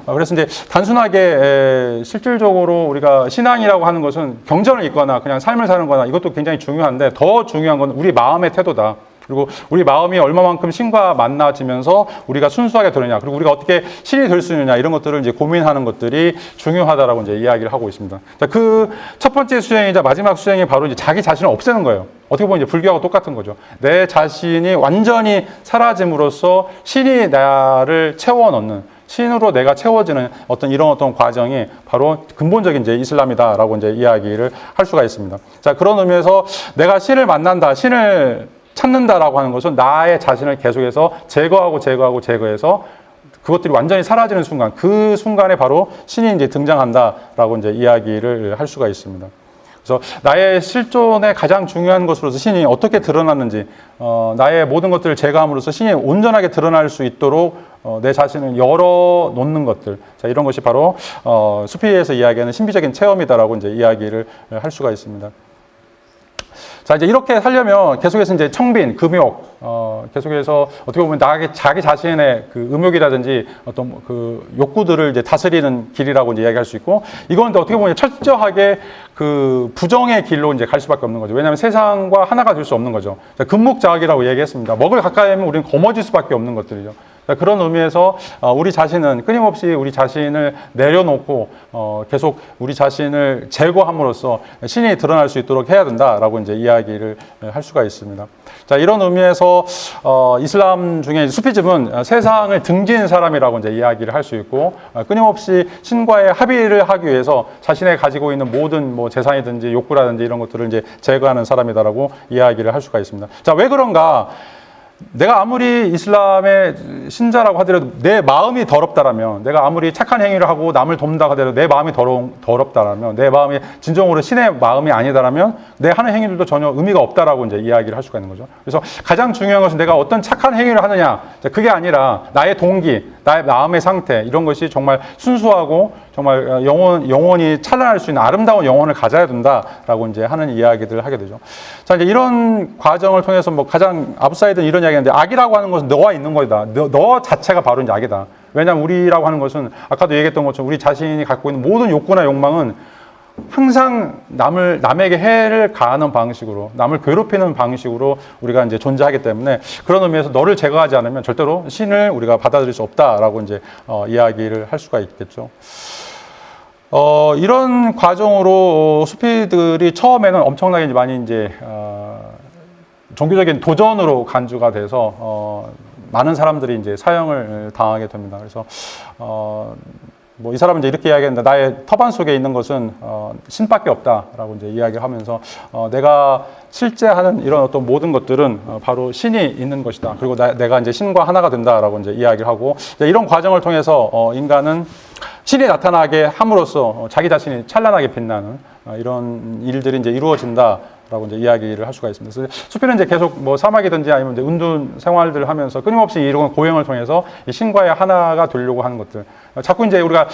그래서 이제 단순하게 실질적으로 우리가 신앙이라고 하는 것은 경전을 읽거나 그냥 삶을 사는 거나 이것도 굉장히 중요한데, 더 중요한 건 우리 마음의 태도다. 그리고 우리 마음이 얼마만큼 신과 만나지면서 우리가 순수하게 되느냐, 그리고 우리가 어떻게 신이 될 수 있느냐, 이런 것들을 이제 고민하는 것들이 중요하다라고 이제 이야기를 하고 있습니다. 자, 그 첫 번째 수행이자 마지막 수행이 바로 이제 자기 자신을 없애는 거예요. 어떻게 보면 이제 불교하고 똑같은 거죠. 내 자신이 완전히 사라짐으로써 신이 나를 채워 넣는, 신으로 내가 채워지는 이런 어떤 과정이 바로 근본적인 이제 이슬람이다라고 이제 이야기를 할 수가 있습니다. 자, 그런 의미에서 내가 신을 만난다, 신을 찾는다라고 하는 것은 나의 자신을 계속해서 제거해서 그것들이 완전히 사라지는 순간, 그 순간에 바로 신이 이제 등장한다라고 이제 이야기를 할 수가 있습니다. 그래서 나의 실존의 가장 중요한 것으로서 신이 어떻게 드러났는지, 나의 모든 것들을 제거함으로써 신이 온전하게 드러날 수 있도록 내 자신을 열어놓는 것들, 자, 이런 것이 바로 수피에서 이야기하는 신비적인 체험이다라고 이제 이야기를 할 수가 있습니다. 자, 이제 이렇게 하려면 계속해서 이제 청빈, 금욕, 계속해서 어떻게 보면 자기 자신의 그 음욕이라든지 어떤 그 욕구들을 이제 다스리는 길이라고 이제 이야기할 수 있고, 이건 어떻게 보면 철저하게 그 부정의 길로 이제 갈 수밖에 없는 거죠. 왜냐하면 세상과 하나가 될 수 없는 거죠. 자, 금묵자학이라고 얘기했습니다. 먹을 가까이 하면 우리는 거머쥘 수밖에 없는 것들이죠. 그런 의미에서 우리 자신은 끊임없이 우리 자신을 내려놓고 계속 우리 자신을 제거함으로써 신이 드러날 수 있도록 해야 된다라고 이제 이야기를 할 수가 있습니다. 자, 이런 의미에서 이슬람 중에 수피즘은 세상을 등진 사람이라고 이제 이야기를 할 수 있고, 끊임없이 신과의 합의를 하기 위해서 자신의 가지고 있는 모든 뭐 재산이든지 욕구라든지 이런 것들을 이제 제거하는 사람이다라고 이야기를 할 수가 있습니다. 자, 왜 그런가? 내가 아무리 이슬람의 신자라고 하더라도 내 마음이 더럽다라면, 내가 아무리 착한 행위를 하고 남을 돕는다 하더라도 내 마음이 더럽다라면, 내 마음이 진정으로 신의 마음이 아니다라면 내 하는 행위들도 전혀 의미가 없다라고 이제 이야기를 할 수가 있는 거죠. 그래서 가장 중요한 것은 내가 어떤 착한 행위를 하느냐, 그게 아니라 나의 동기, 나의 마음의 상태, 이런 것이 정말 순수하고 정말 영원히 찬란할 수 있는 아름다운 영혼을 가져야 된다라고 이제 하는 이야기들을 하게 되죠. 자, 이제 이런 과정을 통해서 뭐 가장 아웃사이드는 이런 이야기인데, 악이라고 하는 것은 너와 있는 거다. 너 자체가 바로 이제 악이다. 왜냐하면 우리라고 하는 것은 아까도 얘기했던 것처럼 우리 자신이 갖고 있는 모든 욕구나 욕망은 항상 남에게 해를 가하는 방식으로, 남을 괴롭히는 방식으로 우리가 이제 존재하기 때문에, 그런 의미에서 너를 제거하지 않으면 절대로 신을 우리가 받아들일 수 없다라고 이제 이야기를 할 수가 있겠죠. 이런 과정으로 수피들이 처음에는 엄청나게 많이 이제 종교적인 도전으로 간주가 돼서 많은 사람들이 이제 사형을 당하게 됩니다. 그래서 뭐 이 사람은 이제 이렇게 이야기했는데, 나의 터반 속에 있는 것은 신밖에 없다라고 이제 이야기하면서 내가 실제 하는 이런 어떤 모든 것들은 바로 신이 있는 것이다. 그리고 내가 이제 신과 하나가 된다라고 이제 이야기를 하고, 이런 과정을 통해서 인간은 신이 나타나게 함으로써 자기 자신이 찬란하게 빛나는 이런 일들이 이제 이루어진다라고 이제 이야기를 할 수가 있습니다. 그래서 수피는 이제 계속 뭐 사막이든지 아니면 이제 은둔 생활들을 하면서 끊임없이 이런 고행을 통해서 이 신과의 하나가 되려고 하는 것들. 자꾸 이제 우리가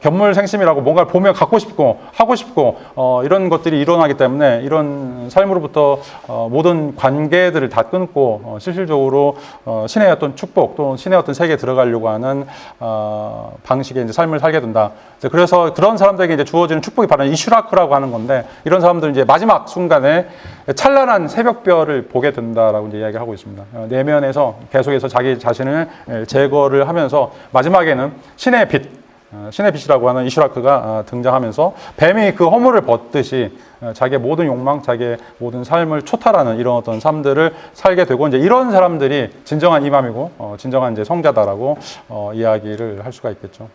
견물생심이라고 뭔가를 보면 갖고 싶고 하고 싶고 이런 것들이 일어나기 때문에, 이런 삶으로부터 모든 관계들을 다 끊고 실질적으로 신의 어떤 축복, 또 신의 어떤 세계에 들어가려고 하는 방식의 이제 삶을 살게 된다. 그래서 그런 사람들에게 이제 주어지는 축복이 바로 이슈라크라고 하는 건데, 이런 사람들은 이제 마지막 순간에 찬란한 새벽별을 보게 된다라고 이제 이야기를 하고 있습니다. 내면에서 계속해서 자기 자신을 제거를 하면서 마지막에는 신의 빛이라고 하는 이슈라크가 등장하면서 뱀이 그 허물을 벗듯이 자기의 모든 욕망, 자기의 모든 삶을 초탈하는 이런 어떤 삶들을 살게 되고, 이제 이런 사람들이 진정한 이맘이고 진정한 이제 성자다라고 이야기를 할 수가 있겠죠.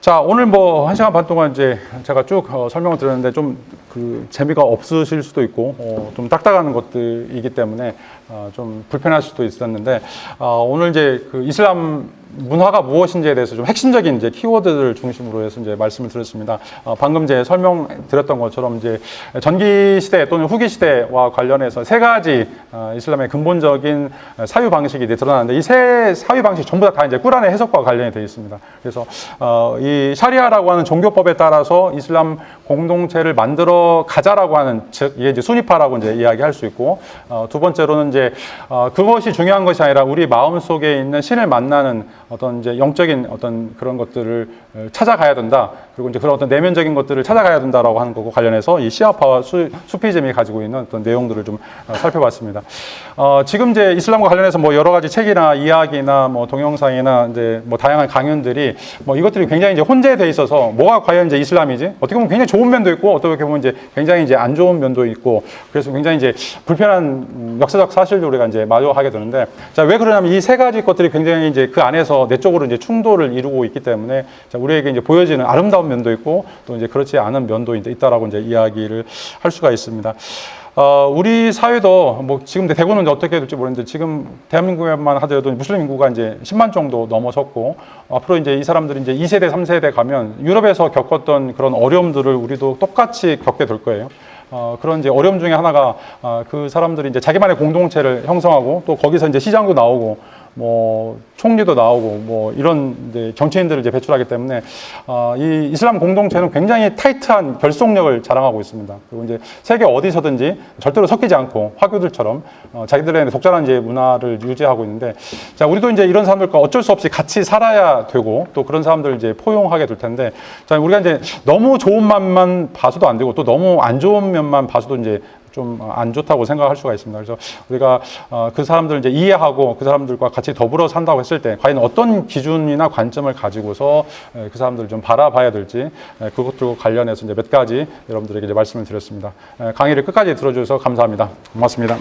자, 오늘 뭐 1시간 반 동안 이제 제가 쭉 설명을 드렸는데, 좀 그 재미가 없으실 수도 있고 좀 딱딱한 것들이기 때문에 좀 불편할 수도 있었는데, 오늘 이제 그 이슬람 문화가 무엇인지에 대해서 좀 핵심적인 이제 키워드를 중심으로 해서 이제 말씀을 드렸습니다. 방금 제 설명드렸던 것처럼 이제 전기 시대 또는 후기 시대와 관련해서 세 가지 이슬람의 근본적인 사유 방식이 이제 드러나는데, 이 세 사유 방식 전부 다 이제 꾸란의 해석과 관련이 되어 있습니다. 그래서 이 샤리아라고 하는 종교법에 따라서 이슬람 공동체를 만들어 가자라고 하는, 즉 이게 이제 수니파라고 이제 이야기할 수 있고, 두 번째로는 이제 그것이 중요한 것이 아니라 우리 마음 속에 있는 신을 만나는 어떤 이제 영적인 어떤 그런 것들을 찾아가야 된다. 그리고 이제 그런 어떤 내면적인 것들을 찾아가야 된다라고 하는 거고 관련해서 이 시아파와 수피즘이 가지고 있는 어떤 내용들을 좀 살펴봤습니다. 지금 이제 이슬람과 관련해서 뭐 여러 가지 책이나 이야기나 뭐 동영상이나 이제 뭐 다양한 강연들이 뭐 이것들이 굉장히 이제 혼재돼 있어서 뭐가 과연 이제 이슬람이지? 어떻게 보면 굉장히 좋은 면도 있고 어떻게 보면 이제 굉장히 이제 안 좋은 면도 있고 그래서 굉장히 이제 불편한 역사적 사실도 우리가 이제 마주하게 되는데 자, 왜 그러냐면 이 세 가지 것들이 굉장히 이제 그 안에서 내적으로 이제 충돌을 이루고 있기 때문에 자, 우리에게 이제 보여지는 아름다운 면도 있고 또 이제 그렇지 않은 면도 있다라고 이제 이야기를 할 수가 있습니다. 우리 사회도 뭐 지금 대구는 어떻게 될지 모르는데 지금 대한민국에만 하더라도 무슬림 인구가 이제 10만 정도 넘어섰고 앞으로 이제 이 사람들이 이제 2세대, 3세대 가면 유럽에서 겪었던 그런 어려움들을 우리도 똑같이 겪게 될 거예요. 그런 이제 어려움 중에 하나가 그 사람들이 이제 자기만의 공동체를 형성하고 또 거기서 이제 시장도 나오고 뭐 총리도 나오고 뭐 이런 이제 정치인들을 이제 배출하기 때문에 이 이슬람 공동체는 굉장히 타이트한 결속력을 자랑하고 있습니다. 그리고 이제 세계 어디서든지 절대로 섞이지 않고 화교들처럼 자기들의 독자란 이제 문화를 유지하고 있는데 자 우리도 이제 이런 사람들과 어쩔 수 없이 같이 살아야 되고 또 그런 사람들을 이제 포용하게 될 텐데 자 우리가 이제 너무 좋은 면만 봐서도 안 되고 또 너무 안 좋은 면만 봐서도 이제 좀 안 좋다고 생각할 수가 있습니다. 그래서 우리가 그 사람들을 이제 이해하고 그 사람들과 같이 더불어 산다고 했을 때 과연 어떤 기준이나 관점을 가지고서 그 사람들을 좀 바라봐야 될지 그것들과 관련해서 이제 몇 가지 여러분들에게 이제 말씀을 드렸습니다. 강의를 끝까지 들어주셔서 감사합니다. 고맙습니다.